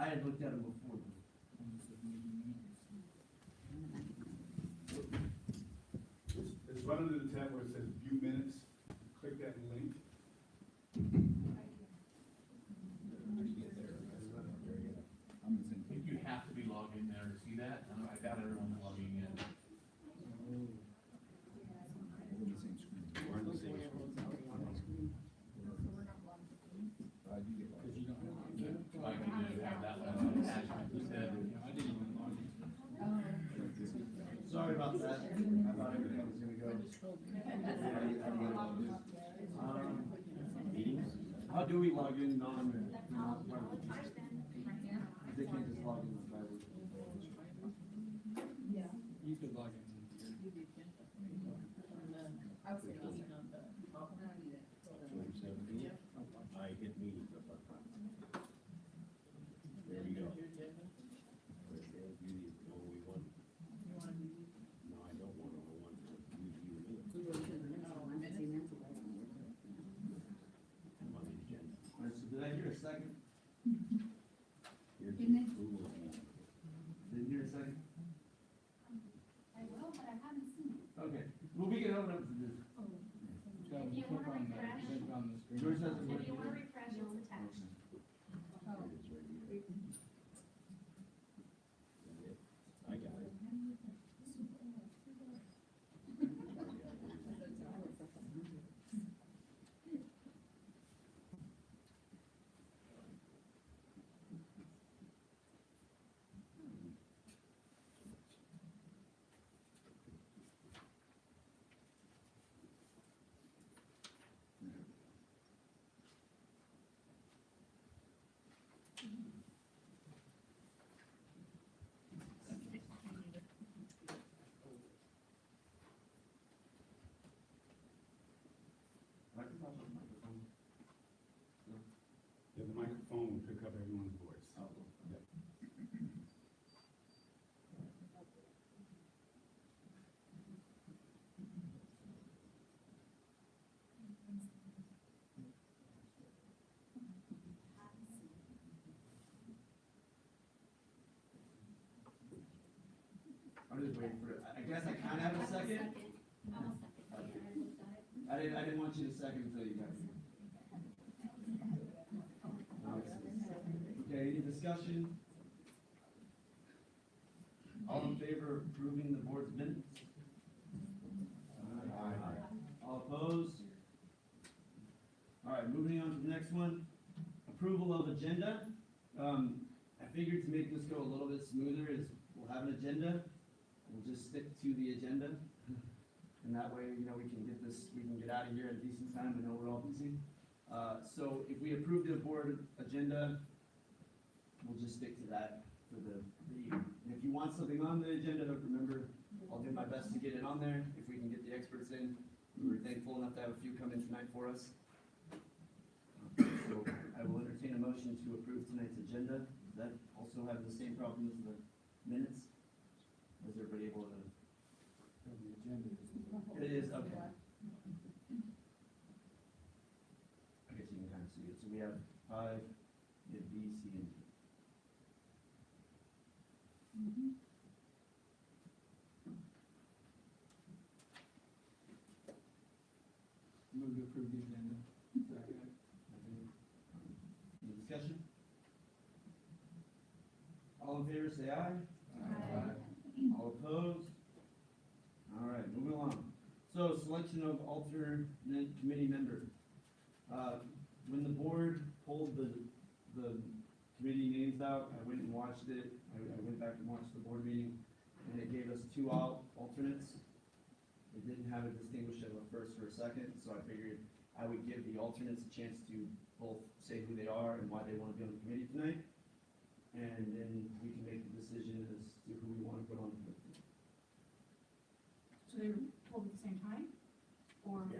I had looked at them before. It's right under the tab where it says view minutes. Click that link. I think you have to be logged in there to see that. I got everyone logging in. We're on the same screen. I can just have that one attachment instead. Sorry about that. I thought everything was gonna go. Meetings? How do we log in non? They can't just log in with driver. You could log in. I hit meetings up on top. There we go. No, I don't want to. I want to view minutes. I'm on the agenda. All right, so did I hear a second? Here's Didn't it? approval of meeting. Didn't hear a second? I will, but I haven't seen it. Okay, well, we can open up to this. If you wanna refresh, Click on the screen. Yours doesn't work. if you wanna refresh, it's attached. There it is right here. I got it. Yeah, the microphone will pick up everyone's voice. Yep. I'm just waiting for it. I guess I kind of have a second. I'll second. I didn't want you to second until you got it. Okay, any discussion? All in favor of approving the board's minutes? All opposed? All right, moving on to the next one. Approval of agenda. I figured to make this go a little bit smoother is we'll have an agenda. We'll just stick to the agenda. And that way, we can get out of here at a decent time. I know we're all busy. So if we approve the board agenda, we'll just stick to that for the evening. And if you want something on the agenda, remember, I'll do my best to get it on there. If we can get the experts in, we were thankful enough to have a few come in tonight for us. So I will entertain a motion to approve tonight's agenda. Does that also have the same problem as the minutes? Is everybody able to? The agenda is. It is, okay. I guess you can kind of see it. So we have 5, we have B, C, and D. Move to approve the agenda. Second. Any discussion? All in favor, say aye. Aye. All opposed? All right, moving along. So, selection of alternate committee member. When the board pulled the committee names out, I went and watched it. I went back and watched the board meeting, and it gave us 2 alternates. It didn't have a distinguish of a first or a second, so I figured I would give the alternates a chance to both say who they are and why they want to be on the committee tonight. And then we can make the decision as to who we want to put on the committee. So they were pulled at the same time? Or? All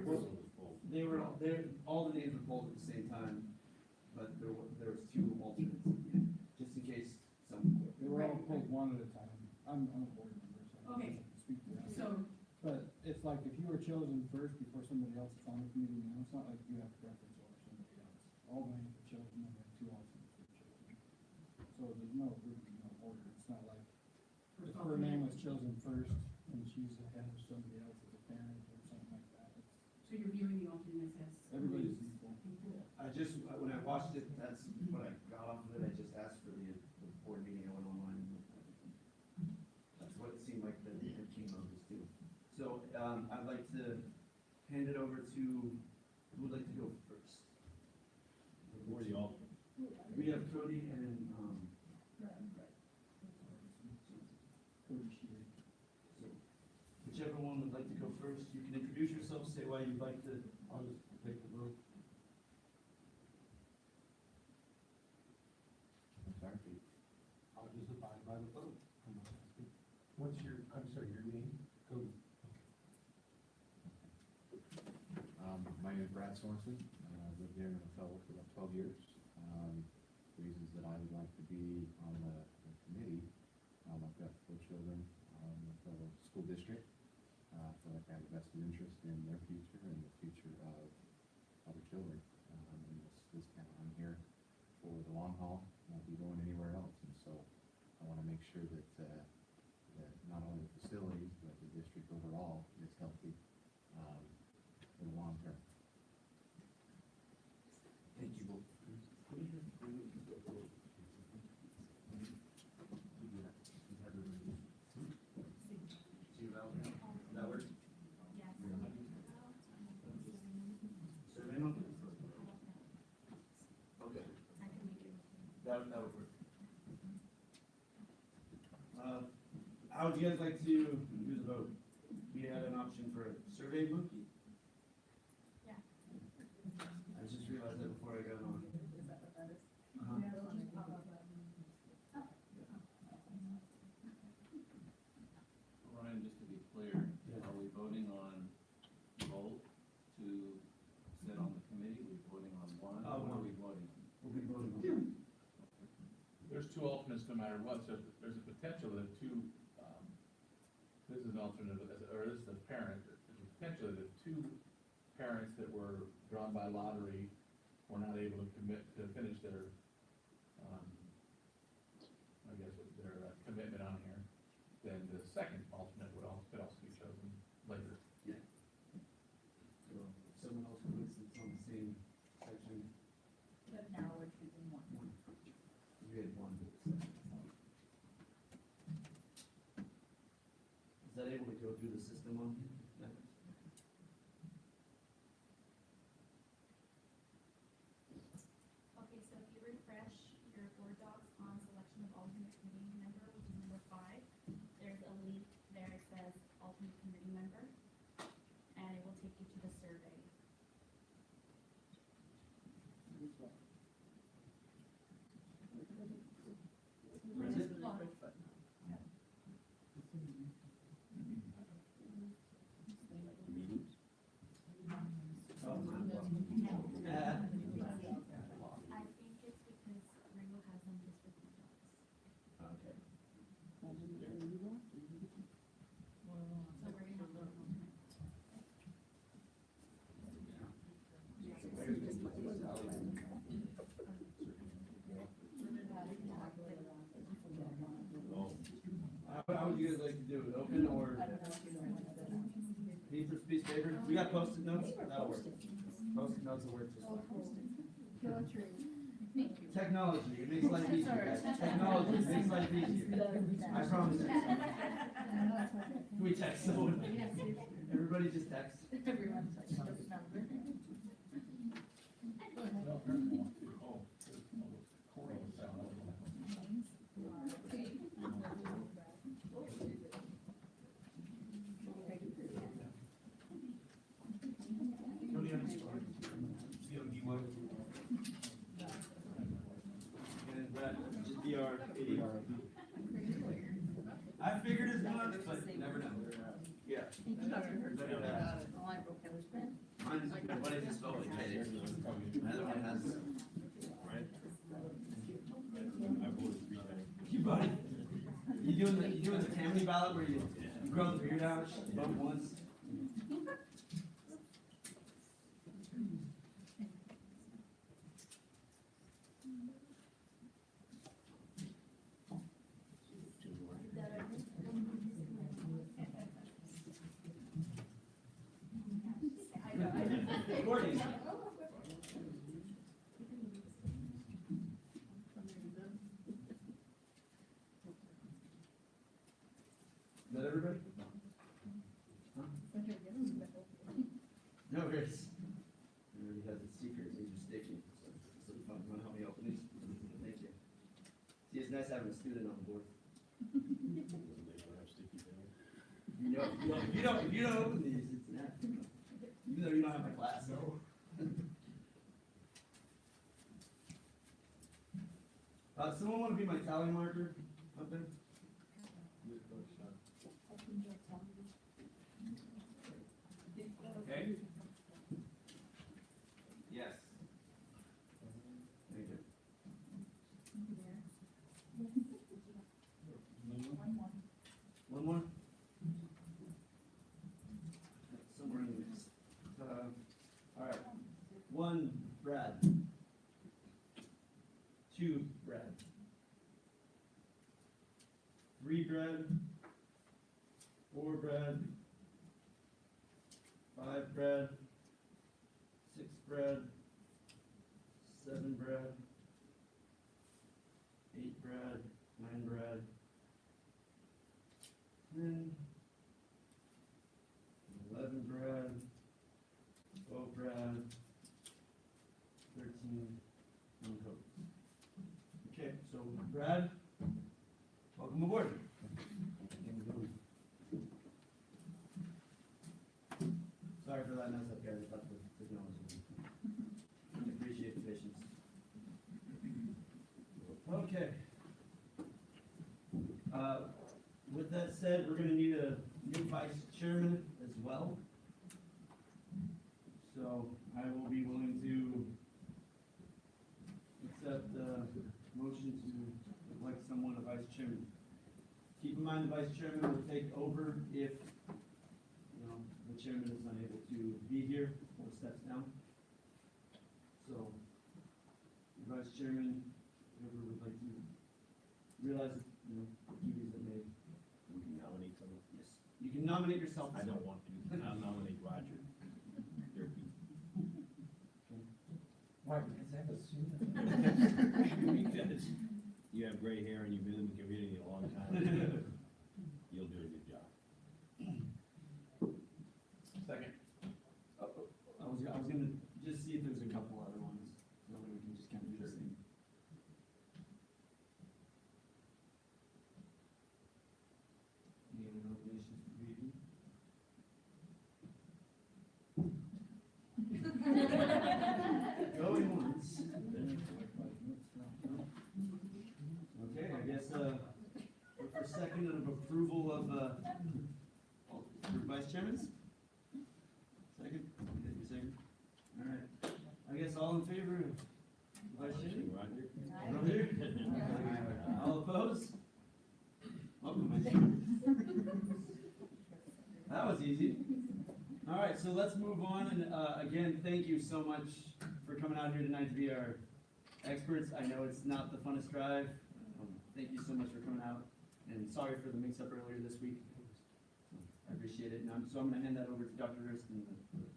the names were pulled at the same time, but there was 2 alternates, just in case someone quit. They were all pulled one at a time. I'm a board member, so I Okay. can't speak to that. So, But it's like if you were chosen first before somebody else is on the committee, it's not like you have preference over somebody else. All the names were chosen and then 2 alternates were chosen. So there's no order, it's not like if her name was chosen first and she's ahead of somebody else as a parent or something like that. So you're viewing the alternates as. Everybody's equal. I just, when I watched it, that's what I got off of it, I just asked for the board meeting, I went online and looked at it. That's what it seemed like the it came of this too. So, I'd like to hand it over to, who would like to go first? Who are the alternates? We have Cody and, Cody Sheehan. so whichever one would like to go first, you can introduce yourself, say why you'd like to. I'll just take the vote. I'm sorry. I'll just abide by the vote. What's your, I'm sorry, your name? Cody. My name is Brad Sorensen. I've lived here in Othello for about 12 years. Reasons that I would like to be on the committee, I've got 4 children, with the school district. I feel like I have a vested interest in their future and the future of other children. And this kind of, I'm here for the long haul, won't be going anywhere else. And so I want to make sure that, that not only the facilities, but the district overall is healthy, for the long term. Thank you both. That work? Yes. Survey monkey? Okay, I can make it. that would work. How would you guys like to do the vote? We had an option for a survey monkey. Yeah. I just realized that before I got on. Is that what that is? Uh-huh. Ryan, just to be clear, are we voting on both to sit on the committee? We're voting on one? What are we voting on? We'll be voting on. There's 2 alternates no matter what, so there's a potential that 2, this is an alternate, or this is a parent, there's a potential that 2 parents that were drawn by lottery were not able to commit, to finish their, I guess, their commitment on here, then the second alternate could also be chosen later. So if someone else puts it's on the same section, But now we're choosing one. we had one. Is that able to go through the system on? Yeah. Okay, so if you refresh your board docs on selection of alternate committee member, which is number 5, there's a link there, it says alternate committee member, and it will take you to the survey. Where is it? Yeah. I think it's because Ringo has them just for board docs. Okay. So we're gonna have one alternate. How would you guys like to do it, open or piece of paper? We got Post-it notes, that'll work. Post-it notes will work just fine. Technology, it makes life easier, guys. Technology makes life easier. I promise you. Can we text someone? Everybody just text. And that, just DR, ADR. I figured as much, but never know. Yeah. Better that. Mine's, what I just felt like that is, another one has, right? You buddy, you doing the family ballot where you grow the beard out, vote once? nice having a student on board. They don't have sticky fingers. If you don't open these, it's nasty. Even though you don't have a class. No. Someone wanna be my tally marker up there? Okay. Yes. Thank you. One more? Somewhere in the mix. All right. 1, Brad. 2, Brad. 3, Brad. 4, Brad. 5, Brad. 6, Brad. 7, Brad. 8, Brad. 9, Brad. 10. 11, Brad. 12, Brad. 13, and Cody. Okay, so Brad, welcome aboard. Sorry for that mess up, guys, about the technology. I appreciate the patience. Okay. With that said, we're gonna need a new vice chairman as well. So I will be willing to accept the motion to elect someone a vice chairman. Keep in mind, the vice chairman will take over if, the chairman is unable to be here or steps down. So, the vice chairman, whoever would like to realize, the duties that may. We can nominate someone. Yes. You can nominate yourself. I don't want to. I'll nominate Roger. Why, because I have a suit? Because you have gray hair and you've been in the community a long time. You'll do a good job. Second. I was gonna just see if there's a couple other ones, so that we can just kind of do the same. Any other nominations for VP? Going once. Okay, I guess, look for second of approval of, for vice chairmans? Second? Did you second? All right. I guess all in favor of vice chairman? Roger? Roger? All opposed? Welcome, vice chairman. That was easy. All right, so let's move on, and, again, thank you so much for coming out here tonight to be our experts. I know it's not the funnest drive. Thank you so much for coming out, and sorry for the mix-up earlier this week. I appreciate it, and so I'm gonna hand that over to Dr. Hurst and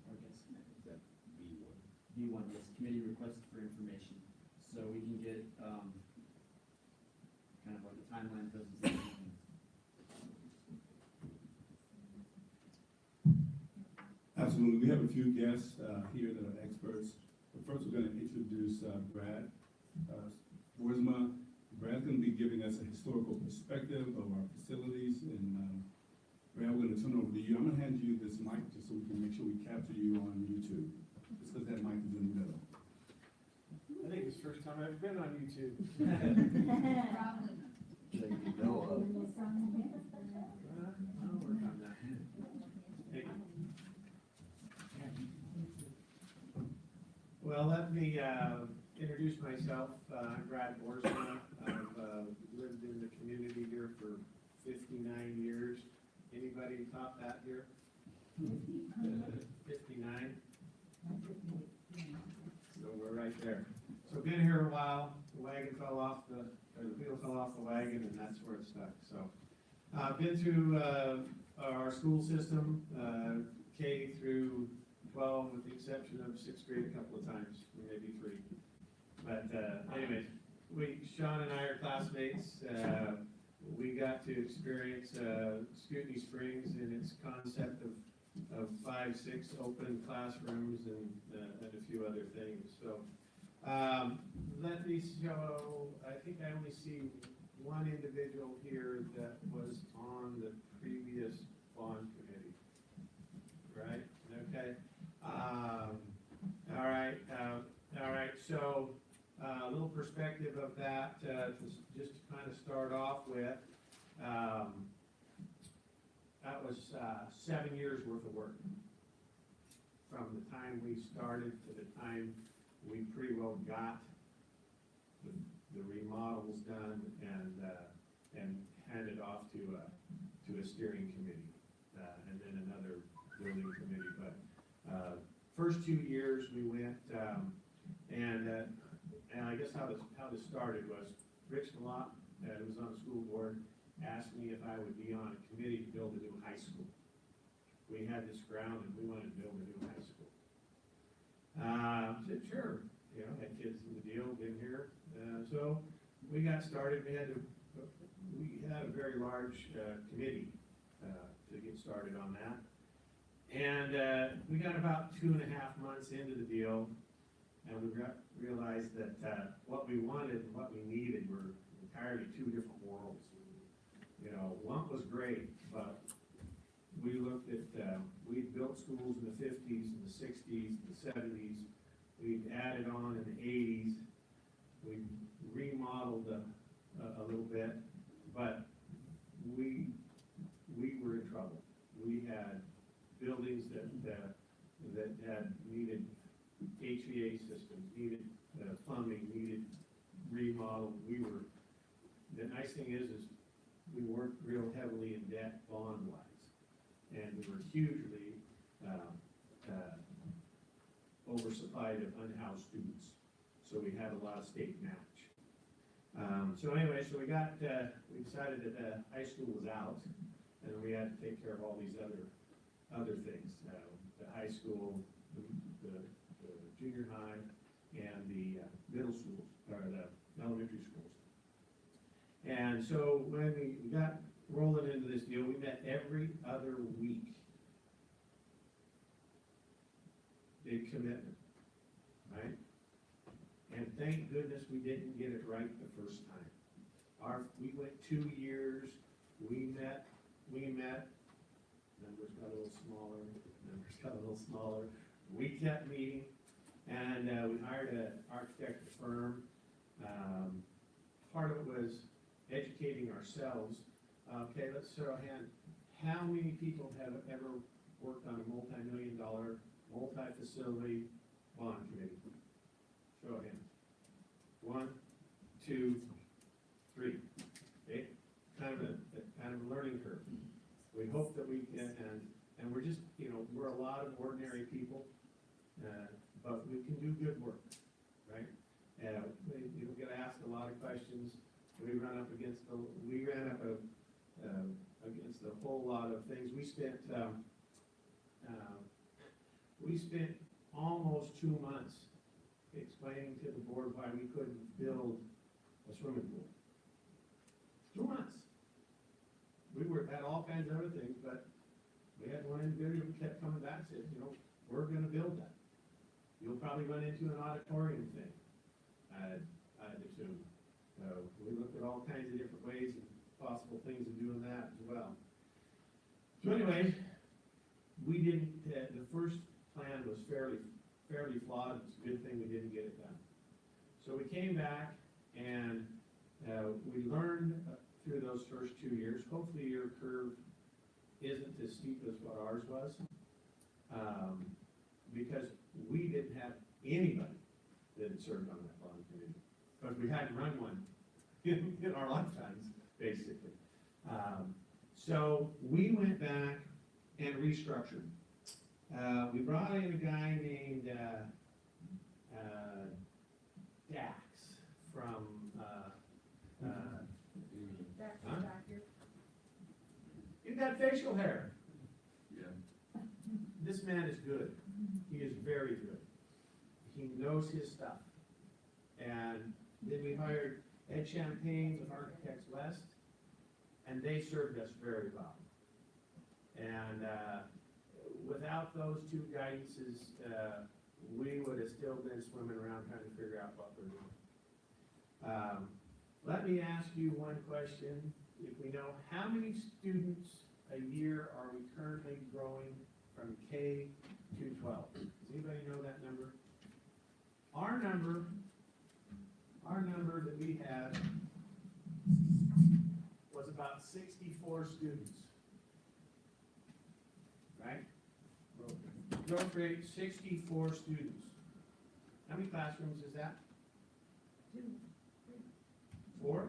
our guest. Is that B1? B1, yes, committee request for information, so we can get, kind of like a timeline presentation. Absolutely. We have a few guests here that are experts. But first, we're going to introduce Brad Boersma. Brad's going to be giving us a historical perspective of our facilities. And Brad, we're going to turn it over to you. I'm going to hand you this mic just so we can make sure we capture you on YouTube, just because that mic is in the middle. I think it's the first time I've been on YouTube. That you know of. I'll work on that. Thank you. Well, let me introduce myself. I'm Brad Boersma. I've lived in the community here for 59 years. Anybody top that here? 59? So we're right there. So been here a while. The wagon fell off the wheel fell off the wagon, and that's where it stuck. So I've been through our school system, K through 12, with the exception of 6th grade a couple of times, maybe 3. But anyways, Sean and I are classmates. We got to experience Scootney Springs and its concept of 5, 6 open classrooms and a few other things. So let me show, I think I only see one individual here that was on the previous bond committee. Right, okay, all right, so, a little perspective of that, just to kind of start off with. That was, 7 years worth of work. From the time we started to the time we pretty well got the remodels done and handed off to a steering committee, and then another building committee, but, first 2 years we went, and I guess how this started was Rich Malott, who was on the school board, asked me if I would be on a committee to build a new high school. We had this ground and we wanted to build a new high school. I said, sure, you know, had kids in the deal, been here, so we got started. We had a very large, committee, to get started on that. And, we got about 2.5 months into the deal, and we realized that, what we wanted and what we needed were entirely two different worlds. You know, one was great, but we looked at, we built schools in the 50s, and the 60s, and the 70s. We've added on in the 80s. We remodeled a little bit, but we were in trouble. We had buildings that had needed HVAC systems, needed plumbing, needed remodeled. The nice thing is we weren't real heavily in debt bond-wise, and we were hugely oversupplied of unhoused students, so we had a lot of state match. So anyway, we decided that high school was out, and we had to take care of all these other things, the high school, the junior high, and the middle schools, or the elementary schools. And so when we got rolling into this deal, we met every other week. Big commitment, right? And thank goodness we didn't get it right the first time. We went 2 years, we met, numbers got a little smaller, we kept meeting, and we hired an architect firm. Part of it was educating ourselves. Okay, let's throw a hand. How many people have ever worked on a multi-million-dollar, multi-facility bond committee? Show of hands. 1, 2, 3. Okay, kind of a learning curve. We hope that we can, and we're just, you know, we're a lot of ordinary people, but we can do good work, right? We get asked a lot of questions. We ran up against a whole lot of things. We spent almost 2 months explaining to the board why we couldn't build a swimming pool. 2 months. We had all kinds of other things, but we had one individual who kept coming back and said, you know, we're gonna build that. You'll probably run into an auditorium thing, I'd assume. We looked at all kinds of different ways and possible things of doing that as well. So anyway, we didn't, the first plan was fairly flawed. It's a good thing we didn't get it done. So we came back and we learned through those first 2 years. Hopefully your curve isn't as steep as what ours was, because we didn't have anybody that had served on that bond committee, because we hadn't run one in our lifetimes, basically. So we went back and restructured. We brought in a guy named Dax from, huh? You've got facial hair. Yeah. This man is good. He is very good. He knows his stuff. And then we hired Ed Champagne with Architects West, and they served us very well. And without those two guidances, we would have still been swimming around trying to figure out what we're doing. Let me ask you one question. If we know, how many students a year are we currently growing from K to 12? Does anybody know that number? Our number that we had was about 64 students. Right? Growth rate, 64 students. How many classrooms is that? 4?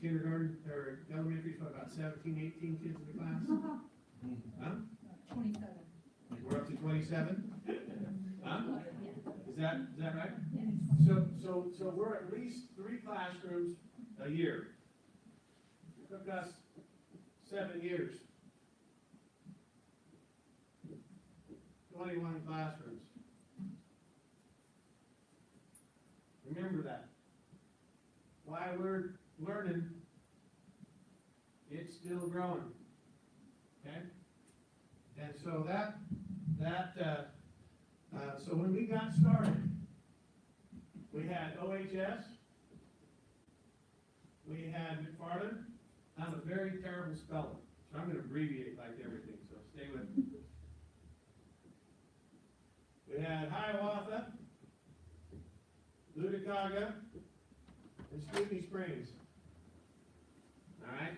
Kindergarten, or elementary, so about 17, 18 kids in the class? Huh? 27. We're up to 27? Huh? Is that right? Yeah. So we're at least 3 classrooms a year. It took us 7 years. 21 classrooms. Remember that. While we're learning, it's still growing. Okay? And so so when we got started, we had OHS, we had McFarland. I'm a very terrible speller, so I'm gonna abbreviate like everything, so stay with me. We had Hiawatha, Luticaga, and Scoopy Springs. All right?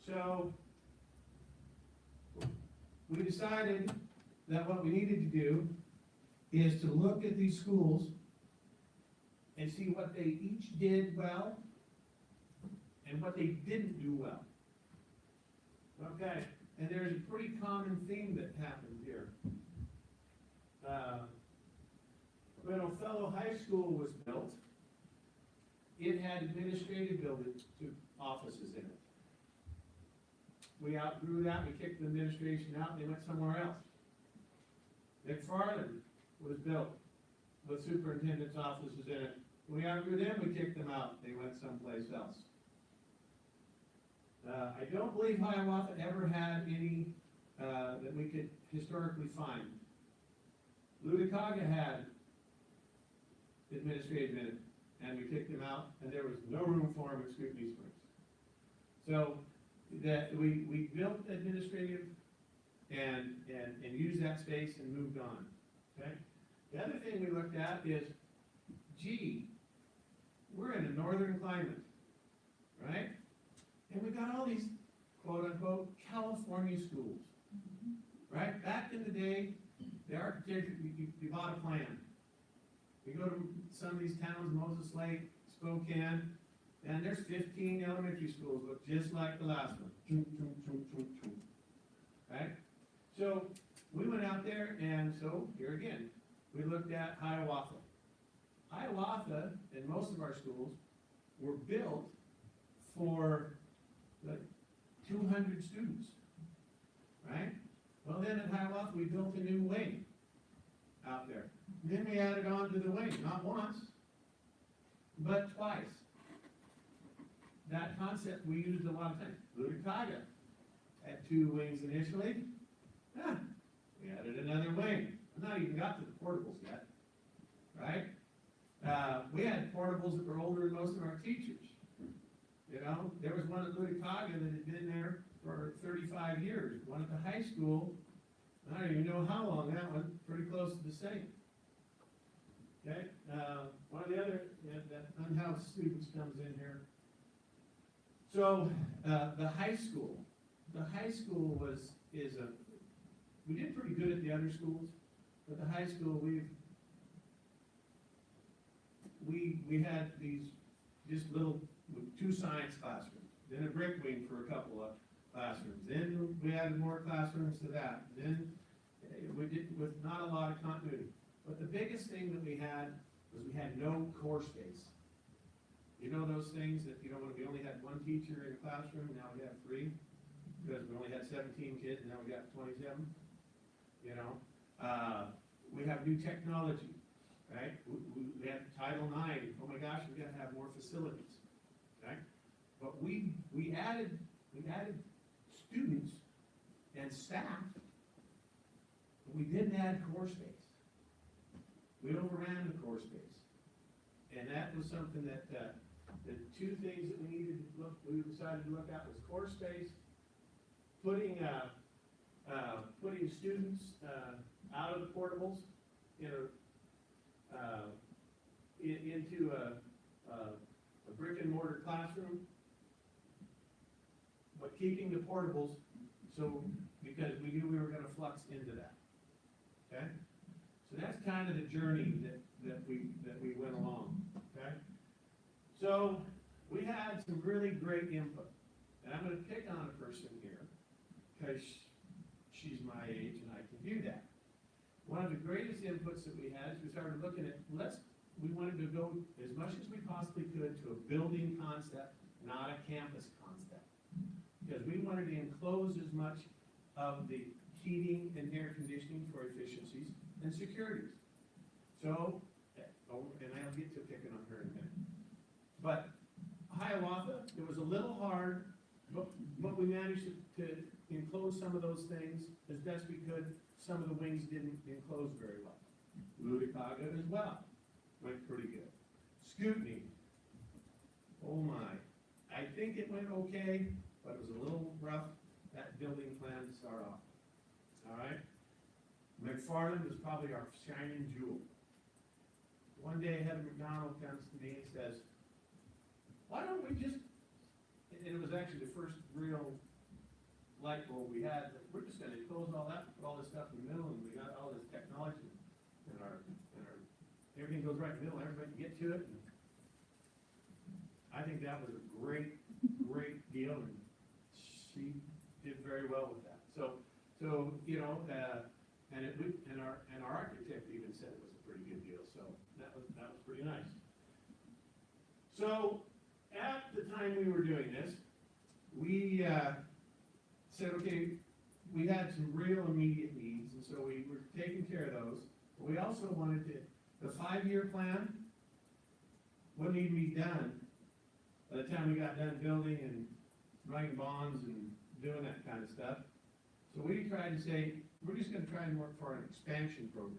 So, we decided that what we needed to do is to look at these schools and see what they each did well and what they didn't do well. Okay, and there's a pretty common theme that happened here. When Othello High School was built, it had administrative buildings, 2 offices in it. We outgrew that, we kicked the administration out, and they went somewhere else. McFarland was built with superintendent's offices in it. We outgrew them, we kicked them out, they went someplace else. I don't believe Hiawatha ever had any, that we could historically find. Luticaga had administrative in it, and we kicked them out, and there was no room for them at Scoopy Springs. So, that we built administrative and used that space and moved on, okay? The other thing we looked at is, gee, we're in a northern climate, right? And we got all these quote-unquote California schools, right? Back in the day, the architect, you bought a plan. You go to some of these towns, Moses Lake, Spokane, and there's 15 elementary schools look just like the last one. Right? So we went out there, and so here again, we looked at Hiawatha. Hiawatha and most of our schools were built for like 200 students, right? Well, then at Hiawatha, we built a new wing out there. Then we added on to the wing, not once, but twice. That concept we used a lot of times. Luticaga had 2 wings initially. We added another wing. I've not even got to the portables yet, right? We had portables that were older than most of our teachers. You know, there was one at Luticaga that had been there for 35 years. One at the high school, I don't even know how long that one, pretty close to the same. Okay, one of the other, that unhoused students comes in here. So, the high school we did pretty good at the other schools, but the high school, we had these just little, 2 science classrooms, then a brick wing for a couple of classrooms, then we added more classrooms to that, then we did with not a lot of continuity. But the biggest thing that we had was we had no core space. You know those things that, when we only had 1 teacher in a classroom, now we have 3, because we only had 17 kids, and now we got 27, we have new technology, right? We have Title IX, oh my gosh, we gotta have more facilities, okay? But we added students and staff, but we didn't add core space. We overran the core space. And that was something that, the two things that we decided to look at was core space, putting students, out of the portables, into a brick and mortar classroom, but keeping the portables, so, because we knew we were gonna flux into that, okay? So that's kind of the journey that we went along, okay? So, we had some really great input, and I'm gonna pick on a person here, because she's my age and I can do that. One of the greatest inputs that we had is we started looking at, we wanted to go as much as we possibly could to a building concept, not a campus concept. Because we wanted to enclose as much of the heating and air conditioning for efficiencies and securities. So, and I'll get to picking on her in a minute. But Hiawatha, it was a little hard, but we managed to enclose some of those things as best we could. Some of the wings didn't enclose very well. Luticaga as well, went pretty good. Scootney, oh my, I think it went okay, but it was a little rough, that building plan to start off. All right? McFarland was probably our shining jewel. One day Heather McDonald comes to me and says, why don't we just, and it was actually the first real light bulb we had, that we're just gonna close all that, put all this stuff in the middle, and we got all this technology, and everything goes right in the middle, everybody can get to it. And I think that was a great deal, and she did very well with that. So, and our architect even said it was a pretty good deal, so that was pretty nice. So, at the time we were doing this, we, said, okay, we had some real immediate needs, and so we were taking care of those. But we also wanted the 5-year plan, what needed to be done by the time we got done building and writing bonds and doing that kind of stuff. So we tried to say, we're just gonna try and work for an expansion program,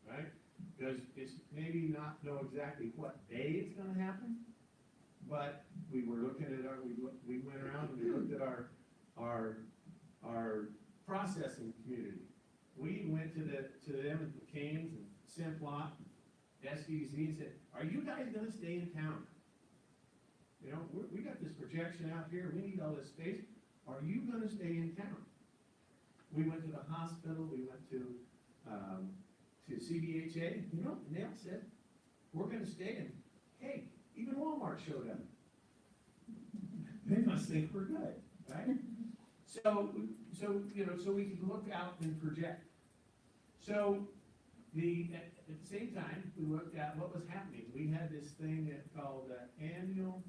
right? Because it's maybe not know exactly what day it's gonna happen, but we were looking at we went around and we looked at our processing community. We went to them at the Canes and Simplot, SDZ, and said, are you guys gonna stay in town? You know, we got this projection out here, we need all this space, are you gonna stay in town? We went to the hospital, we went to CBHA, you know, and they all said, we're gonna stay in. Hey, even Walmart showed up. They must think we're good, right? So we can look out and project. So at the same time, we looked at what was happening. We had this thing called annual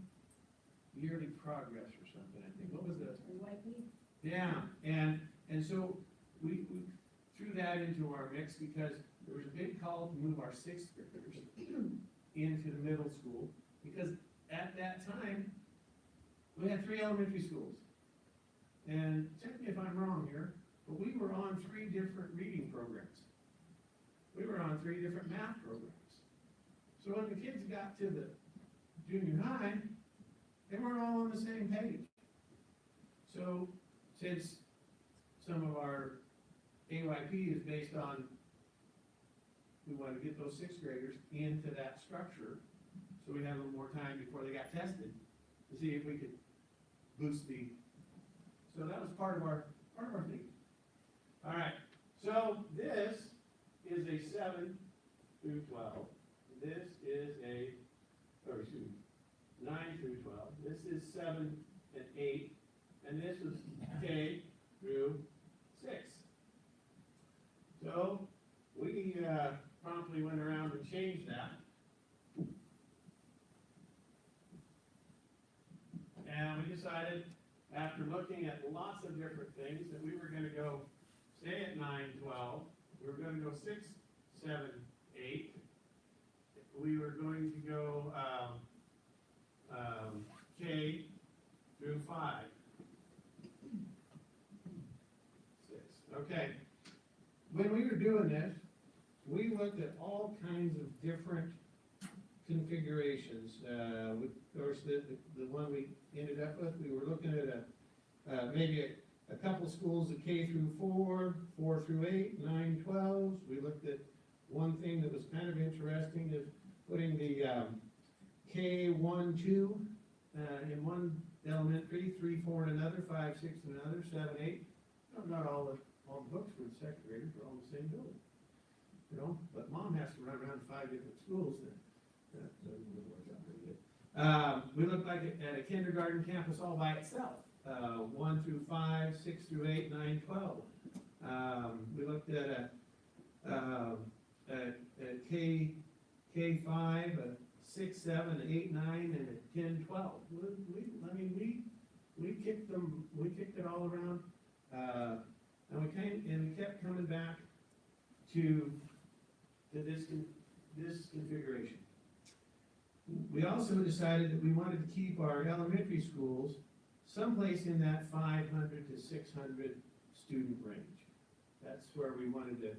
yearly progress or something, I think. What was the? Yeah, and so we threw that into our mix because there was a big call to move our 6th graders into the middle school, because at that time, we had 3 elementary schools. And check me if I'm wrong here, but we were on 3 different reading programs. We were on 3 different math programs. So when the kids got to the junior high, they weren't all on the same page. So since some of our AYP is based on, we wanted to get those 6th graders into that structure, so we had a little more time before they got tested to see if we could boost the. So that was part of our thing. All right. So this is a 7 through 12. This is 9 through 12. This is 7 and 8, and this is K through 6. So we promptly went around and changed that. And we decided, after looking at lots of different things, that we were going to go stay at 9, 12. We were going to go 6, 7, 8. We were going to go K through 5. 6. Okay. When we were doing this, we looked at all kinds of different configurations, of course, the one we ended up with, we were looking at maybe a couple schools at K through 4, 4 through 8, 9, 12. We looked at one thing that was kind of interesting, is putting the K1, 2 in one elementary, 3, 4 in another, 5, 6 in another, 7, 8. Not all the books for the second graders are all in the same building. You know, but mom has to run around to 5 different schools then. So it works out pretty good. We looked like at a kindergarten campus all by itself, 1 through 5, 6 through 8, 9, 12. We looked at a K5, a 6, 7, 8, 9, and a 10, 12. We kicked it all around, and we kept coming back to this configuration. We also decided that we wanted to keep our elementary schools someplace in that 500 to 600 student range. That's where we wanted to,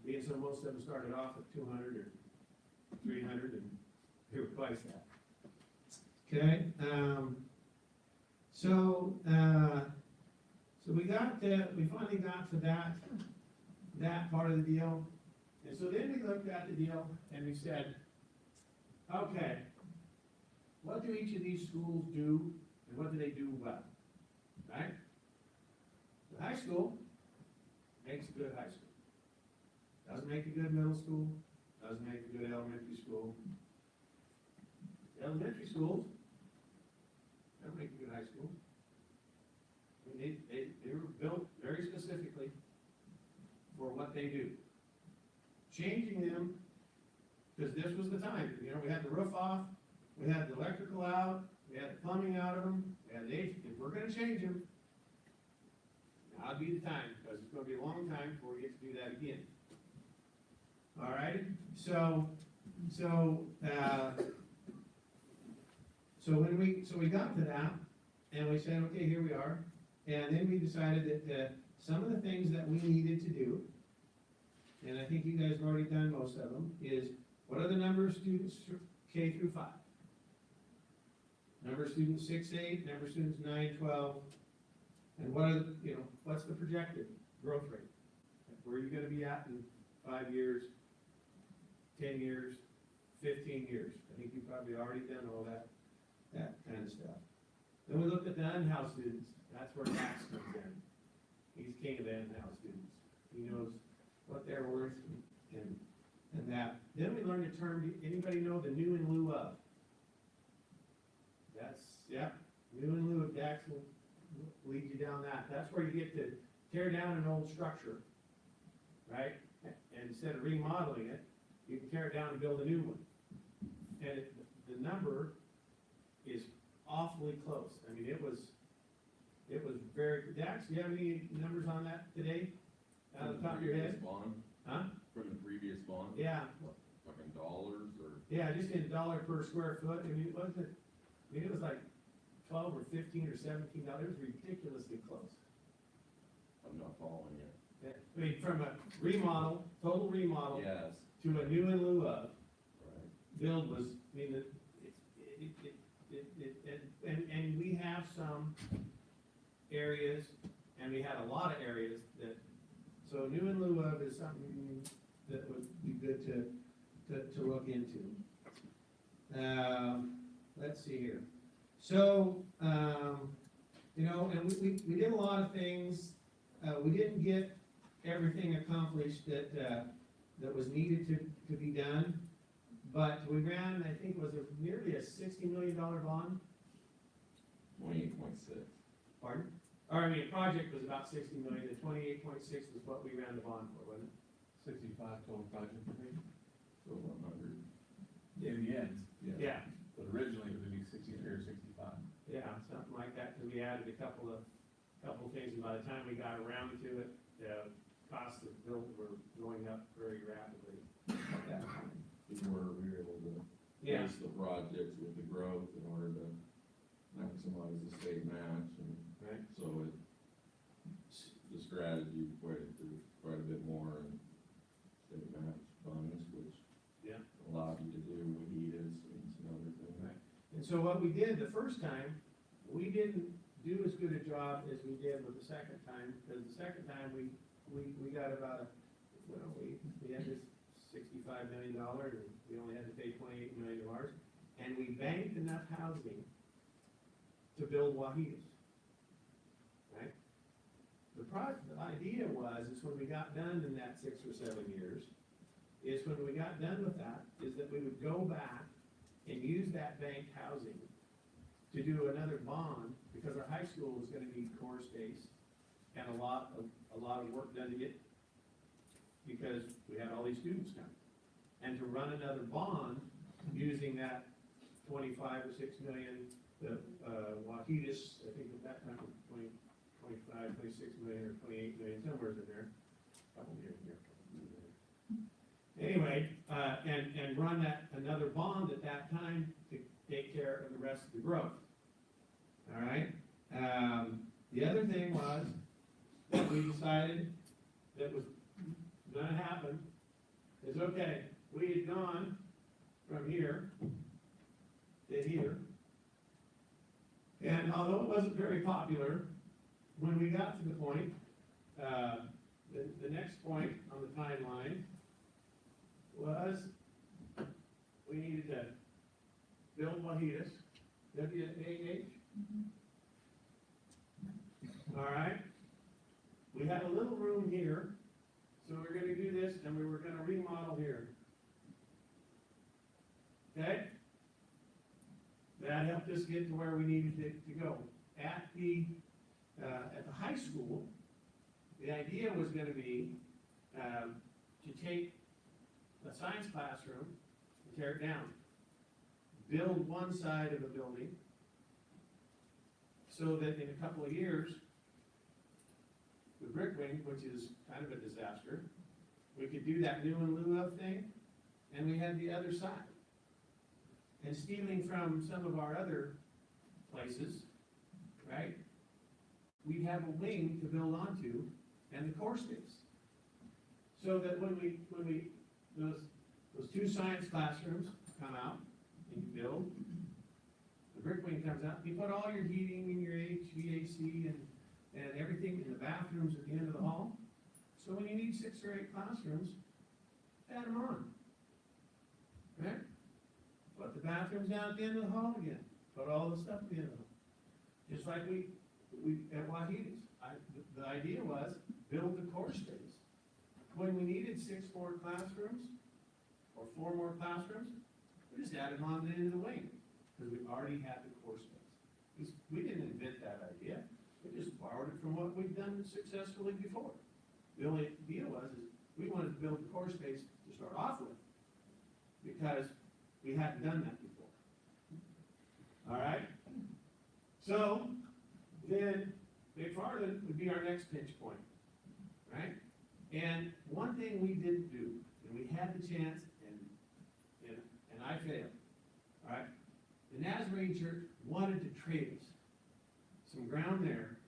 being so most of them started off at 200 or 300, and we were twice that. Okay, so we finally got to that part of the deal. And so then we looked at the deal and we said, okay, what do each of these schools do and what do they do well, right? The high school makes a good high school. Doesn't make a good middle school, doesn't make a good elementary school. Elementary schools don't make a good high school. I mean, they were built very specifically for what they do. Changing them, because this was the time, you know, we had the roof off, we had the electrical out, we had the plumbing out of them, we had if we're gonna change them, now'd be the time, because it's gonna be a long time before we get to do that again. All right, so we got to that, and we said, okay, here we are, and then we decided that some of the things that we needed to do, and I think you guys have already done most of them, is what are the number of students K through 5? Number of students 6, 8, number of students 9, 12, and what are the, what's the projected growth rate? Where are you gonna be at in 5 years, 10 years, 15 years? I think you've probably already done all that kind of stuff. Then we looked at the unhoused students. That's where Max comes in. He's king of the unhoused students. He knows what they're worth and that. Then we learned a term, anybody know the new in lieu of? New in lieu of. Dax will lead you down that. That's where you get to tear down an old structure, right? And instead of remodeling it, you can tear it down and build a new one. And the number is awfully close. I mean, it was very, Dax, do you have any numbers on that today? Out of the top of your head? Bond, Huh? from the previous bond, Yeah, like in dollars or? yeah, just in dollar per square foot. I mean, it was like 12 or 15 or 17 dollars. It was ridiculously close. I'm not following it. I mean, from a remodel, total remodel, Yes, to a new in lieu of, right. build was, I mean, and we have some areas, and we had a lot of areas that, so new in lieu of is something that would be good to look into. Let's see here. So, and we did a lot of things. We didn't get everything accomplished that was needed to be done, but we ran, I think, was it nearly a $60 million bond? 28.6. Pardon? Or, I mean, project was about 60 million, the 28.6 is what we ran the bond for, wasn't it? 65 total project, maybe, So 100. in the end, Yeah, but originally it was gonna be 63 or 65. yeah, something like that, because we added a couple things, and by the time we got around to it, the costs of build were going up very rapidly at that time. We were able to Yeah, base the projects with the growth in order to maximize the state match, and right, so the strategy equated to quite a bit more in state match funds, which yeah, allowed you to do what you So what we did the first time, we didn't do as good a job as we did with the second time, because the second time we got about we had this $65 million, and we only had to pay $28 million, and we banked enough housing to build Wahidas, right? The idea was, is when we got done in that 6 or 7 years, is when we got done with that, is that we would go back and use that banked housing to do another bond, because our high school was gonna need core space and a lot of work done to get, because we had all these students coming. And to run another bond using that 25 or 6 million, the, Wahidas, I think at that time, 25, 26 million, or 28 million, somewhere in there, couple years here. Anyway, and run that, another bond at that time to take care of the rest of the growth. All right? The other thing was that we decided that was gonna happen is, okay, we had gone from here to here. And although it wasn't very popular, when we got to the point, the next point on the timeline was we needed to build Wahidas, W-A-H. All right? We had a little room here, so we're gonna do this, and we were gonna remodel here. Okay? That helped us get to where we needed to go. At the high school, the idea was gonna be, to take a science classroom, and tear it down. Build one side of the building, so that in a couple of years, the brick wing, which is kind of a disaster, we could do that new in lieu of thing, and we had the other side. And stealing from some of our other places, right? We'd have a wing to build onto and the core space. So that when those two science classrooms come out and you build, the brick wing comes out, you put all your heating and your HVAC and everything in the bathrooms at the end of the hall. So when you need 6 or 8 classrooms, add them on. Right? Put the bathrooms down at the end of the hall again. Put all the stuff at the end of the hall. Just like we at Wahidas. The idea was build the core space. When we needed 6 more classrooms or 4 more classrooms, we just added them on the end of the wing because we already had the core space. We didn't invent that idea. We just borrowed it from what we've done successfully before. The only deal was is we wanted to build the core space to start off with because we hadn't done that before. All right? So then McFarland would be our next pinch point, right? And one thing we didn't do, and we had the chance, and I failed, all right? The Nazarene Church wanted to trade us some ground there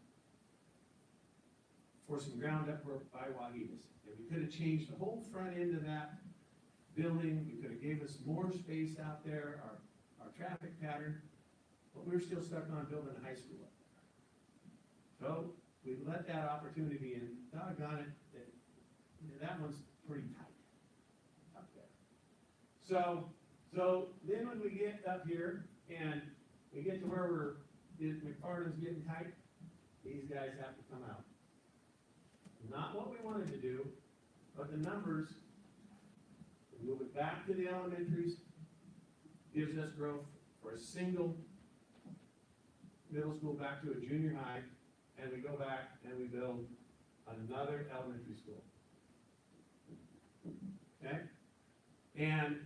for some ground up by Wahidas. And we could have changed the whole front end of that building, we could have gave us more space out there, our traffic pattern, but we were still stuck on building a high school up there. So we let that opportunity in, doggone it, that one's pretty tight up there. So then when we get up here and we get to where McFarland's getting tight, these guys have to come out. Not what we wanted to do, but the numbers, move it back to the elementaries, gives us growth for a single middle school back to a junior high, and we go back and we build another elementary school. Okay? And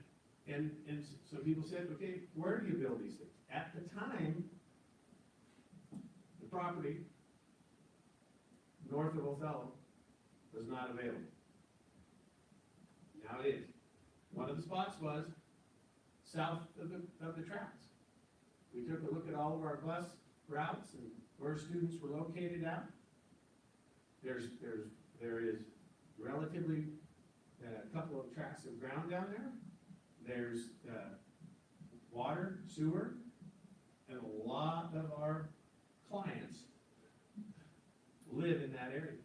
some people said, okay, where do you build these things? At the time, the property north of Othello was not available. Now it is. One of the spots was south of the tracks. We took a look at all of our bus routes and where students were located at. There is relatively a couple of tracts of ground down there. There's water, sewer, lot of our clients live in that area.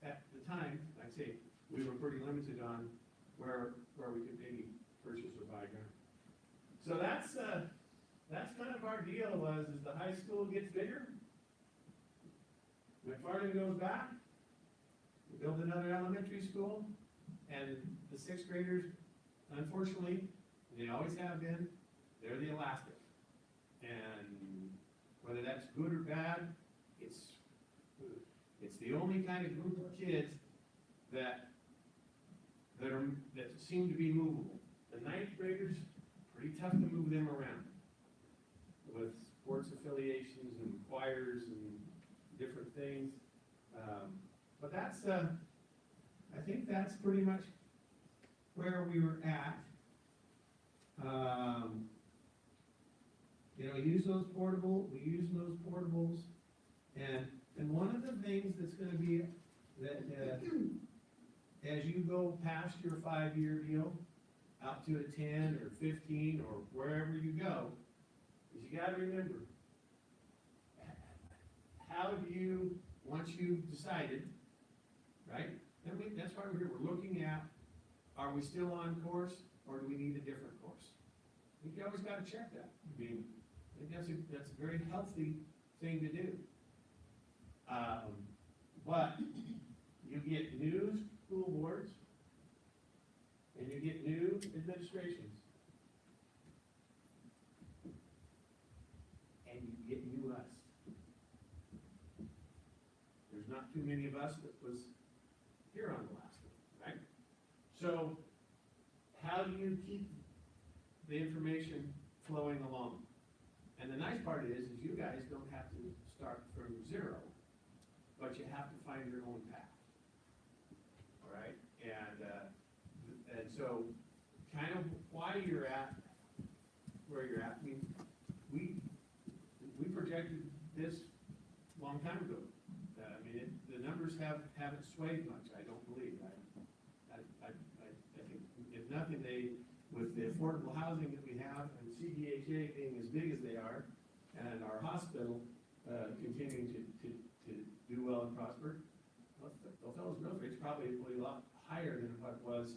At the time, I'd say, we were pretty limited on where we could maybe purchase or buy ground. So that's kind of our deal was, as the high school gets bigger, McFarland goes back, we build another elementary school, and the sixth graders, unfortunately, they always have been, they're the elastic. And whether that's good or bad, it's the only kind of group of kids that seem to be movable. The ninth graders, pretty tough to move them around with sports affiliations and choirs and different things. But that's, I think that's pretty much where we were at. You know, we use those portables, and one of the things that's gonna be, that, as you go past your 5-year deal, out to a 10 or 15 or wherever you go, is you gotta remember, how do you, once you've decided, right? That's why we're here, we're looking at, are we still on course, or do we need a different course? I think you always gotta check that. I mean, I think that's a very healthy thing to do. But you get new school boards, and you get new administrations. And you get new us. There's not too many of us that was here on the last one, right? So, how do you keep the information flowing along? And the nice part is you guys don't have to start from zero, but you have to find your own path. All right? And so, kind of why you're at where you're at, I mean, we projected this a long time ago. I mean, the numbers haven't swayed much, I don't believe. I think, if nothing, with the affordable housing that we have, and CDHA being as big as they are, and our hospital, continuing to do well and prosper, Othello's growth rate's probably a lot higher than what it was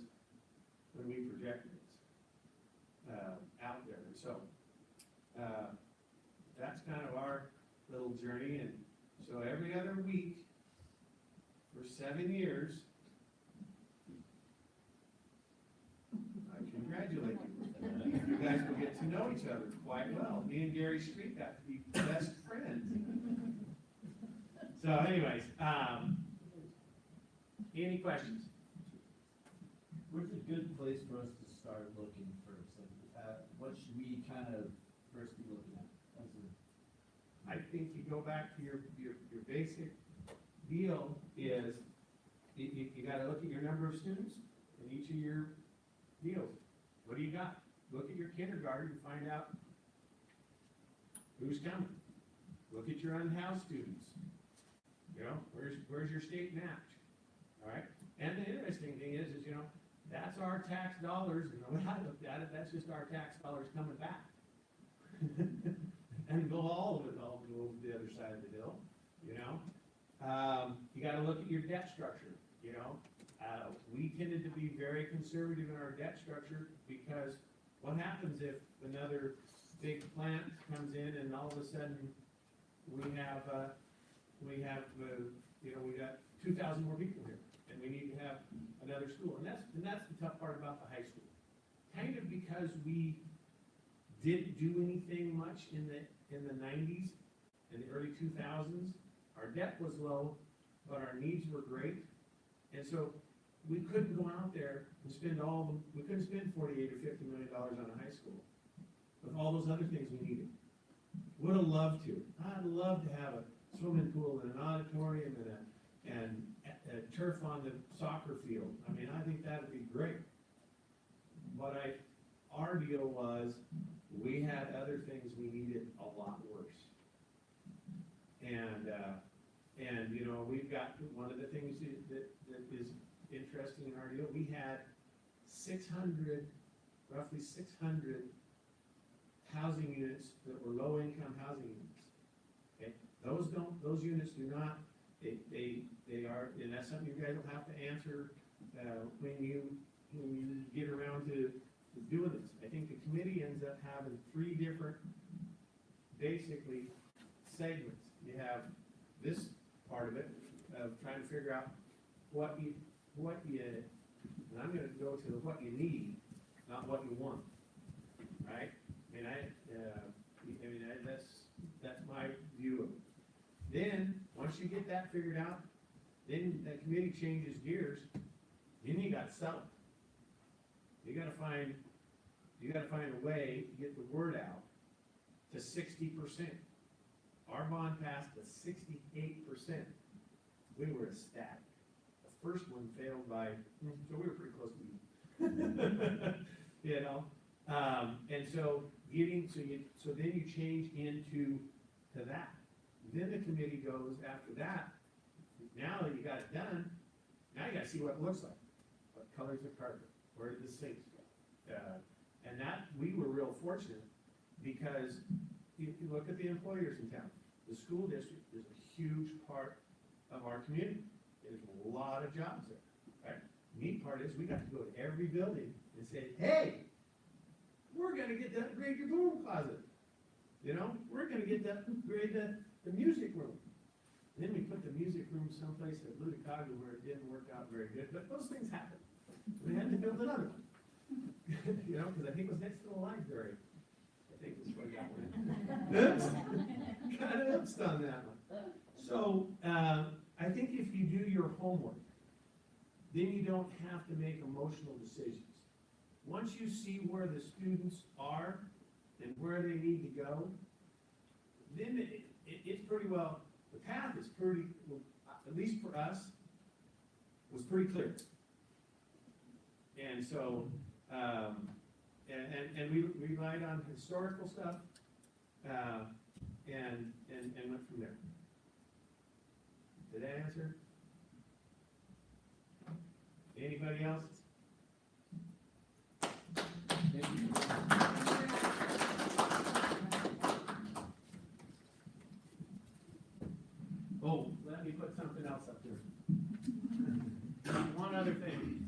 when we projected it, out there. And so, that's kind of our little journey, and so every other week, for 7 years, I congratulate you. You guys will get to know each other quite well. Me and Gary Street got to be best friends. So anyways, any questions? Where's a good place for us to start looking first? Like, what should we kind of first be looking at? I think you go back to your basic deal is, you gotta look at your number of students in each of your deals. What do you got? Look at your kindergarten and find out who's coming. Look at your unhoused students. You know, where's your state match? All right? And the interesting thing is, you know, that's our tax dollars, and the way I looked at it, that's just our tax dollars coming back. And all of it all go over the other side of the hill, you know? You gotta look at your debt structure, you know? We tended to be very conservative in our debt structure, because what happens if another big plant comes in and all of a sudden we have, you know, we got 2,000 more people here, and we need to have another school, and that's the tough part about the high school. Kind of because we didn't do anything much in the 90s, in the early 2000s, our debt was low, but our needs were great, and so we couldn't go out there and we couldn't spend $48 or $50 million on a high school with all those other things we needed. Would have loved to. I'd love to have a swimming pool and an auditorium and a turf on the soccer field. I mean, I think that'd be great. But our deal was, we had other things we needed a lot worse. And you know, we've got, one of the things that is interesting in our deal, we had roughly 600 housing units that were low-income housing units. Okay, those units do not, they are, and that's something you guys will have to answer, when you get around to doing this. I think the committee ends up having 3 different, basically, segments. You have this part of it, of trying to figure out what you, and I'm gonna go to what you need, not what you want, right? That's my view of it. Then, once you get that figured out, then that committee changes gears, then you gotta sell it. You gotta find a way to get the word out to 60%. Our bond passed to 68%. We were ecstatic. The first one failed by, so we were pretty close to you know, and so then you change into that. Then the committee goes after that. Now that you got it done, now you gotta see what it looks like. What colors the carpet? Where did the sinks go? And that, we were real fortunate, because if you look at the employers in town, the school district is a huge part of our community. There's a lot of jobs there, right? The neat part is, we got to go to every building and say, hey, we're gonna get to upgrade your broom closet. You know, we're gonna get to upgrade the music room. Then we put the music room someplace at Ludicrous where it didn't work out very good, but those things happen. We had to build another one. You know, because I think it was next to the library. I think was where that went. Oops, kind of oops on that one. So, I think if you do your homework, then you don't have to make emotional decisions. Once you see where the students are and where they need to go, then it's pretty well, the path is pretty, at least for us, was pretty clear. And so, and we relied on historical stuff, and went from there. Did that answer? Anybody else? Oh, let me put something else up there. One other thing.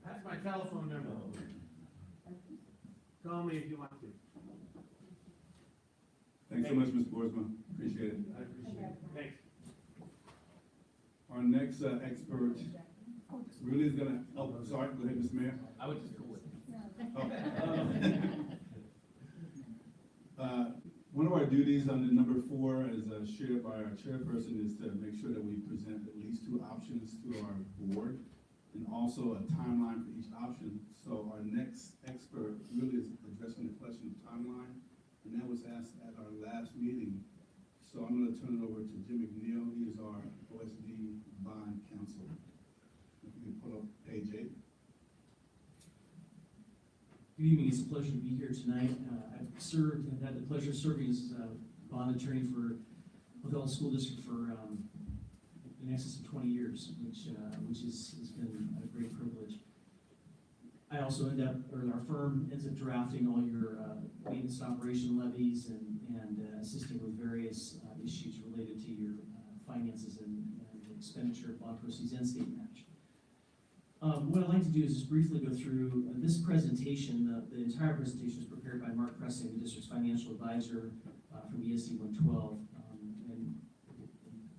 That's my telephone number. Call me if you want to. Thanks so much, Mr. Boersma, appreciate it. I appreciate it. Thanks. Our next expert really is gonna, oh, sorry, go ahead, Mr. Mayor. I would just go with it. One of our duties under number 4, as shared by our chairperson, is to make sure that we present at least 2 options to our board, and also a timeline for each option. So our next expert really is addressing the question of timeline, and that was asked at our last meeting. So I'm gonna turn it over to Jim McNeil. He is our OSD bond counsel. If you can pull up page 8. Good evening, it's a pleasure to be here tonight. I've had the pleasure of serving as a bond attorney for Othello School District for in excess of 20 years, which has been a great privilege. I also our firm ends up drafting all your maintenance and operation levies and assisting with various issues related to your finances and expenditure, bond proceeds, and state match. What I'd like to do is just briefly go through this presentation. The entire presentation was prepared by Mark Pressing, the district's financial advisor from ESD 112. And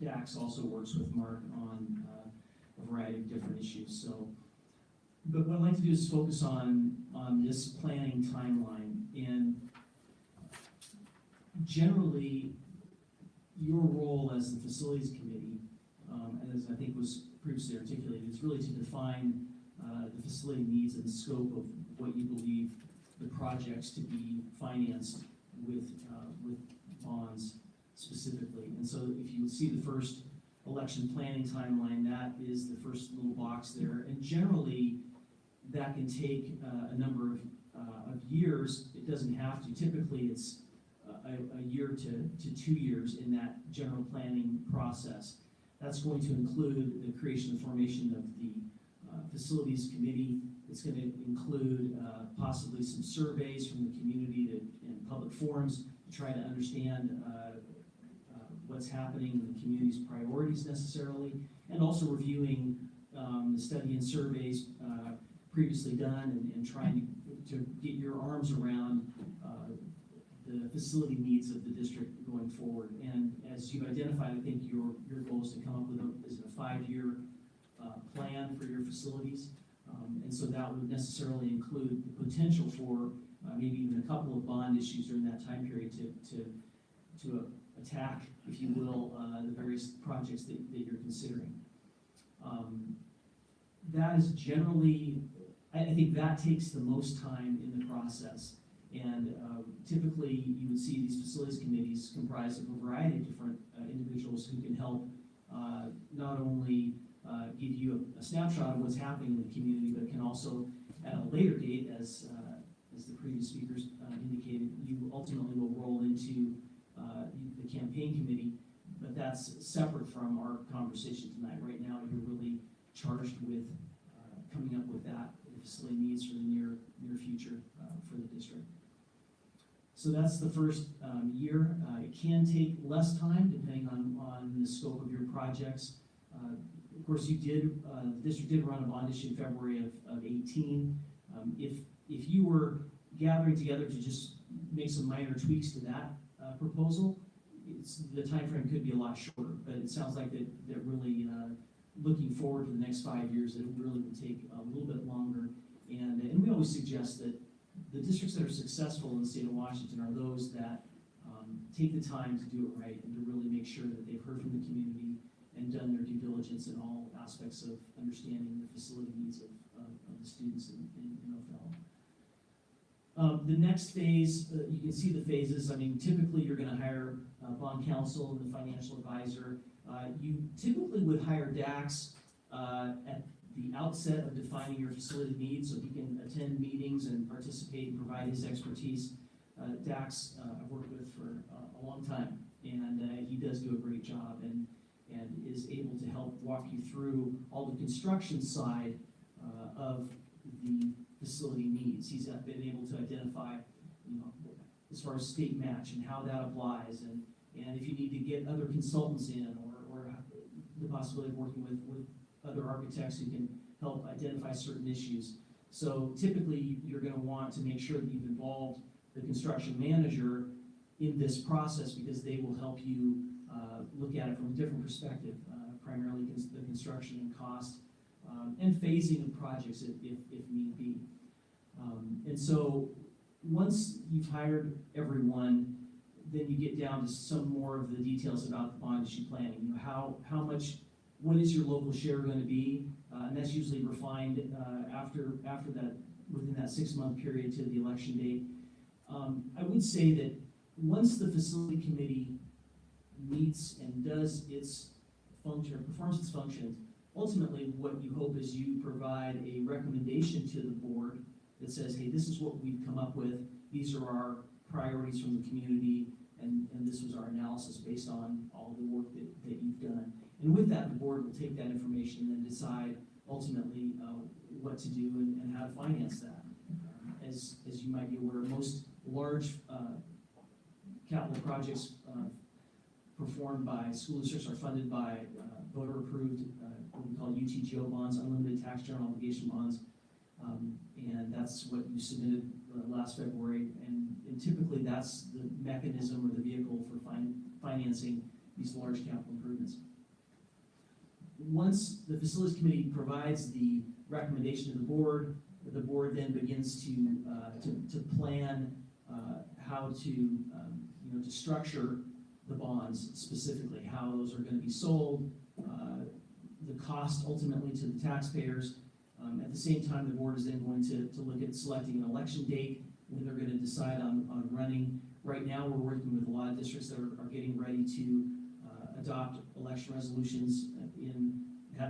Dax also works with Mark on a variety of different issues. But what I'd like to do is focus on this planning timeline. And generally, your role as the facilities committee, as I think was previously articulated, is really to define the facility needs and the scope of what you believe the projects to be financed with bonds specifically. And so if you would see the first election planning timeline, that is the first little box there. And generally, that can take a number of years, it doesn't have to. Typically, it's a year to 2 years in that general planning process. That's going to include the creation and formation of the facilities committee. It's going to include possibly some surveys from the community and public forums to try to understand what's happening in the community's priorities necessarily, and also reviewing the study and surveys previously done and trying to get your arms around the facility needs of the district going forward. And as you've identified, I think your goal is to come up with a 5-year plan for your facilities. And so that would necessarily include the potential for maybe even a couple of bond issues during that time period to attack, if you will, the various projects that you're considering. That is generally, I think that takes the most time in the process. And typically, you would see these facilities committees comprised of a variety of different individuals who can help not only give you a snapshot of what's happening in the community, but can also, at a later date, as the previous speakers indicated, you ultimately will roll into the campaign committee, but that's separate from our conversation tonight. Right now, you're really charged with coming up with the facility needs for the near future for the district. So that's the first year. It can take less time depending on the scope of your projects. Of course, the district did run a bond issue in February of 18. If you were gathering together to just make some minor tweaks to that proposal, the time frame could be a lot shorter, but it sounds like they're really looking forward to the next 5 years, that it really would take a little bit longer. And we always suggest that the districts that are successful in the state of Washington are those that take the time to do it right and to really make sure that they've heard from the community and done their due diligence in all aspects of understanding the facility needs of the students in Othello. The next phase, you can see the phases. I mean, typically you're going to hire bond counsel and the financial advisor. You typically would hire Dax at the outset of defining your facility needs, so he can attend meetings and participate and provide his expertise. Dax, I've worked with for a long time, and he does do a great job and is able to help walk you through all the construction side of the facility needs. He's been able to identify, as far as state match and how that applies, and if you need to get other consultants in, or the possibility of working with other architects who can help identify certain issues. So typically, you're going to want to make sure that you've involved the construction manager in this process, because they will help you look at it from a different perspective, primarily the construction and cost and phasing of projects if need be. And so once you've hired everyone, then you get down to some more of the details about the bond issue planning. How much, what is your local share going to be? And that's usually refined after that, within that 6-month period to the election date. I would say that once the facility committee meets and does its function, or performs its functions, ultimately what you hope is you provide a recommendation to the board that says, hey, this is what we've come up with, these are our priorities from the community, and this was our analysis based on all the work that you've done. And with that, the board will take that information and then decide ultimately what to do and how to finance that. As you might be aware, most large capital projects performed by school districts are funded by voter-approved, what we call UTGO bonds, unlimited tax general obligation bonds, and that's what you submitted last February, and typically that's the mechanism or the vehicle for financing these large capital improvements. Once the facilities committee provides the recommendation to the board then begins to plan how to structure the bonds specifically, how those are going to be sold, the cost ultimately to the taxpayers. At the same time, the board is then going to look at selecting an election date when they're going to decide on running. Right now, we're working with a lot of districts that are getting ready to adopt election resolutions.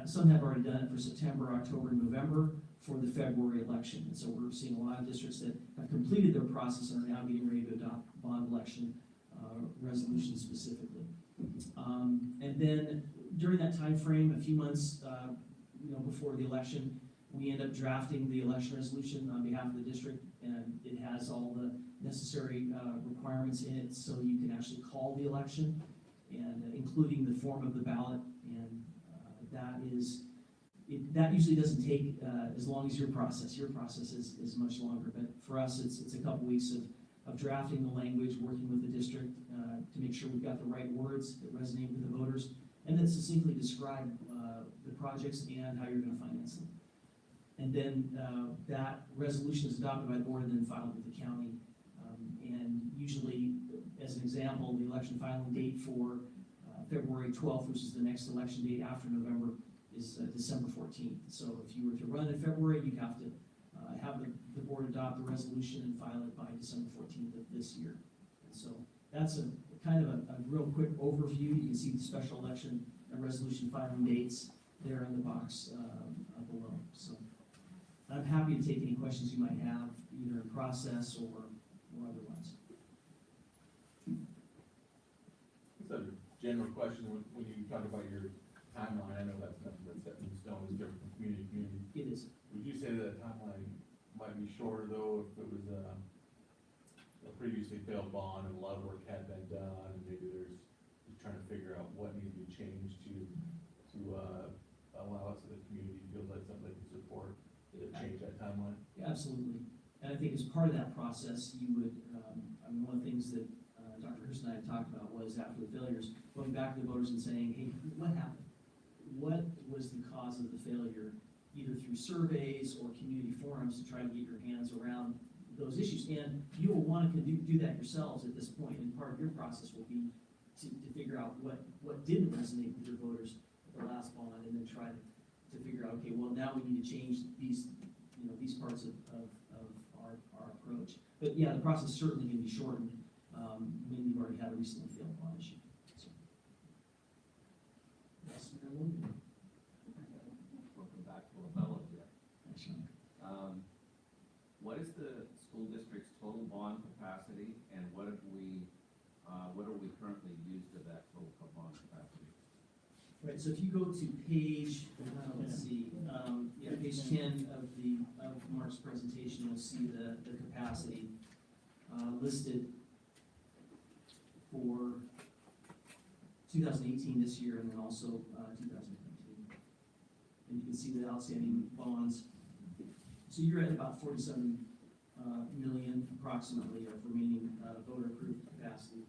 Some have already done it for September, October, and November. for the February election. And so we're seeing a lot of districts that have completed their process and are now getting ready to adopt bond election resolutions specifically. And then during that time frame, a few months before the election, we end up drafting the election resolution on behalf of the district, and it has all the necessary requirements in it so you can actually call the election, and including the form of the ballot, and that usually doesn't take as long as your process. Your process is much longer, but for us, it's a couple weeks of drafting the language, working with the district to make sure we've got the right words that resonate with the voters, and that succinctly describe the projects and how you're going to finance them. And then that resolution is adopted by the board and then filed with the county. And usually, as an example, the election filing date for February 12th, which is the next election date after November, is December 14th. So if you were to run in February, you'd have to have the board adopt the resolution and file it by December 14th of this year. And so that's a kind of a real quick overview. You can see the special election and resolution filing dates there in the box below. So I'm happy to take any questions you might have, either in process or otherwise. Just a general question, when you talk about your timeline, I know that's nothing that's set in stone, it's different from community to community. It is. Would you say that timeline might be shorter though, if it was a previously failed bond and a lot of work had been done, and maybe there's just trying to figure out what needs to be changed to allow us as a community feels like something they can support, to change that timeline? Yeah, absolutely. And I think as part of that process, you would, one of the things that Dr. Hurst and I had talked about was after the failures, going back to the voters and saying, hey, what happened? What was the cause of the failure, either through surveys or community forums, to try to get your hands around those issues? And you will want to do that yourselves at this point, and part of your process will be to figure out what didn't resonate with your voters at the last bond, and then try to figure out, okay, well, now we need to change these parts of our approach. But yeah, the process certainly can be shortened when you've already had a recently failed bond issue. So. Yes, Marilyn? Welcome back to LaBella here. Actually. What is the school district's total bond capacity, and what are we currently used of that total bond capacity? Right, so if you go to page, let's see, page 10 of Mark's presentation, you'll see the capacity listed for 2018 this year, and then also 2019. And you can see the outstanding bonds. So you're at about 47 million approximately of remaining voter approved capacity.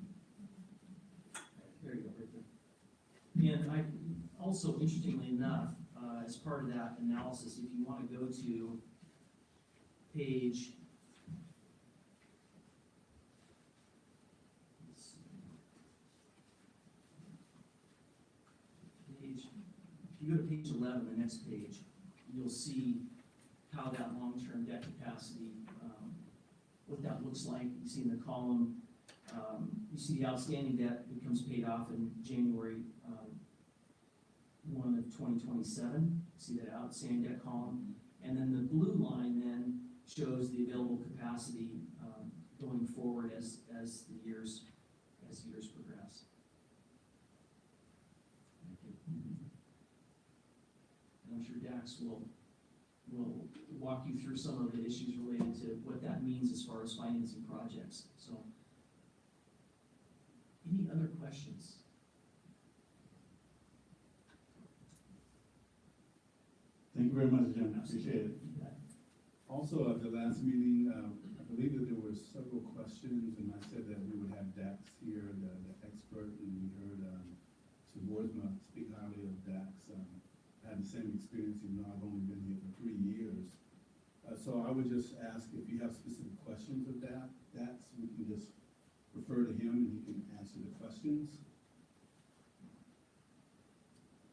There you go, right there. And I also, interestingly enough, as part of that analysis, if you want to go to page, if you go to page 11, the next page, you'll see how that long-term debt capacity, what that looks like. You see in the column, you see the outstanding debt becomes paid off in January 1 of 2027. See that outstanding debt column, and then the blue line then shows the available capacity going forward as the years progress. Thank you. And I'm sure Dax will walk you through some of the issues related to what that means as far as financing projects. So, any other questions? Thank you very much, Jim. Appreciate it. Also, at the last meeting, I believe that there were several questions, and I said that we would have Dax here, the expert, and we heard Mr. Boersma speak highly of Dax. I had the same experience, even though I've only been here for 3 years. So I would just ask if you have specific questions of Dax, we can just refer to him and he can answer the questions.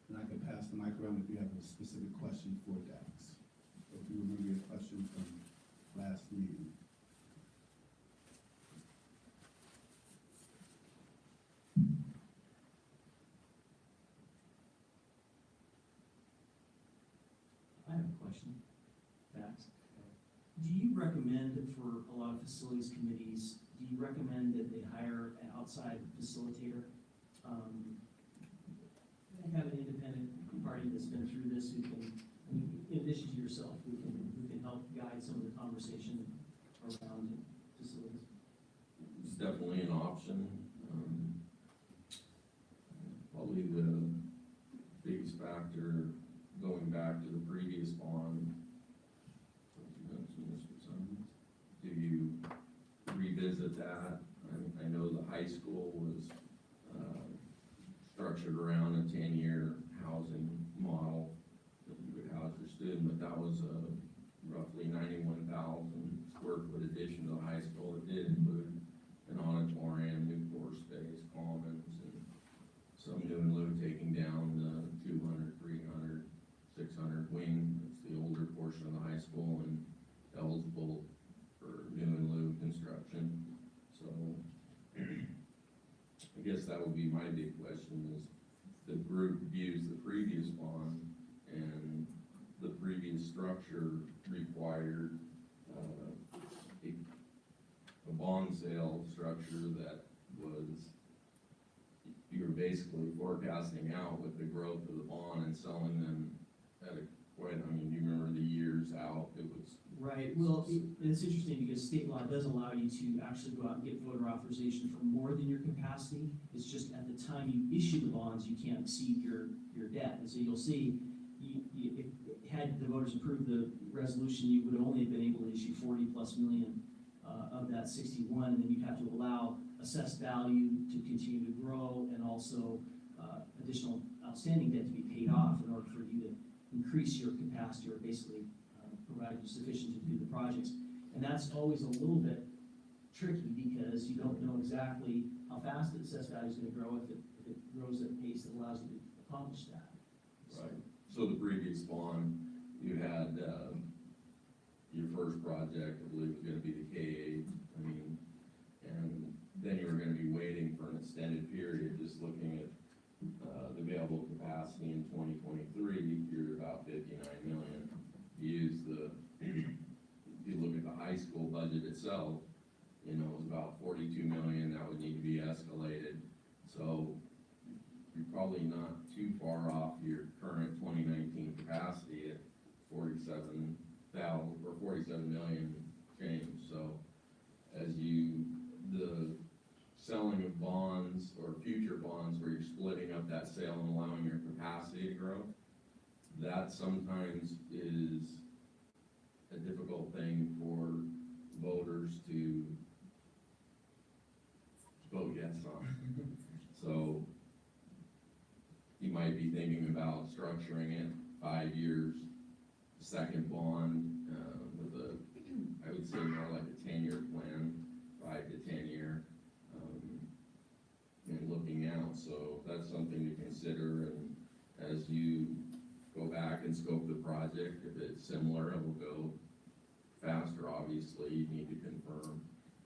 And I can pass the mic around if you have a specific question for Dax. If you remember your question from last meeting. I have a question. Do you recommend for a lot of facilities committees, do you recommend that they hire an outside facilitator? Have an independent party that's been through this who can, I mean, in addition to yourself, who can help guide some of the conversation around facilities? It's definitely an option. Probably the biggest factor, going back to the previous bond, do you revisit that? I know the high school was structured around a 10-year housing model that you would house your student, but that was a roughly 91,000 square foot addition to the high school. It did include an auditorium, new floor space, commons, and some new and lieu taking down the 200, 300, 600 wing. It's the older portion of the high school and eligible for new and lieu construction. So I guess that would be my big question is the group views the previous bond and the previous structure required a bond sale structure that was, you're basically forecasting out with the growth of the bond and selling them at a quite, I mean, you remember the years out, it was. Right, well, it's interesting because state law does allow you to actually go out and get voter authorization for more than your capacity. It's just at the time you issue the bonds, you can't exceed your debt. And so you'll see, had the voters approved the resolution, you would only have been able to issue 40+ million of that 61, and then you'd have to allow assessed value to continue to grow and also additional outstanding debt to be paid off in order for you to increase your capacity or basically provide you sufficient to do the projects. And that's always a little bit tricky because you don't know exactly how fast the assessed value is going to grow if it grows at a pace that allows you to accomplish that. Right. So the previous bond, you had, your first project, I believe, was gonna be the K-8, I mean, and then you were gonna be waiting for an extended period, just looking at, the available capacity in 2023, you're about 59 million. If you look at the high school budget itself, you know, it's about 42 million, that would need to be escalated. So you're probably not too far off your current 2019 capacity at 47,000 or 47 million change. So as the selling of bonds or future bonds where you're splitting up that sale and allowing your capacity to grow, that sometimes is a difficult thing for voters to vote yes on. So you might be thinking about structuring it 5 years, second bond, with I would say more like a 10-year plan, 5 to 10 year, and looking out. So that's something to consider. And as you go back and scope the project, if it's similar, it will go faster. Obviously, you need to confirm,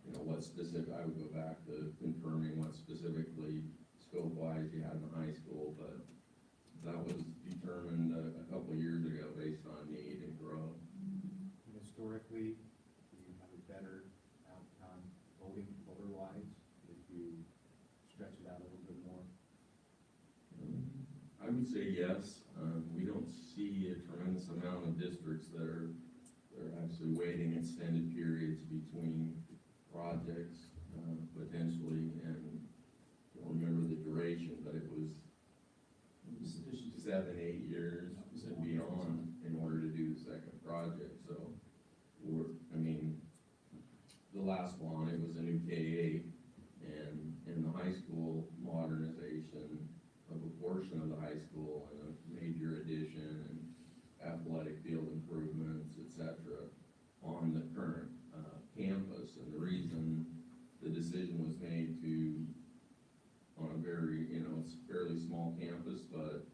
you know, what specific, I would go back to confirming what specifically scope-wise you had in the high school, but that was determined a couple of years ago based on need and growth. Historically, you have a better outcome voter-wise if you stretch it out a little bit more? I would say yes. We don't see a tremendous amount of districts that are actually waiting extended periods between projects, potentially, and I don't remember the duration, but it was 7, 8 years and beyond in order to do the second project. So the last one, it was a new K-8, and in the high school modernization of a portion of the high school and a major addition and athletic field improvements, etc., on the current campus. And the reason the decision was made on a very, it's a fairly small campus, but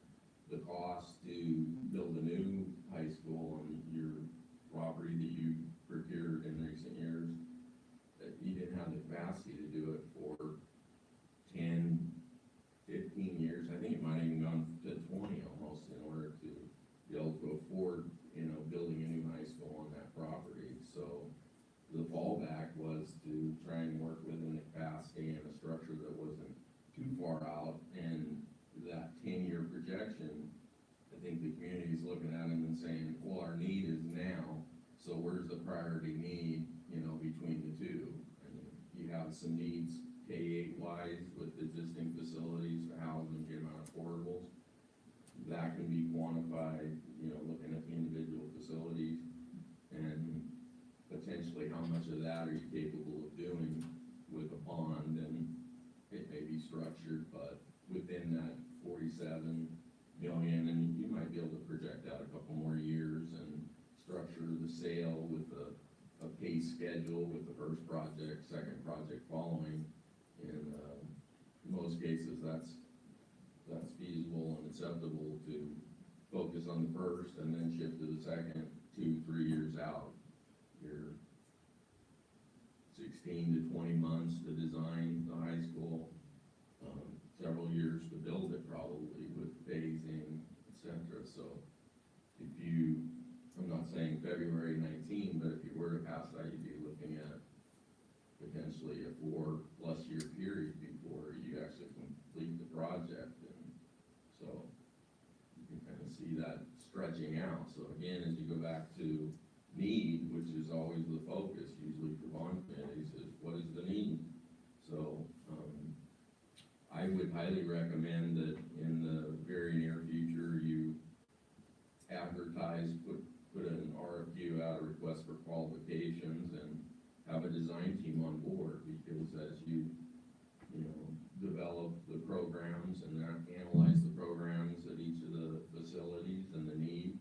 the cost to build a new high school on your property that you procured in recent years, that you didn't have the capacity to do it for 10, 15 years. I think it might have even gone to 20 almost in order to be able to afford, building a new high school on that property. So communities looking at them and saying, well, our need is now, so where's the priority need, you know, between the two? I mean, you have some needs K-8 wise with existing facilities for housing, the amount of portables. That can be quantified, you know, looking at the individual facilities and potentially how much of that are you capable of doing with a bond, and it may be structured, but within that 47 million, and you might be able to project out a couple more years and structure the sale with a pace schedule with the first project, second project following. In most cases, that's feasible and acceptable to focus on the first and then shift to the second 2-3 years out. You're 16 to 20 months to design the high school, several years to build it probably with phasing, etc. So if you, I'm not saying February 19, but if you were to pass that, you'd be looking at potentially a 4+ year period before you actually complete the project. And so you can kind of see that stretching out. So again, as you go back to need, which is always the focus, usually for bond committees, is what is the need? So, I would highly recommend that in the very near future, you advertise, put an RFQ out, a request for qualifications, and have a design team on board, because as you develop the programs and analyze the programs at each of the facilities and the need,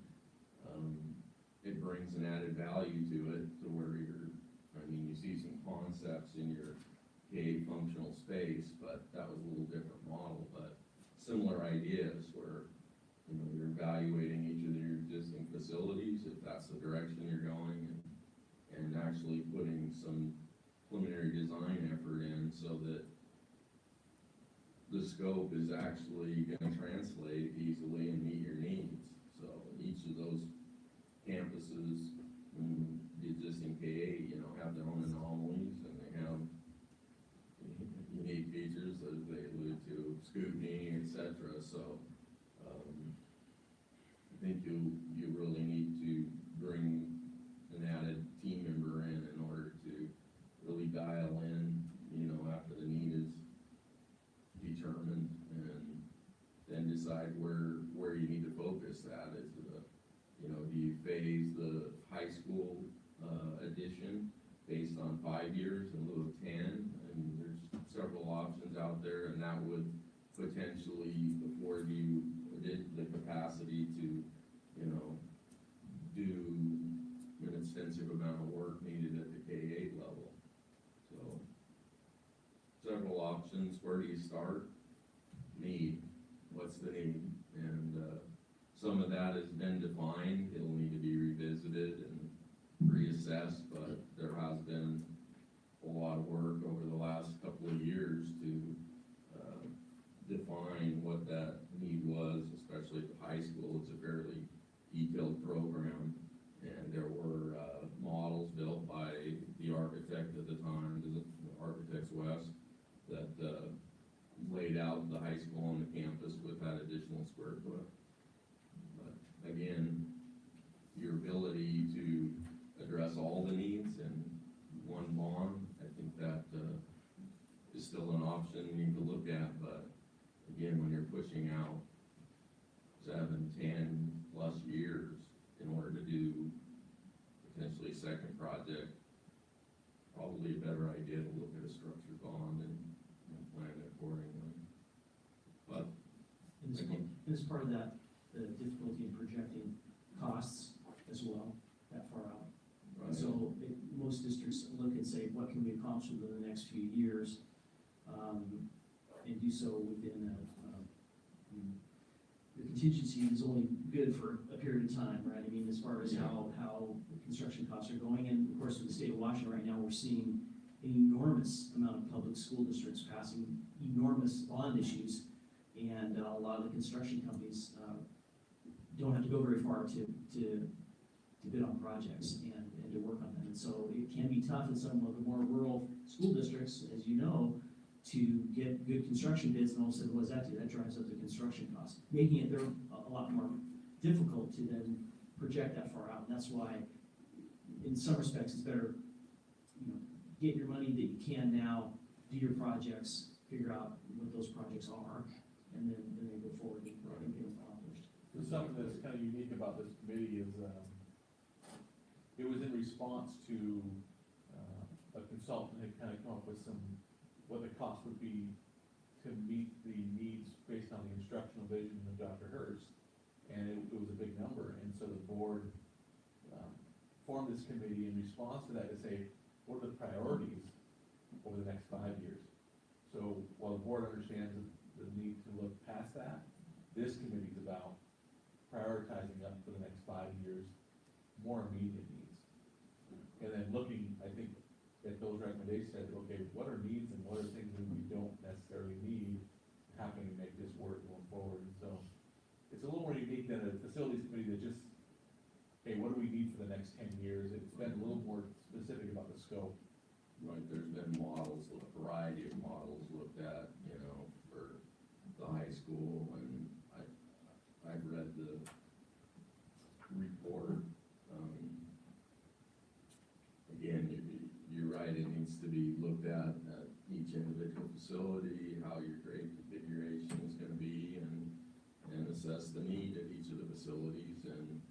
it brings an added value to it, to where you see some concepts in your K functional space, but that was a little different model, but similar ideas where, you're evaluating each of your existing facilities, if that's the direction you're going, and actually putting some preliminary design effort in so that the scope is actually gonna translate easily and meet your needs. So each of those campuses, the existing K-8, have their own anomalies, and they have unique features as they allude to, scrutiny, etc. So, I think you really need to bring an added team member in order to really dial in, after the need is determined, and then decide where you need to focus that. Is do you phase the high school addition based on 5 years in lieu of 10? And there's several options out there, and that would potentially afford you the capacity to, do an extensive amount of work needed at the K-8 level. So, several options. Where do you start? Need. What's the need? And some of that has been defined. It'll need to be revisited and reassessed, but there has been a lot of work over the last couple of years to define what that need was, especially at the high school. It's a fairly detailed program, and there were models built by the architect at the time, the Architects West, that laid out the high school on the campus with that additional square foot. But again, your ability to address all the needs in one bond, I think that is still an option you need to look at. But again, when you're pushing out 7-10+ years in order to do potentially a second project, probably a better idea to look at a structured bond and plan it accordingly. But And as part of that, the difficulty in projecting costs as well, that far out. right, So most districts look and say, what can we accomplish within the next few years? And do so within the contingency is only good for a period of time, right? I mean, as far as how construction costs are going, and of course, with the state of Washington right now, we're seeing an enormous amount of public school districts passing enormous bond issues, and a lot of the construction companies don't have to go very far to bid on projects and to work on them. And so it can be tough in some of the more rural school districts, as you know, to get good construction bids, and all of a sudden, what does that do? That drives up the construction cost, making it a lot more difficult to then project that far out. And that's why, in some respects, it's better, you know, get your money that you can now, do your projects, figure out what those projects are, and then go forward and get them accomplished. Something that's kind of unique about this committee is, it was in response to, a consultant had kind of come up with what the cost would be to meet the needs based on the instructional vision of Dr. Hurst. And it was a big number, and so the board, formed this committee in response to that to say, what are the priorities over the next 5 years? So while the board understands the need to look past that, this committee is about prioritizing up for the next 5 years, more immediate needs. And then looking, I think, at those recommendations, said, okay, what are needs and what are things that we don't necessarily need? How can we make this work going forward? And so it's a little more unique than a facilities committee that just, hey, what do we need for the next 10 years? It's been a little more specific about the scope. Right, there's been models, a variety of models looked at, you know, for the high school, and I've read the report. Again, you're right, it needs to be looked at each individual facility, how your grade configuration is gonna be, and assess the need of each of the facilities. And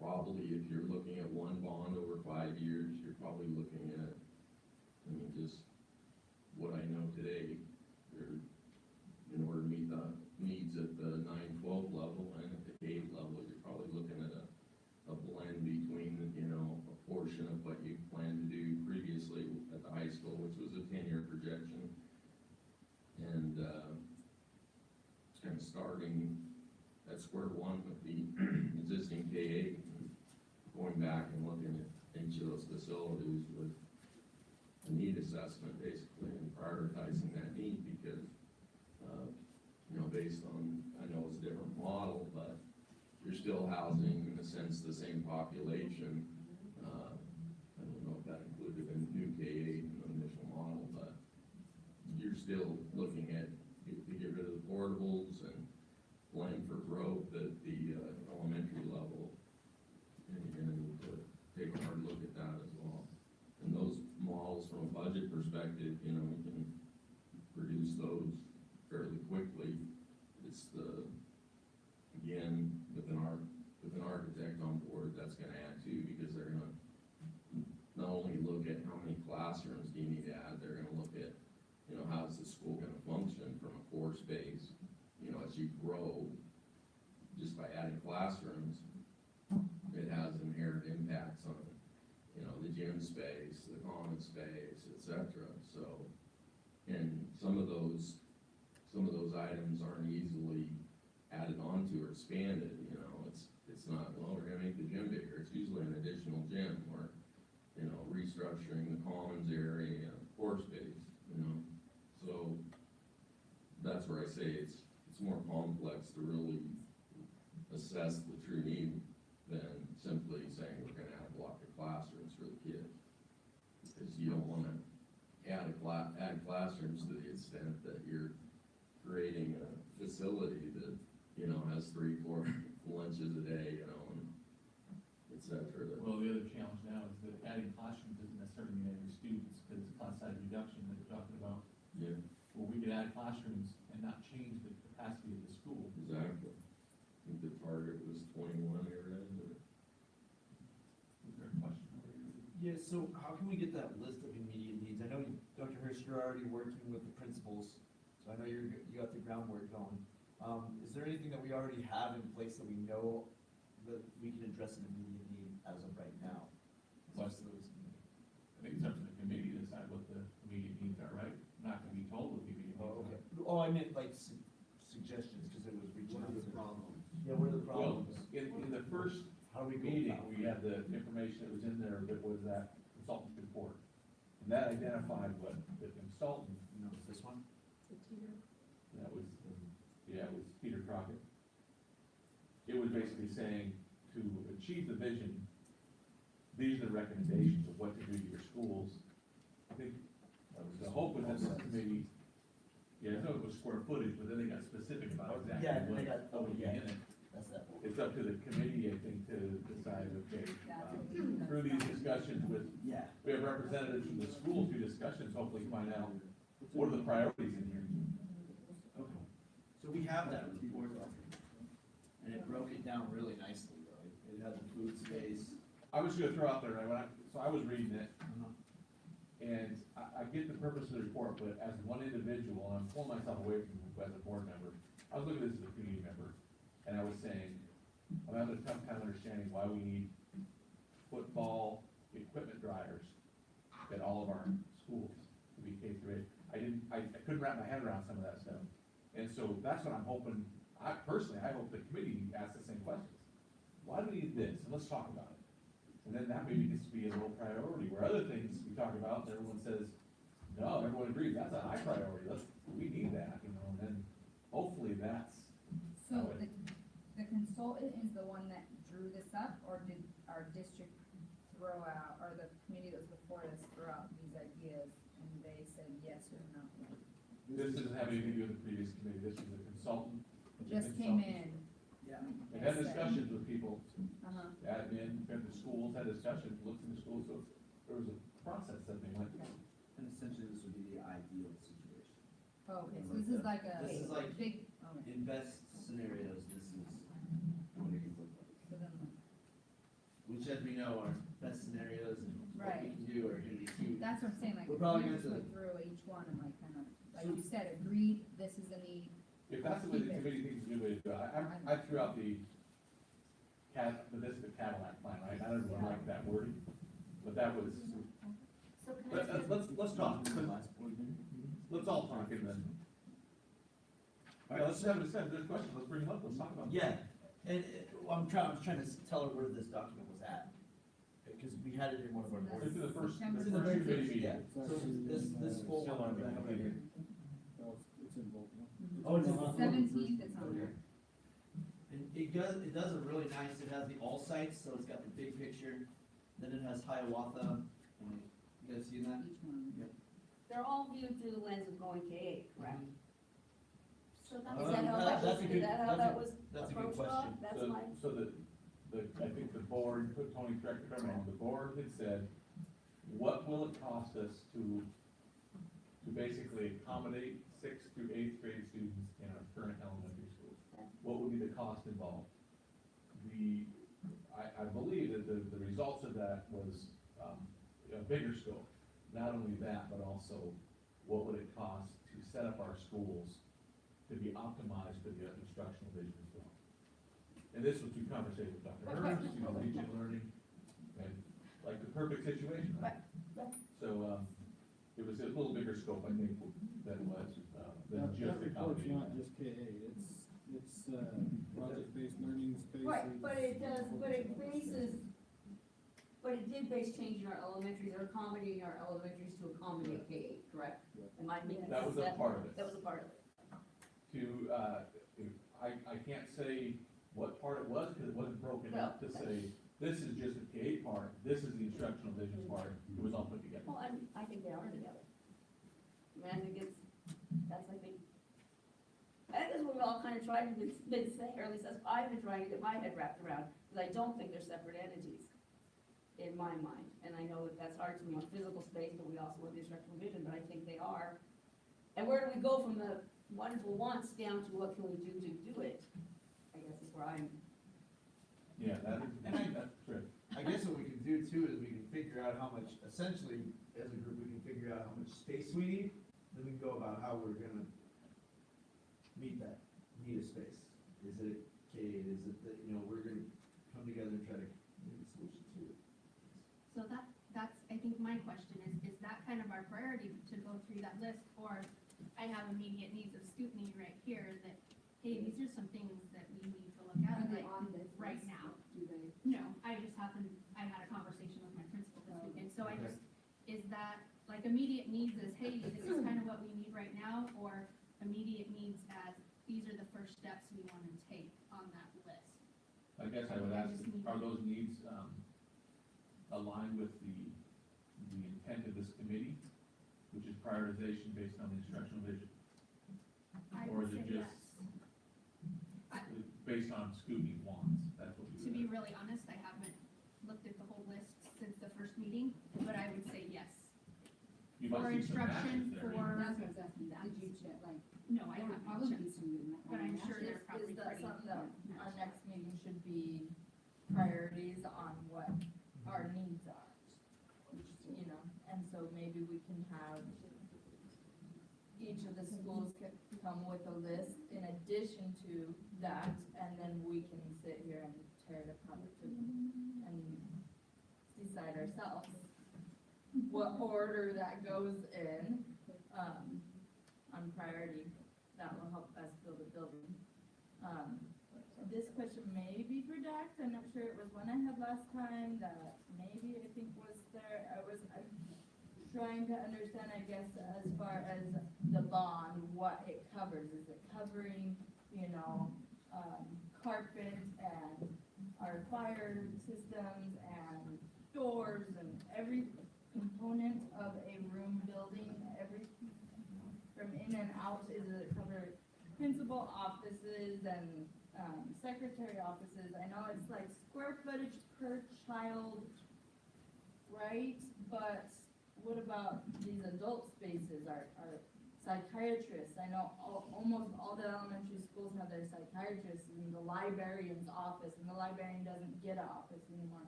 probably if you're looking at one bond over 5 years, you're probably looking at, I mean, just what I know today, in order to meet the needs at the 9-12 level and at the 8 level, you're probably looking at a blend between, you know, a portion of what you planned to do previously at the high school, which was a 10-year projection, and it's kind of starting at square one with the existing K-8, going back and looking at each of those facilities with a need assessment, basically, and prioritizing that need, because, you know, based on, I know it's a different model, but you're still housing, in a sense, the same population. I don't know if that included in new K-8 in the initial model, but you're still looking at, to get rid of the portables and plan for growth at the elementary level. And you're gonna need to take a hard look at that as well. And those models, from a budget perspective, you know, we can produce those fairly quickly. It's again, with an architect on board, that's gonna add too, because they're gonna not only look at how many classrooms do you need to add, they're gonna look at, you know, how's the school gonna function from a core space. You know, as you grow, just by adding classrooms, it has inherent impacts on, you know, the gym space, the common space, et cetera. So, and some of those items aren't easily added onto or expanded, you know, it's not, well, we're gonna make the gym bigger, it's usually an additional gym, or, you know, restructuring the commons area, core space, you know. So, that's where I say it's more complex to really assess the true need than simply saying we're gonna add a block of classrooms for the kids. Because you don't wanna add classrooms to the extent that you're creating a facility that, you know, has 3-4 lunches a day, you know, and et cetera. Well, the other challenge now is that adding classrooms doesn't necessarily mean adding students, because it's class size reduction that you're talking about. Yeah, Well, we could add classrooms and not change the capacity of the school. exactly. I think the target was 21 area, or Is there a question? Yeah, so how can we get that list of immediate needs? I know, Dr. Hirsch, you're already working with the principals, so I know you got the groundwork going. Is there anything that we already have in place that we know that we can address an immediate need as of right now? Well, I think it's up to the committee to decide what the immediate needs are, right? Not gonna be told what the immediate needs Oh, are. okay. Oh, I meant like suggestions, because it was reaching out to the problems. Yeah, what are the Well, problems? in the first How do we go meeting, about we it? had the information that was in there that was that consultant report. And that identified what the consultant, You know, this one? that was, yeah, it was Peter Crockett. It was basically saying, to achieve the vision, these are the recommendations of what to do to your schools. I think the hope was that this committee, yeah, I know it was square footage, but then they got specific about Yeah, exactly they got- what would be yeah. in it. That's that. it's up to the committee, I think, to decide, okay, through these discussions with, Yeah. we have representatives from the schools through discussions, hopefully find out what are the priorities in here. Okay. So we have that report, and it broke it down really nicely, though. It had the food space. I was gonna throw out there, so I was reading it, and I get the purpose of the report, but as one individual, and I'm pulling myself away from it as a board member, I was looking at this as a community member, and I was saying, I'm having a tough time understanding why we need football equipment dryers at all of our schools to be K through 8. I couldn't wrap my head around some of that stuff. And so that's what I'm hoping, I hope the committee asks the same questions. Why do we need this? And let's talk about it. And then that maybe gets to be a little priority, where other things we talk about, and everyone says, no, everyone agrees, that's a high priority, we need that, you know, and then hopefully that's. So the consultant is the one that drew this up, or did our district throw out, or the committee that was before us throw out these ideas, and they said yes or no? This doesn't have anything to do with the previous committee, this is a consultant. Just came in. Yeah. And had discussions with people, Uh-huh. admin, went to schools, had discussions, looked in the schools, so there was a process that they went through. And essentially, this would be the ideal situation. Oh, okay, so this is like a This is like big, okay, invest scenarios, this is what it could look like. so then, Which, as we know, are best scenarios and what we Right. can do are gonna be huge. that's what I'm saying, like, We're if probably we gonna just have to- went through each one and like kind of, like you said, agreed, this is a need. If that's the way the committee thinks is a good way to do it, I threw out the Cadillac plan, right? I don't really like that wording, but that was, So can I say, let's talk, let's all talk and then. All right, let's have a discussion, there's questions, let's bring them up, let's talk about them. Yeah, and I was trying to tell her where this document was at, because we had it in one of our boards. It's in the first, September. It's in the very committee first, meeting. yeah, so this full Still one on that I have right here. Well, it's in both. Oh, it's in both. 17th, it's on there. And it does a really nice, it has the all sites, so it's got the big picture, then it has Hiawatha, and you guys see that? Each one. They're all viewed through the lens of going K-8, correct? so Uh, that's. Is that how that that's was, a good- is that how that's a- that was that's a good approached off? question. That's So, my, so I think the board, put Tony correct if I'm wrong, the board had said, what will it cost us to basically accommodate 6th through 8th grade students in our current elementary schools? What would be the cost involved? I believe that the results of that was, a bigger scope. Not only that, but also what would it cost to set up our schools to be optimized for the instructional vision as well? And this was through conversation with Dr. Herbst, region learning, and like the perfect situation, right? So, it was a little bigger scope, I think, than was, than That just report's accommodating. not just K eight, it's project-based learning spaces. right, but it did base changing our elementaries, or accommodating our elementaries to accommodate K-8, correct? Am I making That was a sense? part of it. That was a part of it. I can't say what part it was, because it wasn't broken up to say, this is just the K-8 part, this is the instructional vision part, it was all put together. Well, I think they are together. I mean, I think that's what we all kind of tried to say, or at least that's, I've been trying to get my head wrapped around, because I don't think they're separate entities in my mind. And I know that that's hard to want physical space, but we also want the instructional vision, but I think they are. And where do we go from the wonderful wants down to what can we do to do it? I guess is where I'm. Yeah, that's true. I guess what we can do too is we can figure out how much, essentially, as a group, we can figure out how much space we need, then we can go about how we're gonna meet that need of space. Is it K, is it that, we're gonna come together and try to make a solution to it? So that's, I think my question is that kind of our priority to go through that list? Or I have immediate needs of scrutiny right here that, hey, these are some things that we need to look Are at they like on this right list? now. Do they? No, I had a conversation with my principal this weekend, so Okay. is that, like, immediate needs is, hey, this is kind of what we need right now? Or immediate needs as, these are the first steps we want to take on that list? I guess I would ask, are those needs, aligned with the intent of this committee, which is prioritization based on the instructional vision? I Or would is it say just yes. based based on Scooby wants, that's what we To would. be really honest, I haven't looked at the whole list since the first meeting, but I would say yes. You might For see some instruction, matches there. for, That's what I was asking, did you check, like, no, I there would haven't probably checked, be some good. but I'm sure matches. they're probably Is that pretty. something that our next meeting should be priorities on what our needs are? You know, and so maybe we can have each of the schools come with a list in addition to that, and then we can sit here and tear it apart and decide ourselves what order that goes in, on priority. That will help us build a building. This question may be for Dax, I'm not sure, it was one I had last time that maybe I think was there, I'm trying to understand, I guess, as far as the bond, what it covers, is it covering, carpet and our fire systems and doors and every component of a room building, every, from in and out, is it cover principal offices and, secretary offices? I know it's like square footage per child, right? But what about these adult spaces, our psychiatrists? I know almost all the elementary schools have their psychiatrists in the librarian's office, and the librarian doesn't get an office anymore.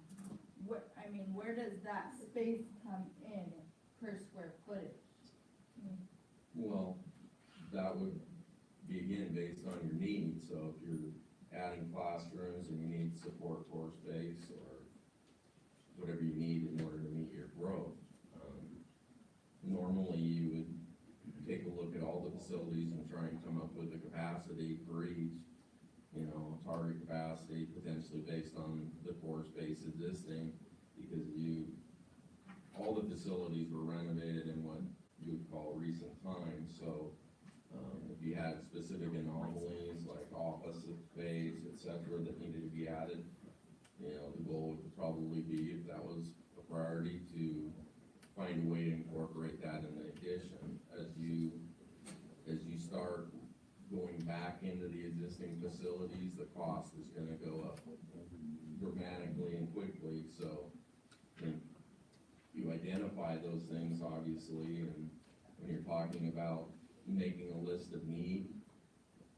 Where does that space come in per square footage? Well, that would be again based on your needs, so if you're adding classrooms and you need support core space or whatever you need in order to meet your growth. Normally you would take a look at all the facilities and try and come up with a capacity for each, target capacity potentially based on the core space existing, because all the facilities were renovated in what you would call recent times, so if you had specific anomalies like office space, et cetera, that needed to be added, the goal would probably be, if that was a priority, to find a way to incorporate that in the addition. As you start going back into the existing facilities, the cost is gonna go up dramatically and quickly, so I think you identify those things, obviously, and when you're talking about making a list of need,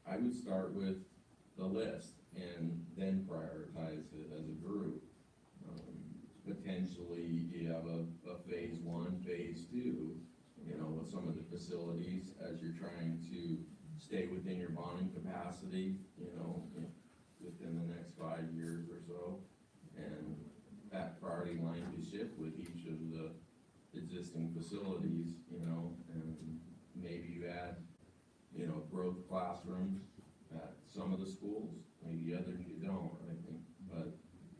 I would start with the list and then prioritize it as a group. Potentially, you have a phase one, phase two, with some of the facilities as you're trying to stay within your bonding capacity, within the next 5 years or so. And that priority line could shift with each of the existing facilities, and maybe you add, growth classrooms at some of the schools, maybe others you don't, I think. But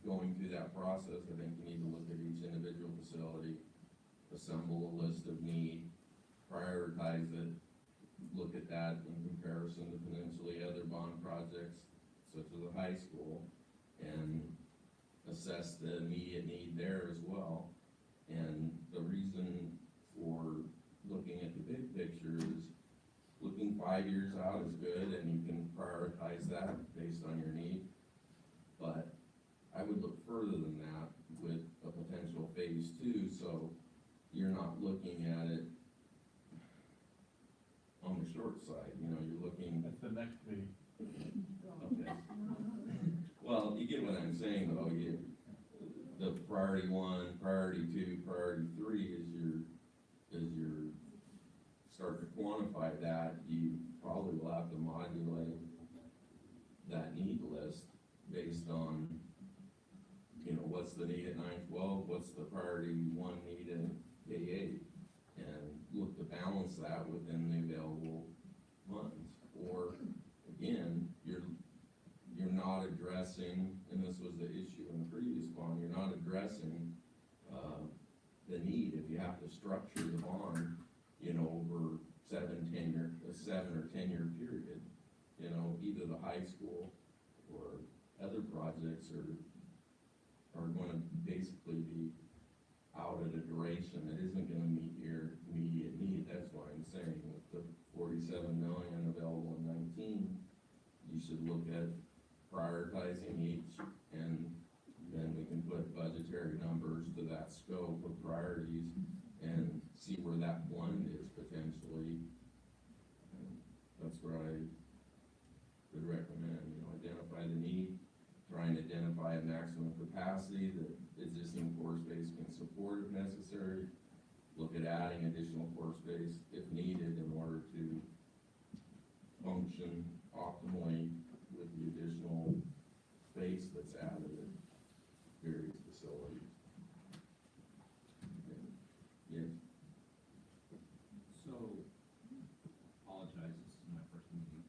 going through that process, I think you need to look at each individual facility, assemble a list of need, prioritize it, look at that in comparison to potentially other bond projects, such as a high school, and assess the immediate need there as well. And the reason for looking at the big picture is looking 5 years out is good, and you can prioritize that based on your need. But I would look further than that with a potential phase two, so you're not looking at it on the short side, you're looking. That's the next meeting. Okay. Well, you get what I'm saying, though, the priority one, priority two, priority three is your start to quantify that, you probably will have to modulate that need list based on, what's the need at 9-12, what's the priority one need in K-8, and look to balance that within the available funds. Or, again, you're not addressing, and this was the issue in the previous bond, you're not addressing the need if you have to structure the bond, over 7 or 10 year period. Either the high school or other projects are gonna basically be out at a duration that isn't gonna meet your immediate need. That's why I'm saying with the 47 million available in 19, you should look at prioritizing each, and then we can put budgetary numbers to that scope of priorities and see where that blend is potentially. And that's what I would recommend, you know, identify the need, try and identify a maximum capacity that existing core space can support if necessary. Look at adding additional core space if needed in order to function optimally with the additional space that's added at various facilities. Yes. So, apologize, this is my first meeting.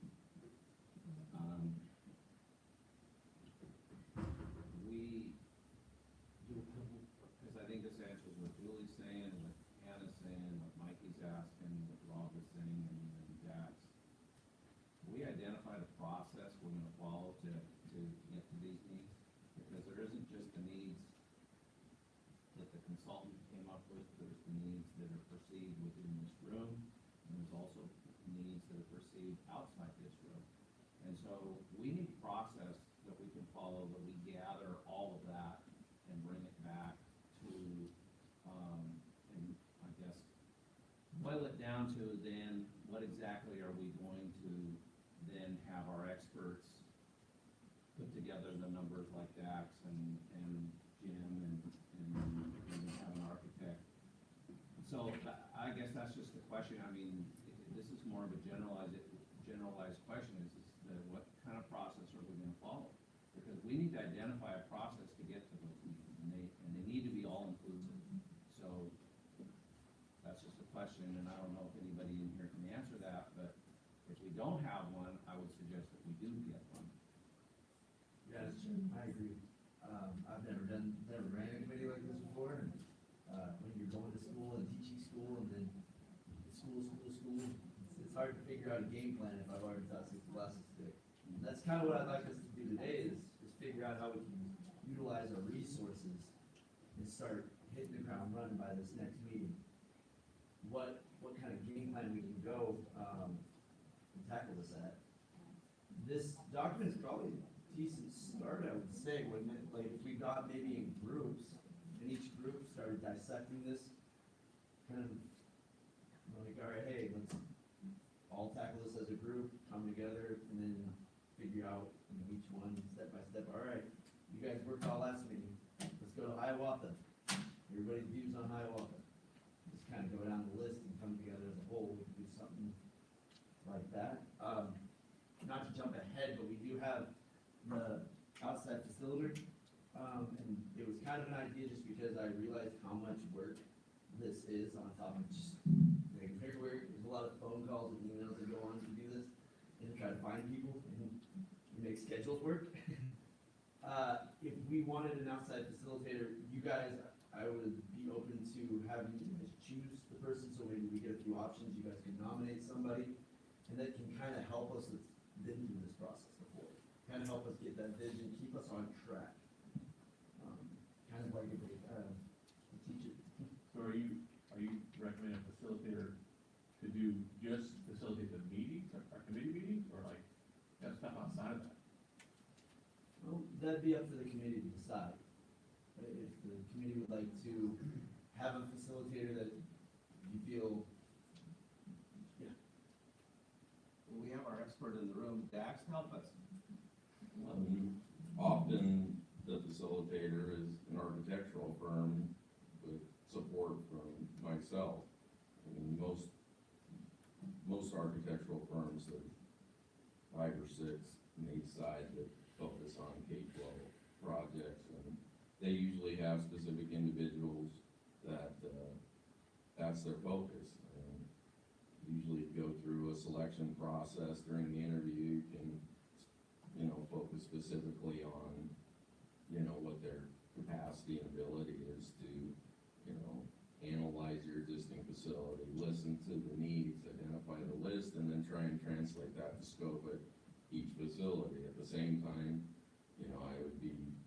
Because I think this answers what Julie's saying, what Hannah's saying, what Mikey's asking, what Rob is saying, and Dax. We identify the process we're gonna follow to get to these needs, because there isn't just the needs that the consultant came up with, there's the needs that are perceived within this room, and there's also needs that are perceived outside this room. And so we need process that we can follow, that we gather all of that and bring it back to, and I guess, boil it down to then, what exactly are we going to then have our experts put together the numbers like Dax and Jim and have an architect. So I guess that's just the question. I mean, this is more of a generalized question, is what kind of process are we gonna follow? Because we need to identify a process to get to those needs, and they need to be all inclusive. So that's just a question, and I don't know if anybody in here can answer that, but if we don't have one, I would suggest that we do get one. Yes, I agree. I've never ran a committee like this before, and, when you're going to school and teaching school and then school, it's hard to figure out a game plan if I've already taught 6 classes today. And that's kind of what I'd like us to do today is figure out how we can utilize our resources and start hitting the ground running by this next meeting. What kind of game plan we can go, and tackle this at. This document is probably a decent start, I would say, wouldn't it? Like, if we got maybe in groups, and each group started dissecting this, kind of, like, all right, hey, let's all tackle this as a group, come together, and then figure out, you know, each one step by step. All right, you guys worked all last meeting, let's go to Hiawatha. Everybody's views on Hiawatha. Just kind of go down the list and come together as a whole, we can do something like that. Not to jump ahead, but we do have the outside facilitator. And it was kind of an idea just because I realized how much work this is on top of just making paperwork. There's a lot of phone calls and emails that go on to do this and to try to find people and make schedules work. If we wanted an outside facilitator, you guys, I would be open to having you guys choose the person, so maybe we get a few options, you guys can nominate somebody, and that can kind of help us that's been through this process before, kind of help us get that vision, keep us on track. Kind of like a teacher. So are you recommending a facilitator to do just facilitate the meetings, or committee meetings, or like, that stuff outside of that? Well, that'd be up for the committee to decide. If the committee would like to have a facilitator that you feel, yeah. Well, we have our expert in the room, Dax, help us. Often the facilitator is an architectural firm with support from myself. I mean, most architectural firms have 5 or 6 on each side that focus on K-12 projects, and they usually have specific individuals that, that's their focus. And usually go through a selection process during the interview, you can, you know, focus specifically on, you know, what their capacity and ability is to, you know, analyze your existing facility, listen to the needs, identify the list, and then try and translate that to scope at each facility. At the same time, you know, I would be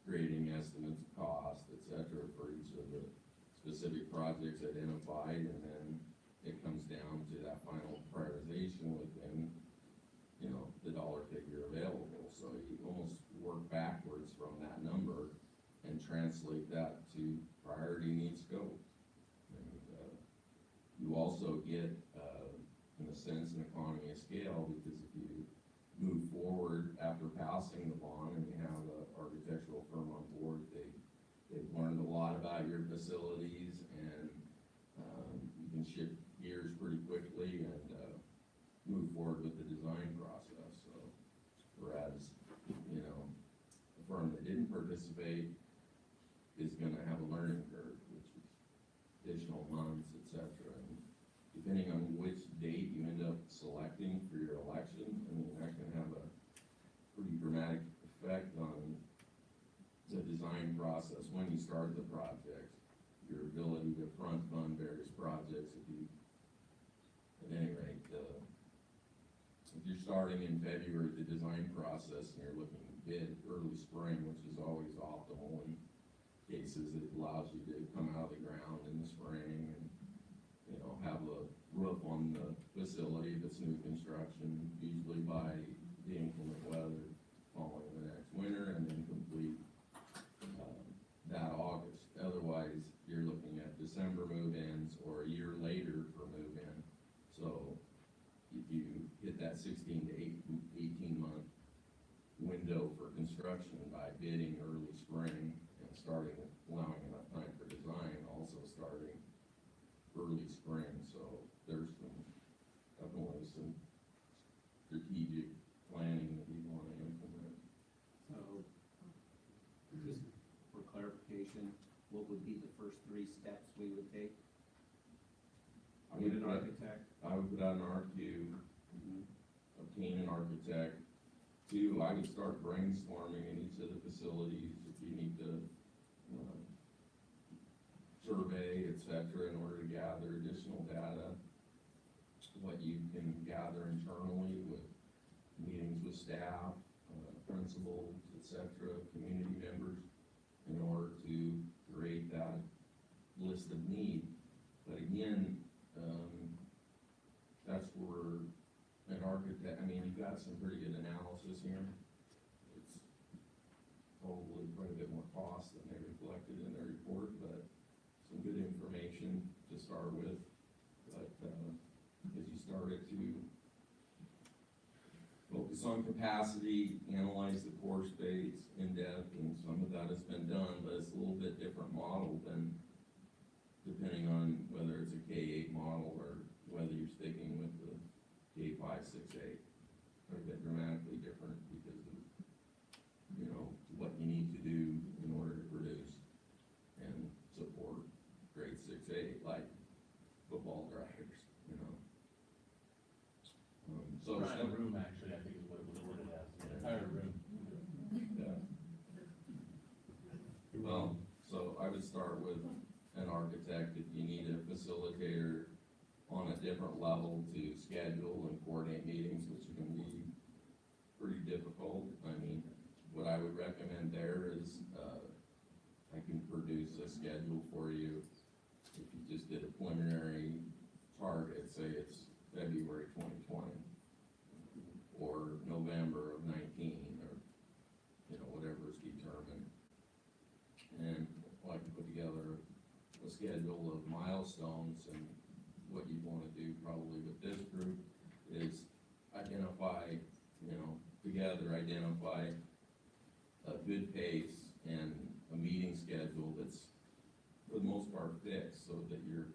creating estimates of cost, et cetera, for each of the specific projects identified, and then it comes down to that final prioritization within, you know, the dollar figure available. So translate that to priority needs scope. And, you also get, in a sense, an economy of scale, because if you move forward after passing the bond and you have an architectural firm on board, they've learned a lot about your facilities, and, you can shift gears pretty quickly and, move forward with the design process, so. Whereas, you know, a firm that didn't participate is gonna have a learning curve, which is additional months, et cetera. And depending on which date you end up selecting for your election, I mean, that can have a pretty dramatic effect on the design process, when you start the project, your ability to front fund various projects. At any rate, if you're starting in February, the design process, and you're looking to bid early spring, which is always optimal in cases, it allows you to come out of the ground in the spring and, you know, have a roof on the facility that's new construction, usually by the inclement weather following the next winter, and then complete that August. Otherwise, you're looking at December move-ins or a year later for move-in. So if you hit that 16 to 18 month window for construction by bidding early spring and starting, allowing enough time for design, also starting early spring. So there's definitely some strategic planning that you want to implement. So, just for clarification, what would be the first 3 steps we would take? Get an architect? I would put out an RFQ, obtain an architect. 2, I would start brainstorming in each of the facilities if you need to survey, et cetera, in order to gather additional data. What you can gather internally with meetings with staff, principals, et cetera, community members, in order to create that list of need. But again, that's where an architect, I mean, you've got some pretty good analysis here. It's probably quite a bit more cost than they reflected in their report, but some good information to start with. But, as you started to focus on capacity, analyze the core space in depth, and some of that has been done, but it's a little bit different model than, depending on whether it's a K-8 model or whether you're sticking with the K-5, 6, 8. Quite a bit dramatically different because of, you know, what you need to do in order to produce and support grade 6, 8, like football drivers, you know. So Entire room, actually, I think is what it was worded as, the entire room. Yeah. Well, so I would start with an architect. If you need a facilitator on a different level to schedule and coordinate meetings, which can be pretty difficult. I mean, what I would recommend there is, I can produce a schedule for you. If you just did a preliminary target, say it's February 2020, or November of 19, or, you know, whatever is determined. And I can put together a schedule of milestones, and what you want to do probably with this group is identify, you know, together identify a good pace and a meeting schedule that's for the most part fixed, so that you're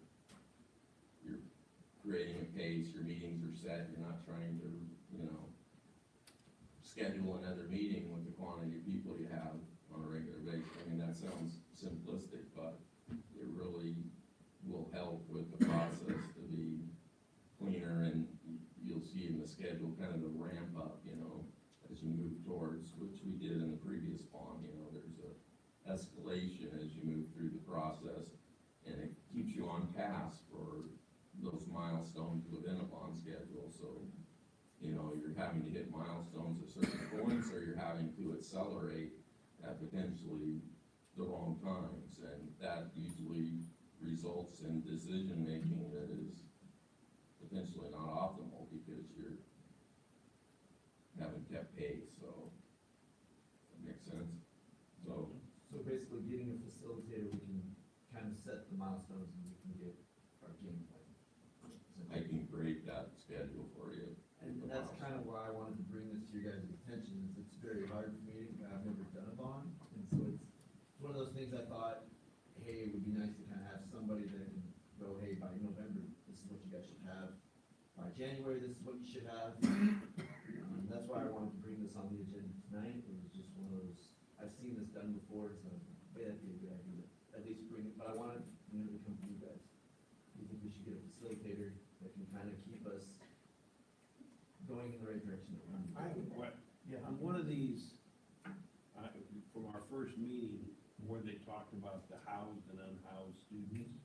creating a pace, your meetings are set, you're not trying to, you know, schedule another meeting with the quantity of people you have on a regular basis. I mean, that sounds simplistic, but it really will help with the process to be cleaner, and you'll see in the schedule kind of the ramp up, you know, as you move towards, which we did in the previous bond. You know, there's a escalation as you move through the process, and it keeps you on task for those milestones within a bond schedule. So, you know, you're having to hit milestones at certain points, or you're having to accelerate at potentially the wrong times, and that usually results in decision-making that is potentially not optimal because you're haven't kept pace. So that makes sense. So So basically getting a set the milestones and we can get our game plan. I can create that schedule for you. And that's kind of why I wanted to bring this to your guys' attention, is it's very hard for me, I've never done a bond, and so it's one of those things I thought, hey, it would be nice to kind of have somebody that can go, hey, by November, this is what you guys should have. By January, this is what you should have. That's why I wanted to bring this on the agenda tonight, it was just one of those, I've seen this done before, so, hey, that'd be a good idea, at least bring it, but I wanted, to come from you guys. Do you think we should get a facilitator that can kind of keep us going in the right direction? I have a on one of these, from our first meeting, where they talked about the housed and unhoused students.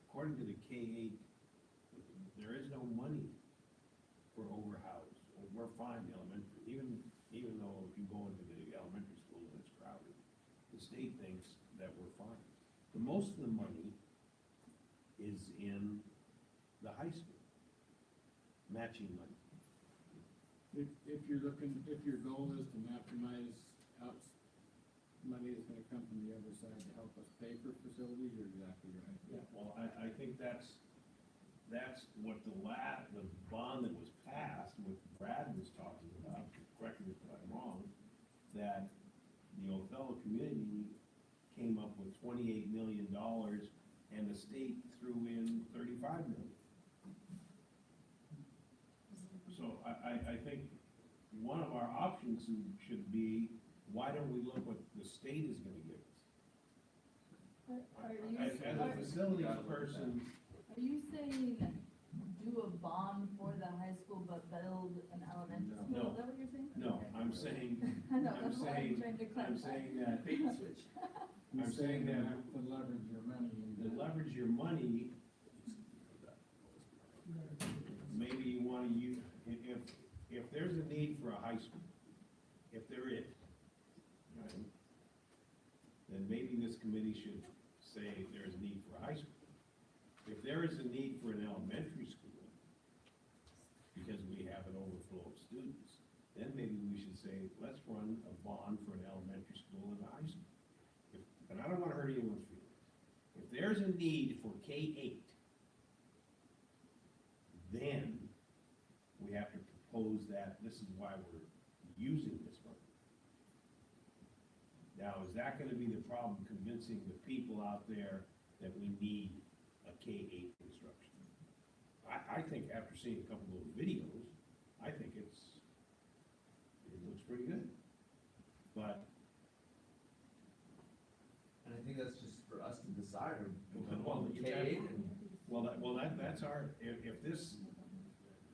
According to the K-8, there is no money for overhoused. We're fine, elementary, even though if you go into the elementary school and it's crowded, the state thinks that we're fine. The most of the money is in the high school, matching money. If you're looking, if your goal is to maximize out money that's gonna come from the other side to help us pay for facilities, you're exactly right. Yeah, well, I think that's what the bond that was passed, what Brad was talking about, correct me if I'm wrong, that the Othello community came up with $28 million and the state threw in $35 million. So I think one of our options should be, why don't we look what the state is gonna give us? As a facilities person, Are you saying do a bond for the high school but build an elementary school? No. Is that what you're saying? no, I'm saying, I know, I'm that's why I'm saying, trying to I'm clarify. saying that, I'm saying You that have to leverage your money to into. leverage your money, maybe you wanna use, if there's a need for a high school, if there is, right, then maybe this committee should say there's a need for a high school. If there is a need for an elementary school, because we have an overflow of students, then maybe we should say, let's run a bond for an elementary school and a high school. And I don't wanna hurt anyone's feelings. If there's a need for K-8, then we have to propose that this is why we're using this money. Now, is that gonna be the problem, convincing the people out there that we need a K-8 instruction? I think after seeing a couple of those videos, I think it looks pretty good. But And I think that's just for us to decide, or Well, you K-8 have- and that's our, if this,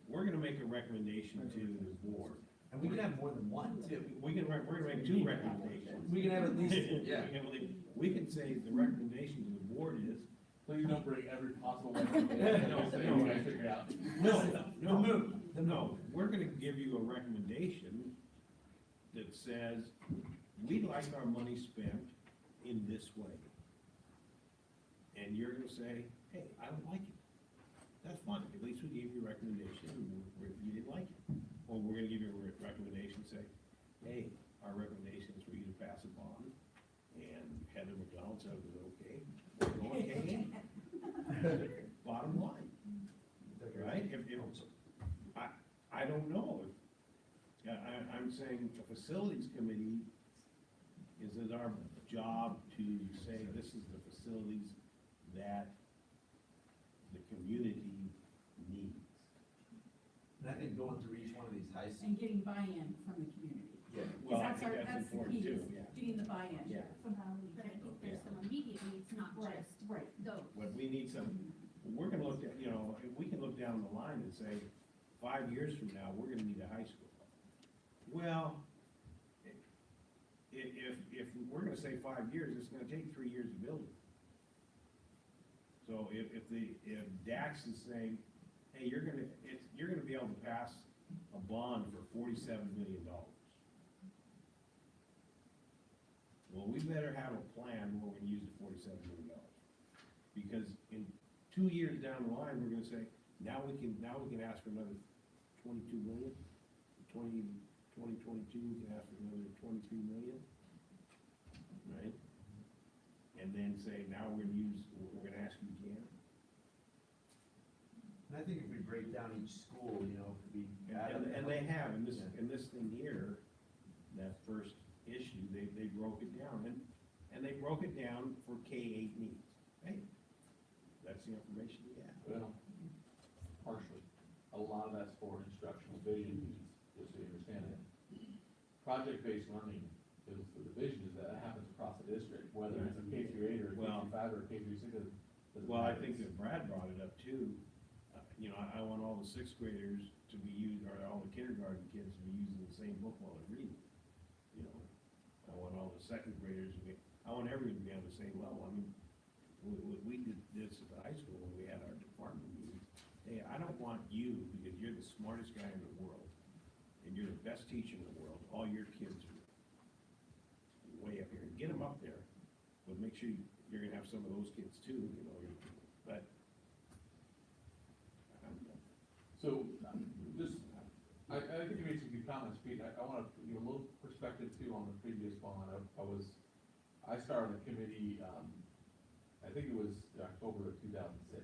we're gonna make a recommendation to the board. And we can have more than one too. We're gonna make two recommendations. We can have at least, yeah. We can say the recommendation to the board is, Please don't bring every possible recommendation, No, so no. you guys figure it out. no, we're gonna give you a recommendation that says, we'd like our money spent in this way. And you're gonna say, hey, I don't like it. That's fine, at least we gave you a recommendation, and you didn't like it. Or we're gonna give you a recommendation, say, hey, our recommendation is for you to pass a bond, and Heather McDonald said it was okay, we're going K-8. Bottom line, right? I don't know. I'm saying the facilities committee, is it our job to say this is the facilities that the community needs? And I think going through each one of these high schools. And getting buy-in from the community. Yeah. Well, I Because think that's that's the important key, too, is yeah. getting the buy-in. Yeah. Somehow, but I think there's some immediate needs, not Right, just right. those. What we need some, we're gonna look at, we can look down the line and say, 5 years from now, we're gonna need a high school. Well, if we're gonna say 5 years, it's gonna take 3 years to build it. So if Dax is saying, hey, you're gonna be able to pass a bond for $47 million. Well, we better have a plan where we use the $47 million. Because in 2 years down the line, we're gonna say, now we can ask for another 22 million. 2022, we can ask for another 23 million, right? and then say, now we're gonna ask you again. And I think if we break down each school, you know, we. And they have, in this thing here, that first issue, they broke it down, and they broke it down for K-8 needs. Hey, that's the information we have. Well, partially. A lot of that's for instructional vision needs, just so you understand it. Project-based learning is, the vision is that it happens across the district, whether it's a K through 8 or a K Well- through 5 or a K through 6. Well, I think that Brad brought it up too. You know, I want all the sixth graders to be used, or all the kindergarten kids to be using the same book while they're reading. You know, I want all the second graders to be, I want everyone to be on the same level. I mean, we did this at the high school when we had our department meetings. Hey, I don't want you, because you're the smartest guy in the world, and you're the best teacher in the world, all your kids are way up here. Get them up there, but make sure you're gonna have some of those kids too, you know, but. So, just, I think you made some good comments, Pete. I wanna give you a little perspective too on the previous bond. I started a committee, I think it was October of 2006,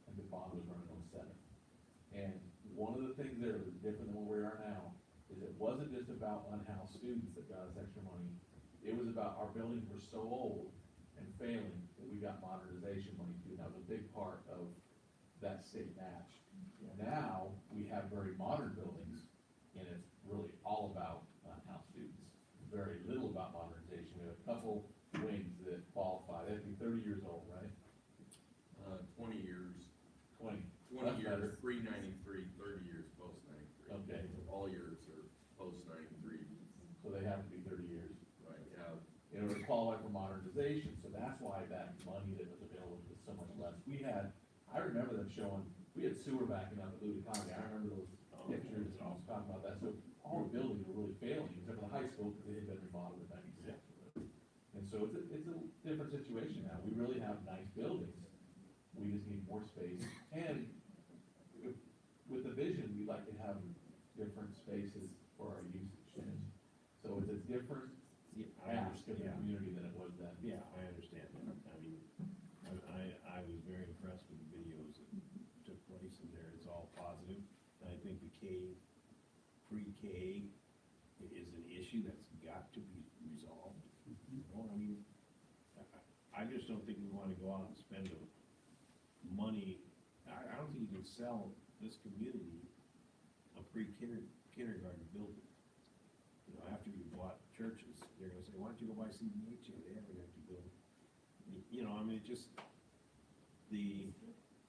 and the bond was running on 7. And one of the things there that was different than where we are now, is it wasn't just about unhoused students that got us extra money. It was about our buildings were so old and failing that we got modernization money too. That was a big part of that state match. Now, we have very modern buildings, and it's really all about unhoused students. Very little about modernization. We have a couple wings that qualify. They have to be 30 years old, right? 20 years. 20. 20 That's years, better. pre-93, 30 years post-93. Okay. All years are post-93. So they have to be 30 years. Right, yeah. In order to qualify for modernization, so that's why that money that was available was so much less. I remember them showing, we had sewer backing up at Louis County, I remember those pictures, and I was talking about that, so all the buildings were really failing, except for the high school, because they had been remodeled in 96. And so it's a different situation now, we really have nice buildings, we just need more space, and with the vision, we'd like to have different spaces for our usage. And so it's a different ask of the community than it was then. Yeah, I understand that. I mean, I was very impressed with the videos that took place in there. It's all positive. I think the pre-K is an issue that's got to be resolved. You know, I mean, I just don't think we wanna go out and spend the money. I don't think you can sell this community a pre-kindergarten building. You know, after you bought churches, they're gonna say, why don't you go buy CBH? They have an empty building. You know, I mean, just the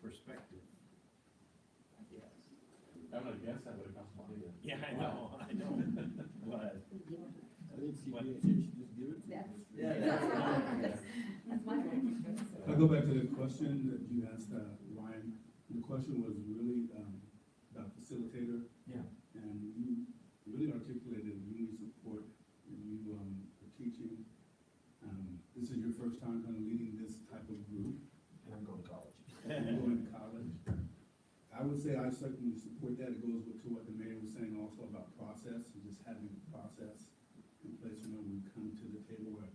perspective, I guess. I'm gonna guess that would have cost money then. Yeah, I know, but. I think CBH should just give it to us. That's my reaction. I'll go back to the question that you asked, Ryan. The question was really, about facilitator. Yeah. And you really articulated you need support and you, are teaching. This is your first time kind of leading this type of group. And I'm going to college. You're going to college. I would say I certainly support that. It goes to what the mayor was saying also about process, and just having a process in place when we come to the table, or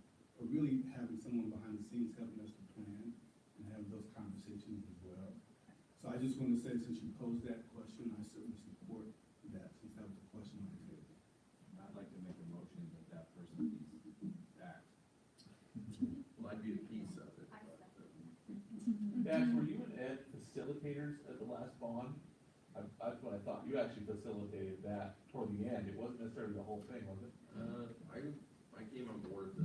really having someone behind the scenes helping us to plan and have those conversations as well. So I just want to say, since you posed that question, I certainly support that, since that was a question on the table. I'd like to make a motion that that person needs act. Well, I'd be a piece of it. Dax, were you and Ed facilitators at the last bond? That's what I thought, you actually facilitated that toward the end, it wasn't necessarily the whole thing, was it? I came on board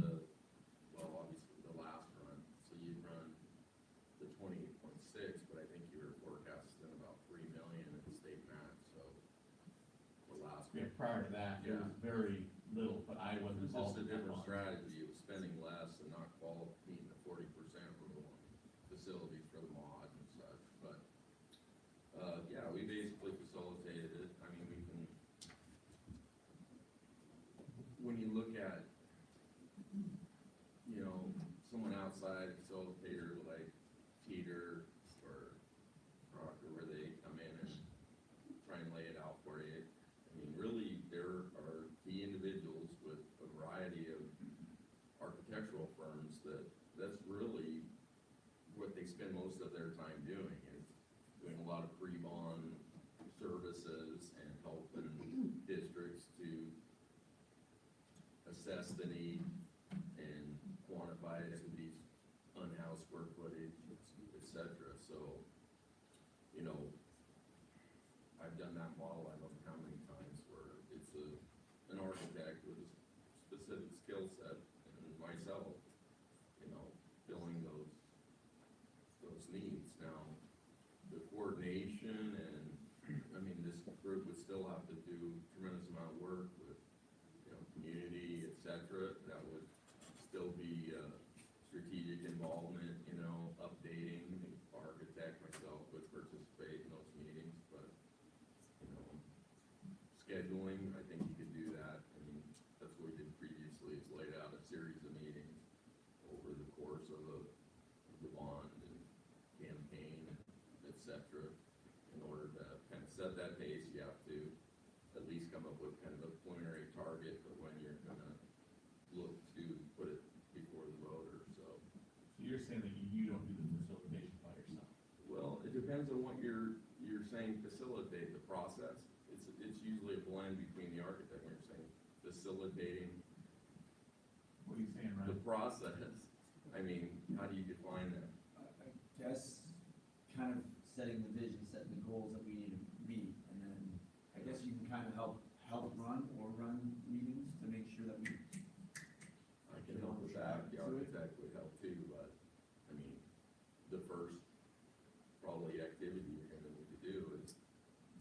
obviously the last run, so you'd run the 28.6, but I think you were forecasting about 3 million in state match, so the last. Yeah, prior to that, it was very little, but I wasn't It's involved just a in that different bond. strategy, it was spending less and not meeting the 40% rule on facilities for the mod and such, but, yeah, we basically facilitated it. I mean, we can, when you look at, you know, someone outside, a facilitator like Teeter or Proctor, where they come in and try and lay it out for you. I mean, really, there are key individuals with a variety of architectural firms that's really assess the need and quantify it to these unhoused square footage, et cetera. So, you know, I've done that model, I don't know how many times, where it's an architect with a specific skill set, and myself, you know, filling those needs. Now, the coordination and, I mean, this group would still have to do tremendous amount of work with, you know, community, et cetera. That would still be, strategic involvement, you know, updating. The architect, myself, would participate in those meetings, but, you know, scheduling, I think you could do that. I mean, that's what we did previously, is laid out a series of meetings over the course of the bond and campaign, et cetera. In order to kind of set that pace, you have to at least come up with kind of a preliminary target for when you're gonna look to put it before the voters, so. So you're saying that you don't do the facilitation by yourself? Well, it depends on what you're saying facilitate the process. It's usually a blend between the architect, when you're saying facilitating What are you saying, the Ryan? process. I mean, how do you define that? I guess kind of setting the vision, setting the goals that we need to meet, and then I guess you can kind of help run meetings to make sure that we. I can help with that, the architect would help too, but, I mean, the first probably activity you're gonna need to do is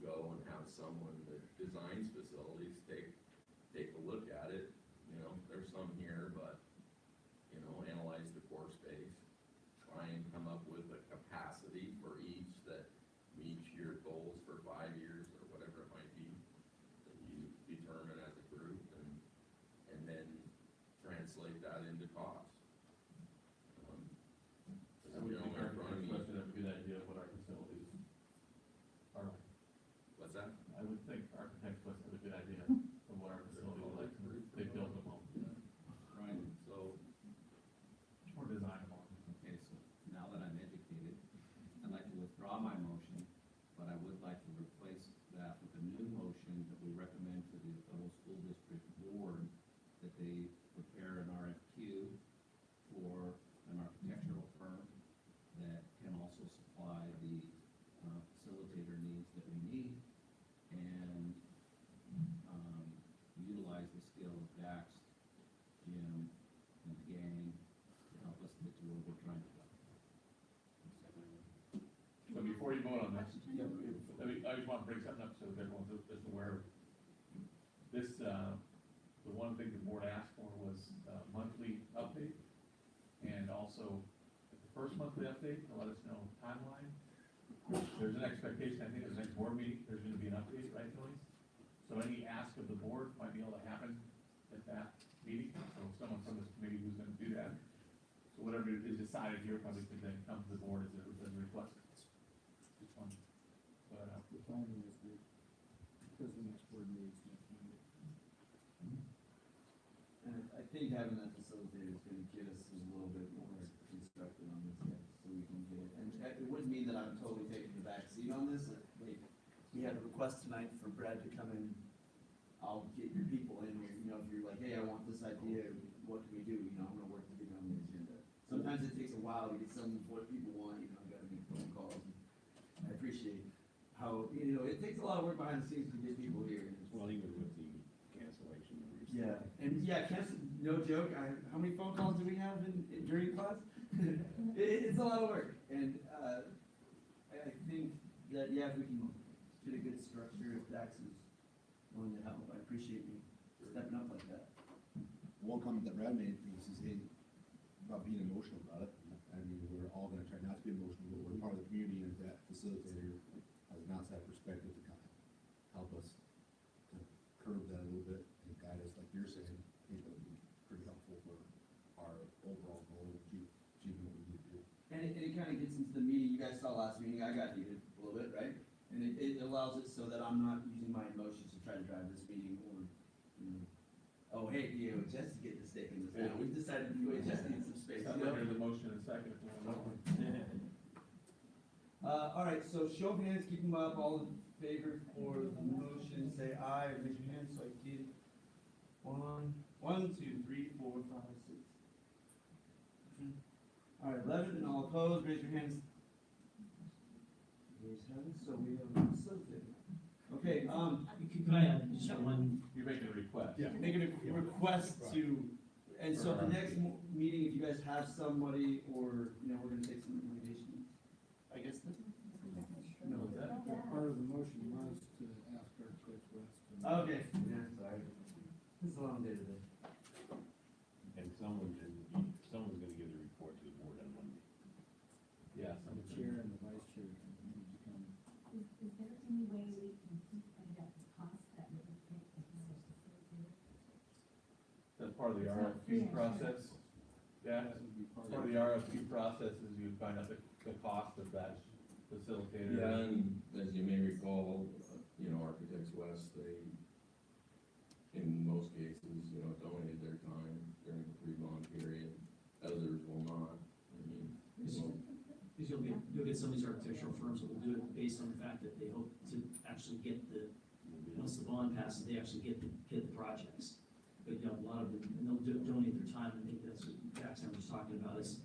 go and have someone that designs facilities take a look at it. You know, there's some here, but, you know, analyze the core space, try and come up with a capacity for each that meets your goals for 5 years or whatever it might be, that you determine as a group, and then translate that into cost. I would think architects must have a good idea of what our facilities are like. What's that? I would think architects must have a good idea of what our facilities are like. They build them all. Right, So, Or design them all. okay, so now that I'm educated, I'd like to withdraw my motion, but I would like to replace that with a new motion that we recommend to the Federal School District Board, that they prepare an RFQ for an architectural firm that can also supply the facilitator needs that we need, and utilize the skill of Dax, Jim, and the gang to help us get to where we're trying to go. So before you vote on this, I just want to bring something up so that everyone's just aware. This, the one thing the board asked for was a monthly update, and also at the first monthly update, to let us know timeline. There's an expectation, I think, at the next board meeting, there's gonna be an update, right, Tony? So any ask of the board might be able to happen at that meeting, so someone from this committee who's gonna do that. So whatever is decided here probably could then come to the board as a request. Just one, but, The timing is good, because the next board meeting is next Monday. And I think having that facilitator is gonna get us a little bit more constructive on this, yeah, so we can get it. And it wouldn't mean that I'm totally taking the back seat on this, like, we had a request tonight for Brad to come in. I'll get your people in, you know, if you're like, hey, I want this idea, what can we do, you know, I'm gonna work to get it on the agenda. Sometimes it takes a while to get some of what people want, you know, I gotta make phone calls. I appreciate how, you know, it takes a lot of work behind the scenes to get people here. and it's- Well, even with the cancellation. Yeah, and yeah, no joke, how many phone calls do we have during class? It's a lot of work, and, I think that, yeah, if we can get a good structure, if Dax is willing to help, I appreciate you stepping up like that. One comment that Brad made was his, hey, about being emotional about it. I mean, we're all gonna try not to be emotional, but we're part of the community, and that facilitator has an outside perspective to kind of help us to curb that a little bit and guide us, like you're saying. I think that would be pretty helpful for our overall goal of achieving what we need to do. And it kind of gets into the meeting, you guys saw last meeting, I got heated a little bit, right? And it allows it so that I'm not using my emotions to try to drive this meeting, or, you know, oh, hey, DOHS is getting a stake in this now, we've decided DOHS needs some space. sounds you know? like there's a motion and a second. All right, so show of hands, keep them up, all in favor for the motion, say aye, raise your hand so I get it. 1, 1, 2, 3, 4, 5, 6. All right, 11, and all opposed, raise your hands. Raise hands, so we have something. Okay, Can I add just one? You're making a request. yeah, making a request to, and so the next meeting, if you guys have somebody, or, you know, we're gonna take some recommendations. I guess the. No, is that? Part of the motion was to ask Architects West. Okay, yeah, sorry. It's a long day today. And someone's gonna give the report to the board on Monday. Yes, The chair and the vice chair need to come. Is there any way we can find out the cost that would take? that's part of the RFP process. Yeah, That would be part part of the RFP process is you find out the cost of that facilitator. Yeah, and as you may recall, you know, Architects West, they, in most cases, you know, donated their time during the pre-bond period. Others will not. I mean, you know, Because you'll get some of these architectural firms that will do it based on the fact that they hope to actually get once the bond passes, they actually get the projects. But, you know, a lot of them, and they'll donate their time, and I think that's what Jackson was talking about is,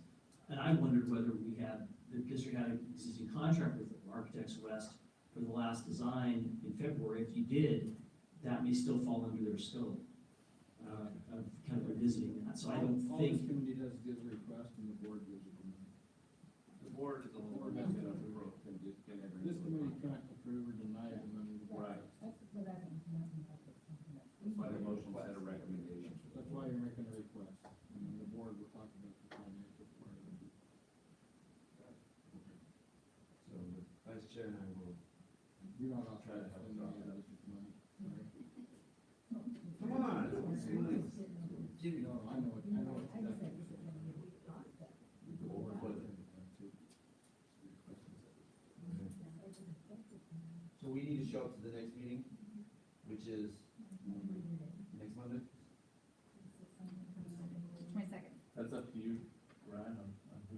and I wondered whether the district had an existing contract with Architects West for the last design in February. If you did, that may still fall under their scope, of kind of revisiting that, so I don't All this think. committee does is gives a request and the board gives it a no. The board is the only Board one has that's to gonna approve. approve and just get everything. This committee can't approve or deny the money. The board Right. does. That's why the motion said a recommendation. That's why you're making a request, and then the board will talk about the financial part of it. So the vice chair and I will. You're not Try to authorized help to us spend out. any of this money. Sorry. Come on. Give me. No, I know it, I know it's definitely. So we need to show up to the next meeting, which is next Monday? 22nd. That's up to you, Ryan, on who,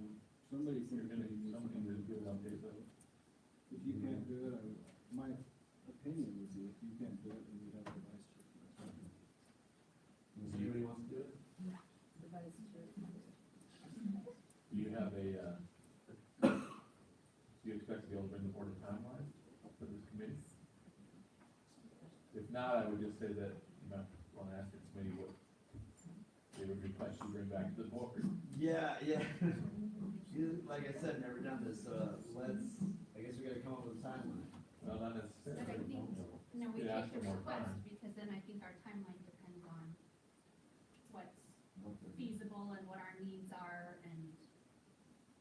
Somebody from you're the gonna, committee needs to somebody come to to give this. updates of it. If you can't do it, my opinion would be if you can't do it, then you have the vice chair. Anybody wants to do it? The vice chair. Do you have do you expect to be able to bring the board a timeline for this committee? If not, I would just say that, you might want to ask the committee what they would request you bring back to the board. Yeah. Like I said, never done this, I guess we gotta come up with a timeline. Well, not But I necessarily. think, no, we Yeah, ask take for the more request, time. because then I think our timeline depends on what's feasible and what our needs are, and,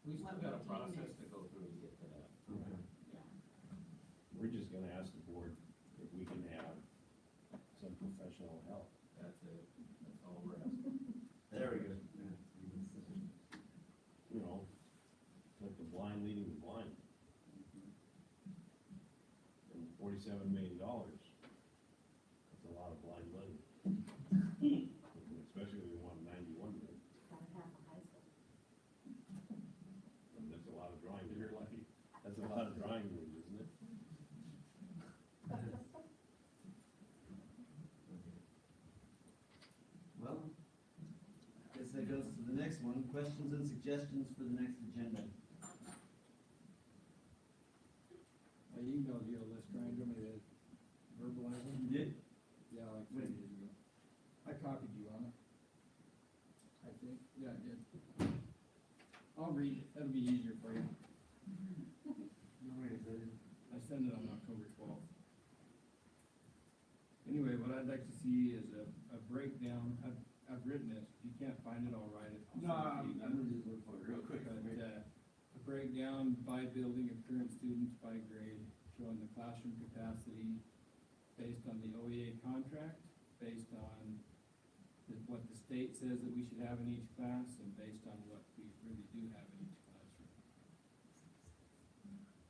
We still got a process to go through to get to that. yeah. We're just gonna ask the board if we can have some professional help. That's it. That's all we're asking. There we go. You know, like the blind leading the blind. And $47 million, that's a lot of blind money. Especially when we want 91 million. And that's a lot of drawing, you're lucky, that's a lot of drawing rooms, isn't it? Well, I guess that goes to the next one, questions and suggestions for the next agenda. I emailed you a list, Ryan, do you want me to verbalize them? You did? Yeah, like 2 days ago. I copied you on it. I think, yeah, I did. I'll read it, that'll be easier for you. No worries, I sent it on October 12th. Anyway, what I'd like to see is a breakdown, I've written this, if you can't find it, I'll write it. I'll send it to you. I'm gonna just look for it real quick. But, a breakdown by building of current students by grade, showing the classroom capacity based on the OEA contract, based on what the state says that we should have in each class, and based on what we really do have in each classroom.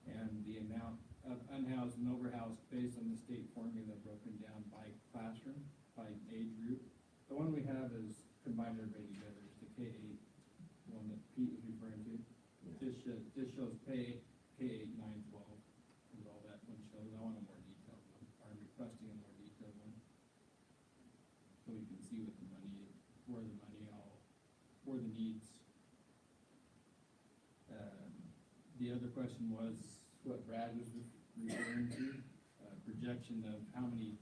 And the amount of unhoused and overhoused based on the state formula broken down by classroom, by age group. The one we have is combined everybody together, it's the K-8, the one that Pete was referring to. This shows K-8, 9, 12, is all that one shows. I want a more detailed one, I'm requesting a more detailed one. So we can see what the money is the other question was what Brad was referring to, projection of how many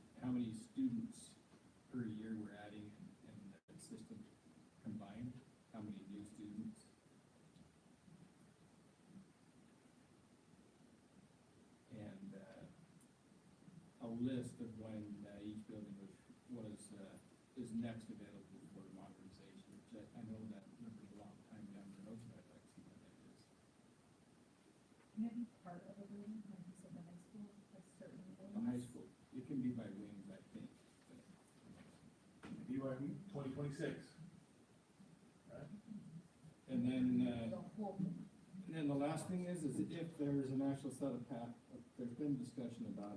students per year we're adding in the system combined, how many new students. And, a list of when each building is next available for modernization, which I know that number's a long time down the road, but I'd like to see what that is. Can it be part of a building, like you said, the high school, a certain The building? high school, it can be by wings, I think. Be by 2026. And then, The whole thing. and then the last thing is if there's an actual set of there's been discussion about,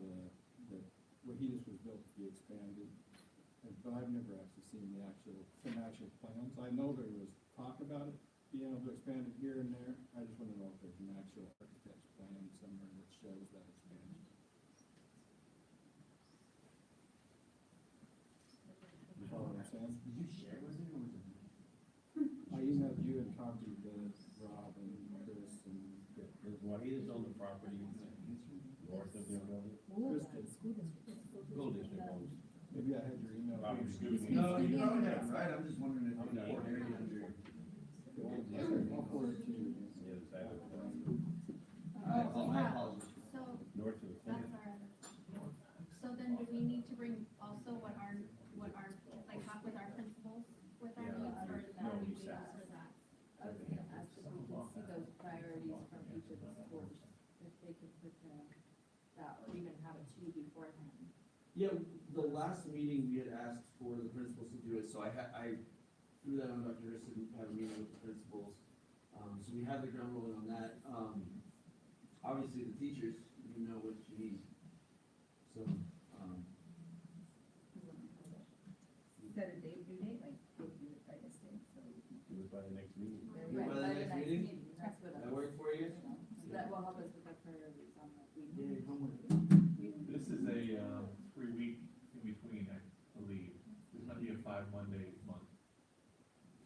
the Wahidas was built to be expanded, but I've never actually seen some actual plans. I know there was talk about it, being able to expand it here and there. I just wanna know if there's an actual architect's plan somewhere that shows that expansion. You follow what I'm saying? Did you share with me or was it me? I emailed you and copied Rob and Chris and. There's Juanita's on the property north of their building. Chris did. School district owns. Maybe I had your email. Probably excuse me. No, you go ahead, right, I'm just wondering if I'm you not- report area under. I'll forward it to you. The other side of the building, My apologies. So, north of the that's clinic. our, so then do we need to bring also what our, like, talk with our principals with our Yeah, needs, or is that no, we you do said. after that? I was gonna ask if we can see those priorities from each of the schools, if they could put that, or even have it to you beforehand. Yeah, the last meeting, we had asked for the principals to do it, so I threw that on Dr. Harrison, had a meeting with the principals. So we have the ground rolling on that. Obviously, the teachers, you know what you need. So, Set a date, due date, like, we'll do it by this date, so we can. Do it by the next meeting. Yeah, by the next meeting? That's what that work for you? That will help us with our priorities on that week. Yeah, homework. This is a 3-week in between, I believe. This might be a 5 Monday month.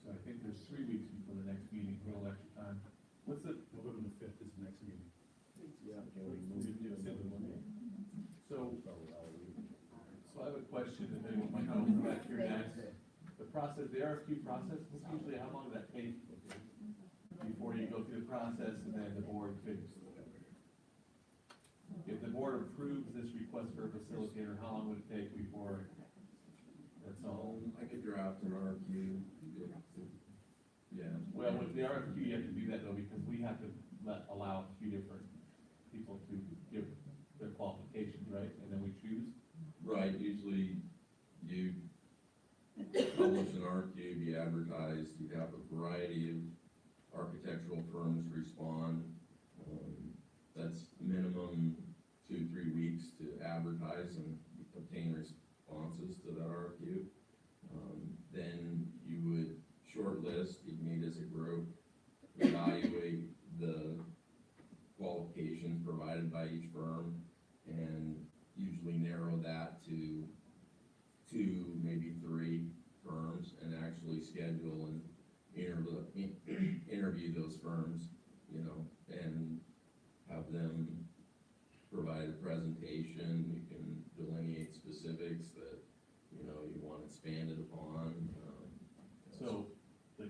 So I think there's 3 weeks before the next meeting, a little extra time. What's the, November the 5th is the next meeting. Yeah, can we move it to another Monday? so, Probably all week. so I have a question that anyone might know back here next. The process, the RFQ process, usually how long does that take before you go through the process and then the board could, if the board approves this request for a facilitator, how long would it take before that's all? I could draft an RFQ. Yeah. Well, with the RFQ, you have to do that though, because we have to allow a few different people to give their qualifications, right? And then we choose. Right, usually you publish an RFQ, you advertise, you have a variety of architectural firms respond. That's minimum 2-3 weeks to advertise and obtain responses to that RFQ. Then you would shortlist, you'd meet as a group, evaluate the qualifications provided by each firm, and usually narrow that to 2, maybe 3 firms, and actually schedule and interview those firms, you know, and have them provide a presentation. You can delineate specifics that, you know, you want expanded upon. So the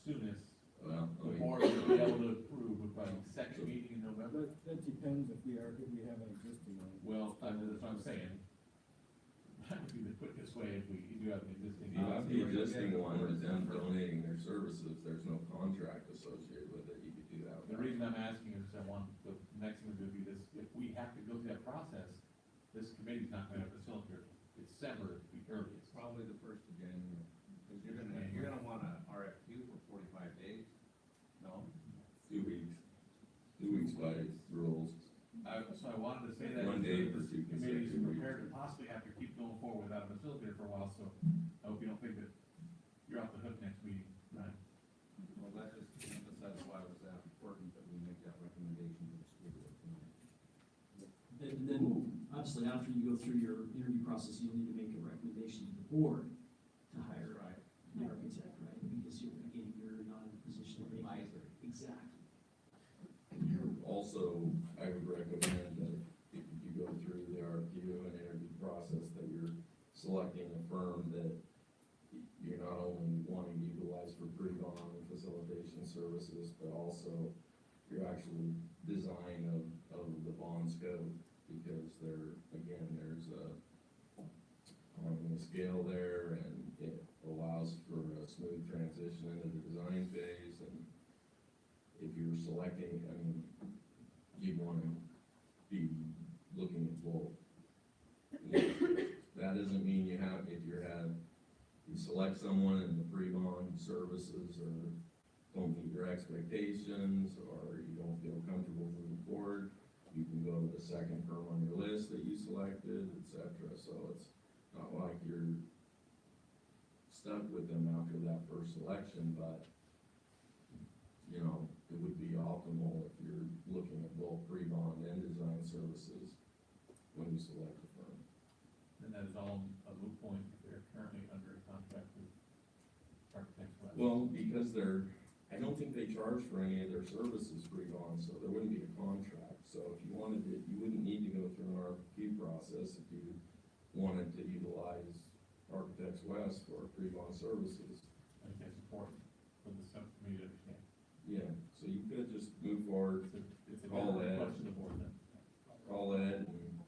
soonest Well, I the mean, board would be able to approve would probably be second meeting in November. That depends if we have an existing one. Well, that's what I'm saying. That would be the quickest way if we do have an existing. the existing one is them donating their services, there's no contract associated with it, you could do that. The reason I'm asking is I want, the next thing would be this, if we have to go through that process, this committee's not gonna facilitate it. December at the earliest. Probably the 1st of January, because you're gonna want a RFQ for 45 days. No? 2 weeks. 2 weeks by rules. So I wanted to say that. One day for this 2 committee's consecutive weeks. prepared to possibly have to keep going forward without a facilitator for a while, so I hope you don't think that you're off the hook next meeting, right? Well, that just emphasizes why it was that important that we make that recommendation to the school board tonight. And then, obviously, after you go through your interview process, you'll need to make a recommendation to the board to hire the architect, right? Because you're not in a position to make. Exactly. All also, I would recommend that if you go through the RFQ and interview process, that you're selecting a firm that you're not only wanting to utilize for pre-bond and facilitation services, but also your actual design of the bond scope, because there's a scale there, and it allows for a smooth transition into the design phase, and if you're selecting, I mean, you'd wanna be looking at both. That doesn't mean you select someone and the pre-bond services don't meet your expectations, or you don't feel comfortable moving forward, you can go to the second firm on your list that you selected, et cetera. So it's not like you're stuck with them after that first selection, but, you know, it would be optimal if you're looking at both pre-bond and design services when you select a firm. And that is all a moot point if they're currently under a contract with Architects West. Well, because I don't think they charge for any of their services pre-bond, so there wouldn't be a contract. So if you wanted it, you wouldn't need to go through an RFQ process if you wanted to utilize Architects West for pre-bond services. I think that's important for the subcommittee to understand. Yeah, so you could just move forward, It's a call different Ed, question to the board then. call Ed and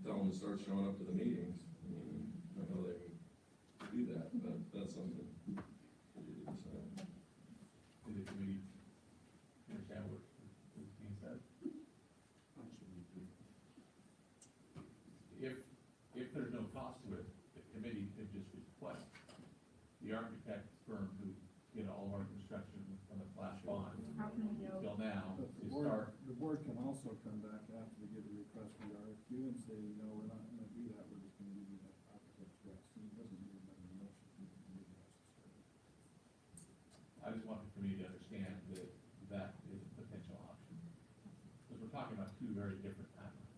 tell them to start showing up to the meetings. I mean, I know they would do that, but that's something for you to decide. Did the committee understand what is being said? If there's no cost to it, the committee could just request the architect firm who did all of our construction from the flash bond How can we know? till now, But to start. the board can also come back after we get a request for the RFQ and say, no, we're not gonna do that, we're just gonna give you that architect's rest. And it doesn't need another motion from the committee necessarily. I just want the committee to understand that that is a potential option. Because we're talking about two very different timelines.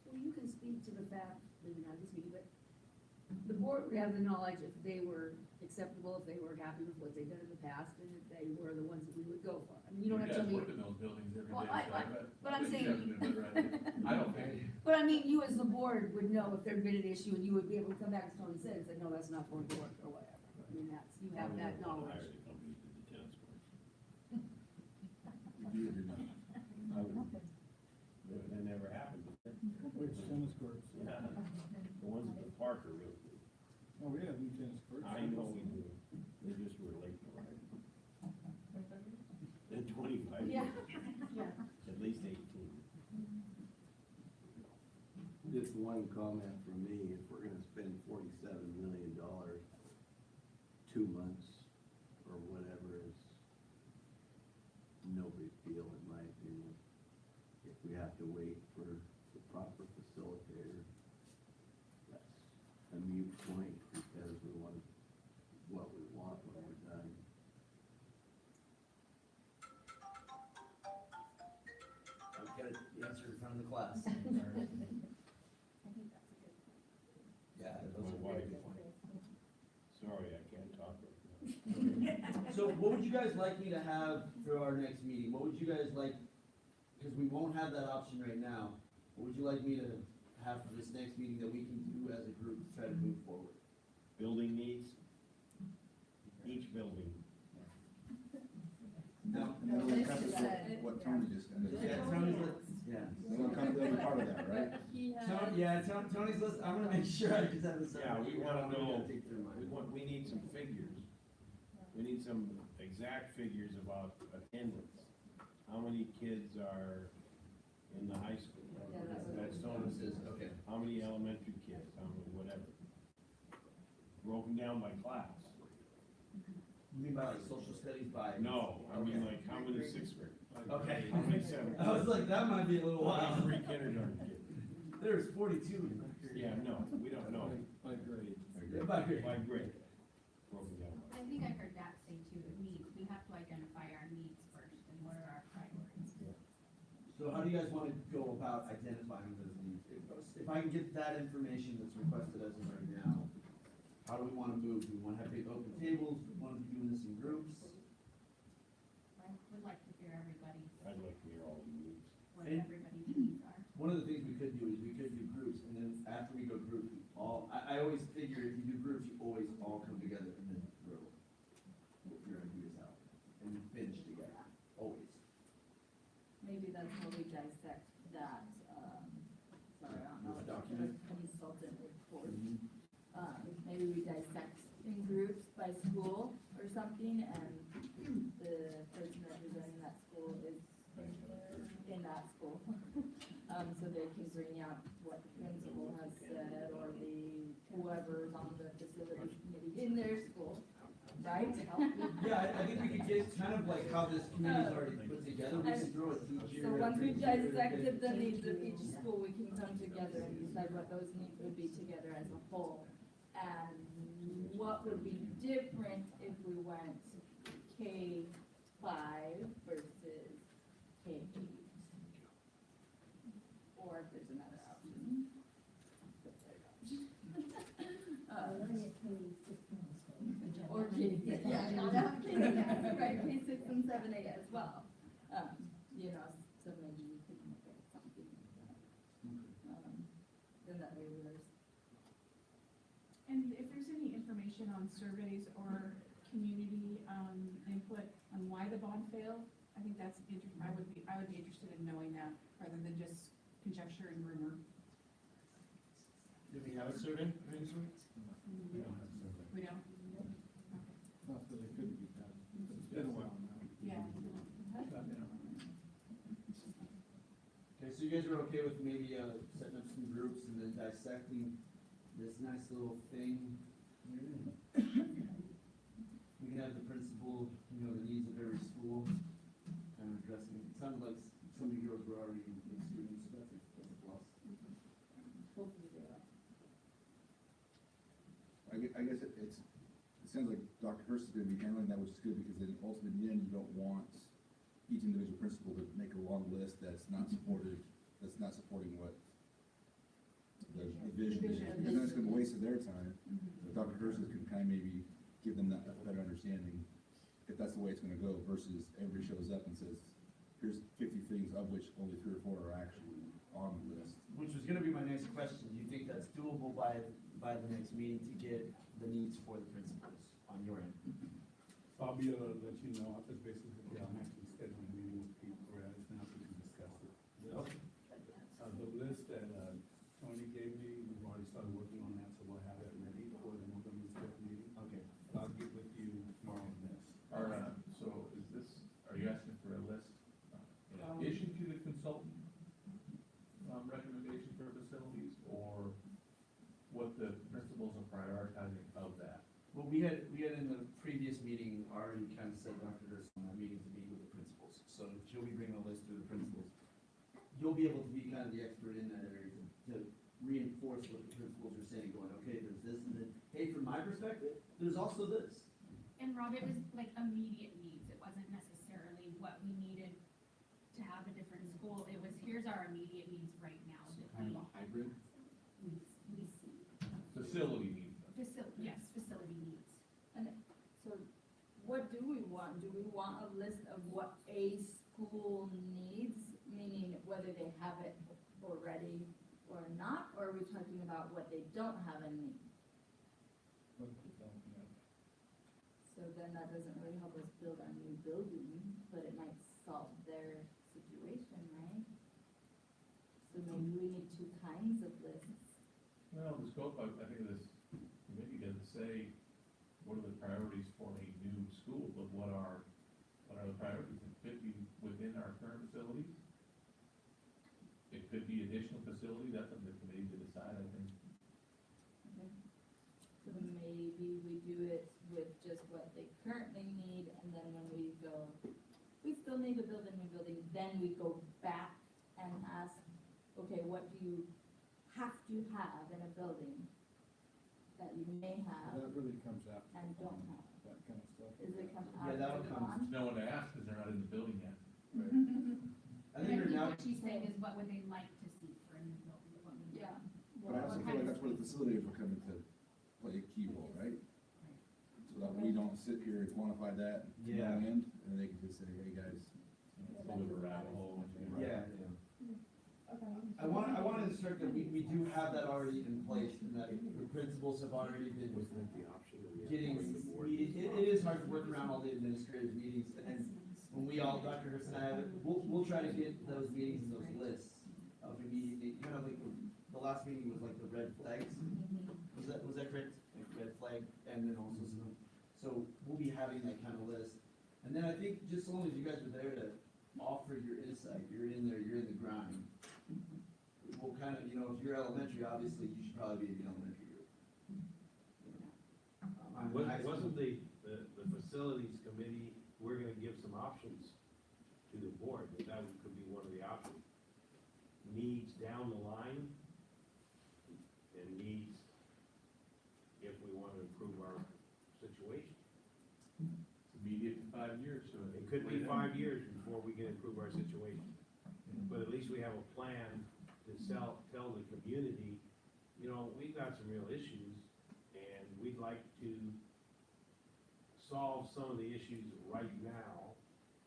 Well, you can speak to the fact, maybe not this meeting, but the board would have the knowledge if they were acceptable, if they were happy with what they've done in the past, and if they were the ones that we would go for. I mean, you don't have to tell me. You guys work in those buildings every day, Well, so but I'm bet saying- you have a better idea. I don't think. But I mean, you as the board would know if there'd been an issue, and you would be able to come back, as Tony said, and say, no, that's not going to work, or whatever. I mean, you have that knowledge. That never happened. Which tennis courts? Yeah, the ones at the park are real good. Oh, we have new tennis courts. I know we do, they just were late to ride. At 25. Yeah, yeah. At least 18. Just one comment from me, if we're gonna spend $47 million, 2 months or whatever is no big deal in my opinion. If we have to wait for the proper facilitator, that's a moot point because we want what we want when we're done. I've got an answer from the class. I think that's a good point. Yeah, My those are wife. very good points. Sorry, I can't talk right now. So what would you guys like me to have for our next meeting? What would you guys like, because we won't have that option right now, what would you like me to have for this next meeting that we can do as a group to try to move forward? Building needs, each building. No. And we'll come to what Tony just said. Yeah, Tony's list, yeah. Then we'll come to every part of that, right? Tony's list, I'm gonna make sure I just have this. Yeah, we wanna know, Take through mine. we need some figures. We need some exact figures about attendance. How many kids are in the high school? Yeah, That's Tony's. Okay. How many elementary kids, how many, whatever. Broken down by class. You mean by like social studies by? No, I mean Okay. like how many sixth grade? Okay. How many seventh? I was like, that might be a little wild. Three kindergarten kids. There's 42. Yeah, no, we don't know. By grade. By grade. By grade. Broken down. I think I heard that say too, that we have to identify our needs first and what are our priorities. So how do you guys want to go about identifying those needs? If if I can get that information that's requested as of right now, how do we wanna move? Do we wanna have big open tables? Do we wanna be doing this in groups? I would like to hear everybody's, I'd like to hear all the news. what And- everybody's needs are. One of the things we could do is we could do groups, and then after we go groups, we all, I always figure if you do groups, you always all come together and then throw your ideas out, and you finish together, always. Maybe that's how we dissect that, sorry, I don't know, This document? consultant report. Maybe we dissect in groups by school or something, and the person representing that school is in that school. So they can bring out what the principal has said, or the, whoever's on the facilities committee in their school, right? Yeah, I think we could get kind of like how this committee's already put together, we could throw a teacher. So once we've every teacher, dissected the and- needs of each school, we can come together and decide what those needs would be together as a whole. And what would be different if we went K-5 versus K-8? Or if there's another option. Or K, yeah, right, K6 and 7, 8 as well. You know, so maybe we could look at something like that. Then that way there's. And if there's any information on surveys or community, input on why the bond failed, I think that's I would be interested in knowing that, rather than just conjecture and rumor. Do we have a survey? We don't have a survey. We don't? Not that it couldn't be done. It's been a while now. Yeah. Okay, so you guys are okay with maybe, setting up some groups and then dissecting this nice little thing here? We can have the principal, you know, the needs of every school, kind of addressing, it sounded like some of you girls were already in students, so that's a plus. Hopefully they are. I guess it sounds like Dr. Hurst is gonna be handling that, which is good, because then ultimately, in the end, you don't want each individual principal to make a long list that's not supporting what the vision is, because then it's gonna waste their time. But Dr. Hurst can kind of maybe give them that better understanding, if that's the way it's gonna go, versus everybody shows up and says, here's 50 things, of which only 3 or 4 are actually on the list. Which was gonna be my next question, do you think that's doable by the next meeting to get the needs for the principals on your end? I'll be able to let you know, because basically, I'm actually scheduling a meeting with Pete Perez now, so we can discuss it. Okay. The list that, Tony gave me, we've already started working on that, so we'll have that ready for the November 5th meeting. Okay. I'll get with you tomorrow on this. So is this, are you asking for a list in addition to the consultant, recommendation for facilities, or what the principals are prioritizing of that? Well, we had in the previous meeting already kind of said Dr. Hurst on that meeting to meet with the principals, so she'll be bringing a list to the principals. You'll be able to be kind of the expert in that area to reinforce what the principals are saying, going, okay, there's this, and then, hey, from my perspective, there's also this. And Rob, it was like immediate needs, it wasn't necessarily what we needed to have a different school, it was, here's our immediate needs right now. that Kind of a hybrid? we see. Facility needs. Yes, facility needs. And so what do we want? Do we want a list of what a school needs, meaning whether they have it already or not? Or are we talking about what they don't have a need? So then that doesn't really help us build our new building, but it might solve their situation, right? So maybe we need 2 kinds of lists. Well, the scope, I think this committee doesn't say what are the priorities for a new school, but what are the priorities that could be within our current facilities? It could be additional facility, that's up to the committee to decide, I think. Okay. So maybe we do it with just what they currently need, and then when we go, we still need to build a new building, then we go back and ask, okay, what do you have to have in a building that you may have That really comes out. and don't have? That kind of stuff. Does it come Yeah, out that'll of the come. bond? No one to ask, because they're not in the building yet. I think I you're think now, what she's saying is what would they like to see for a new building, what we need. Yeah, we don't sit here and quantify that to no Yeah. end, and they can just say, hey, guys. It's a little bit of a rabbit hole. Yeah. Okay. I want to insert that we do have that already in place, and that the principals have already been getting, it is hard to work around all the administrative meetings, and when we all, Dr. Harris and I have it, we'll try to get those meetings and those lists of immediate, kind of like the last meeting was like the red flags. Was that correct? Like red flag, and then also some, so we'll be having that kind of list. And then I think just as long as you guys are there to offer your insight, you're in there, you're in the grind. We'll kind of, if you're elementary, obviously, you should probably be in the elementary group. Wasn't the facilities committee, we're gonna give some options to the board, but that could be one of the options. Needs down the line, and needs if we wanna improve our situation. It's immediate in 5 years, so. It could be 5 years before we can improve our situation. But at least we have a plan to tell the community, we've got some real issues, and we'd like to solve some of the issues right now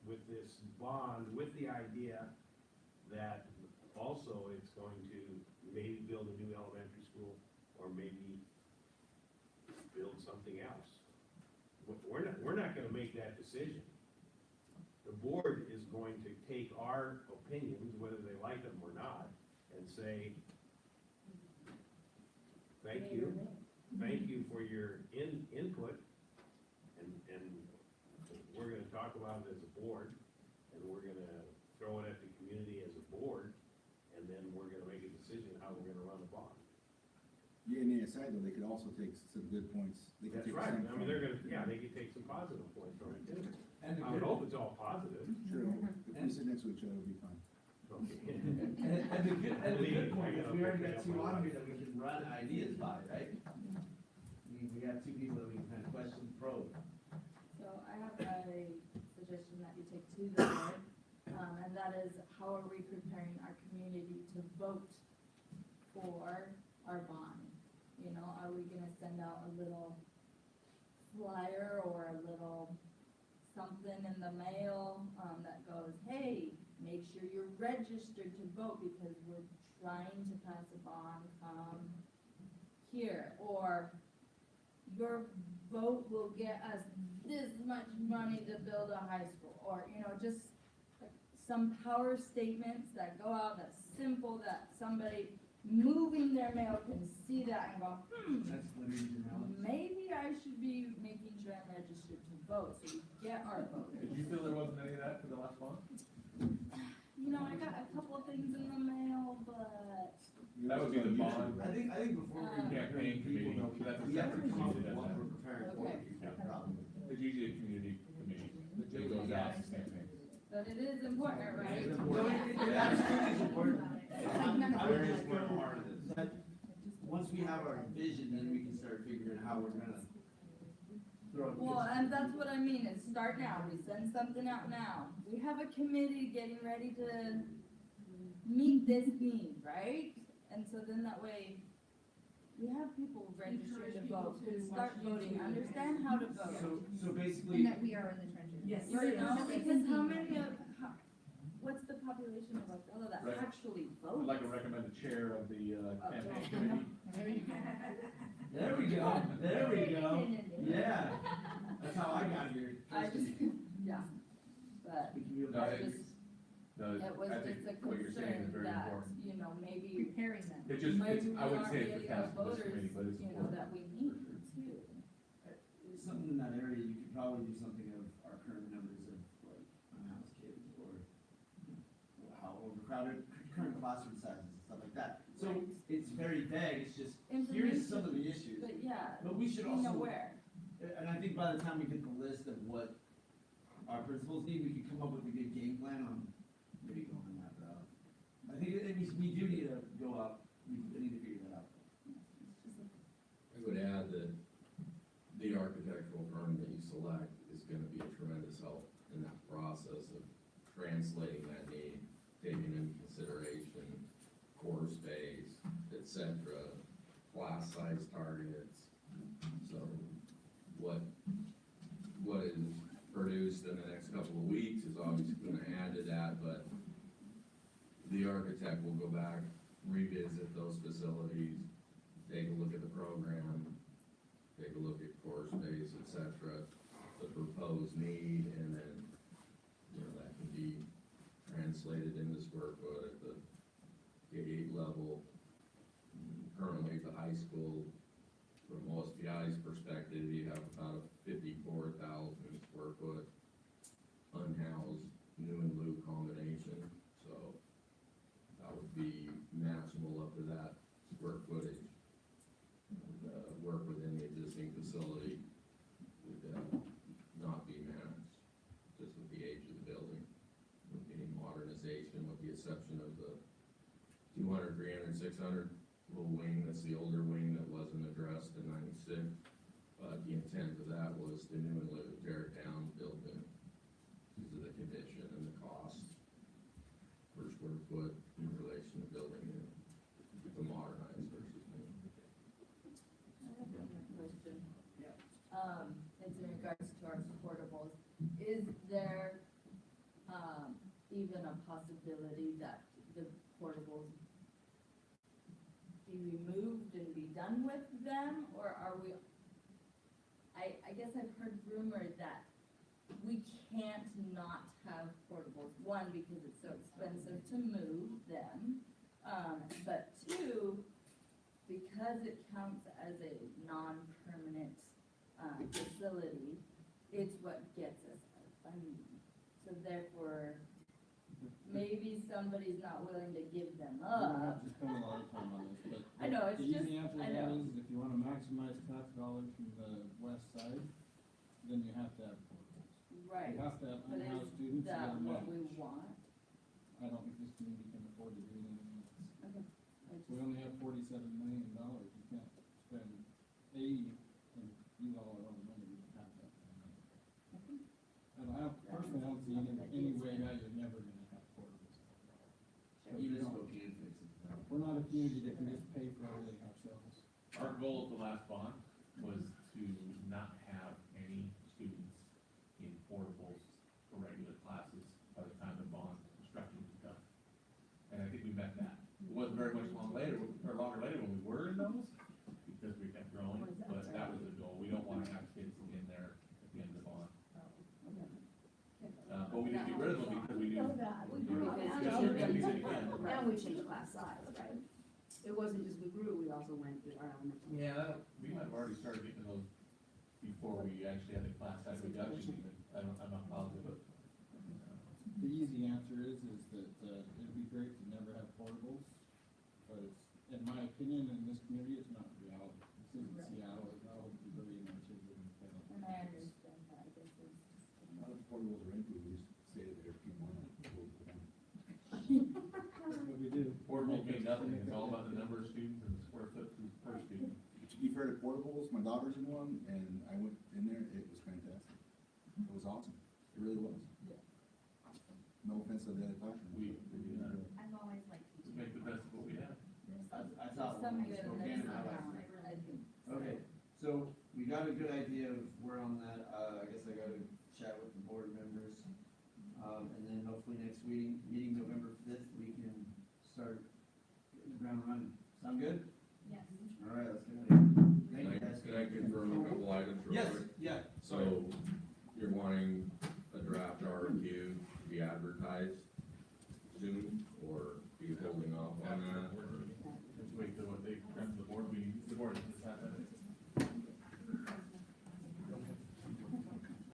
with this bond, with the idea that also it's going to maybe build a new elementary school, or maybe build something else. We're not gonna make that decision. The board is going to take our opinions, whether they like them or not, and say, thank you for your input, and we're gonna talk about it as a board, and we're gonna throw it at the community as a board, and then we're gonna make a decision how we're gonna run the bond. Yeah, and aside though, they could also take some good points. They could That's take right, some I mean, they could take some positive points from it too. And the I would good, hope it's all positive. Sure, if we sit next to each other, it'll be fine. Okay. and the good point is we already got two on here that we can run ideas by, right? We got two people that we can kind of question, probe. So I have a suggestion that you take to the board, and that is, how are we preparing our community to vote for our bond? Are we gonna send out a little flyer or a little something in the mail, that goes, hey, make sure you're registered to vote because we're trying to pass a bond, here, or your vote will get us this much money to build a high school, or, just like some power statements that go out, that's simple, that somebody moving their mail can see that and go, That's literally your knowledge. maybe I should be making sure I'm registered to vote, so we get our vote. Did you feel there wasn't any of that for the last bond? I got a couple of things in the mail, but That would be the bond. I think before we Campaign committee, that's a we have to separate come up committee with that what does we're preparing for. Okay. Yeah. It's usually a community committee that goes out and campaigns. but it is important, right? It absolutely is important. Very important part of this. But once we have our vision, then we can start figuring out how we're gonna throw it. Well, and that's what I mean, is start now, we send something out now. We have a committee getting ready to meet this need, right? And so then that way, we have people registered to vote, to start voting, understand how to vote. So basically. And that we are in the trenches. Yes. Because what's the population of Othello that Right. actually I'd votes? like to recommend the chair of the campaign committee. There we go, there we go. Yeah, that's how I got here. I just, yeah, but No, I it's- just, No, I think it's a what you're saying is concern very that, important. maybe, Preparing them. It just, maybe it's, we I would aren't say it's a getting the task of this voters, committee, but it's important. that we need too. Something in that area, you could probably do something of our current numbers of like unhoused kids or how overcrowded current classroom sizes and stuff like that. So it's very vague, it's just, here's some of the issues. But yeah, But we should being also, aware. and I think by the time we get the list of what our principals need, we can come up with a good game plan on maybe going that route. I think we do need to go up, we need to figure that out. I would add that the architectural firm that you select is gonna be a tremendous help in that process of translating that need, taking into consideration core space, et cetera, class size targets. So what what is produced in the next couple of weeks is obviously gonna add to that, but the architect will go back, revisit those facilities, take a look at the program, take a look at core space, et cetera, the proposed need, and then, you know, that can be translated into square foot at the K-8 level. Currently, at the high school, from OSPI's perspective, you have about a 54,000 square foot unhoused new and blue combination, so that would be matchable up to that square footage. And, work within the existing facility would, not be matched, just with the age of the building. With any modernization, with the exception of the 200, 300, 600 little wing, that's the older wing that wasn't addressed in '96. But the intent of that was to new and live, tear it down, build it, because of the condition and the cost per square foot in relation to building it, to modernize versus new. I have one question. It's in regards to our portables. Is there, even a possibility that the portables be removed and be done with them, or are we, I guess I've heard rumors that we can't not have portables. One, because it's so expensive to move them, but two, because it counts as a non-permanent, facility, it's what gets us our funding. So therefore, maybe somebody's not willing to give them We don't up. have to spend a lot of time on this, but. I know, it's the just, easy answer to I that know. is, if you wanna maximize tax dollars from the west side, then you have to have portables. Right. You have to have But in-house is students, you that gotta what match. we want? I don't think this community can afford to do anything else. Okay. We only have $47 million, you can't spend 80 and use all our own money, we don't have that. And I personally don't see any way how you're never gonna have portables. Municipal can fix it. We're not a community that can just pay for everything ourselves. Our goal at the last bond was to not have any students in portables for regular classes by the time the bond construction was done. And I think we met that. It wasn't very much longer later when we were in those, because we kept growing, but that was the goal. We don't wanna have kids in there at the end of the bond. But we didn't get rid of them because we knew. We grew and we changed class size, right? It wasn't just we grew, we also went to our elementary. Yeah, we might have already started getting those before we actually had the class size reduction even. I'm not positive, but. The easy answer is that, it'd be great to never have portables, but it's, in my opinion, in this community, it's not reality. This isn't Seattle, it's not what we really much is in Seattle. And I understand that, I guess it's just. A lot of portables are empty, we just say that they're people. What we do. Portables mean nothing, it's all about the number of students and the square foot per student. You've heard of portables, my daughter's in one, and I went in there, it was fantastic. It was awesome, it really was. No offense to the other classroom. I've always liked To make the best of what we have. I thought Some when I good spoke and in, there's I some like. down, I think. Okay, so we got a good idea of where on that, I guess I gotta chat with the board members. And then hopefully next meeting November 5th, we can start getting the ground running. Sound good? Yes. All right, let's get it. Thank you guys. Can I confirm a couple items real Yes, quick? yeah. So, you're wanting a draft RFQ to be advertised soon, or are you holding off on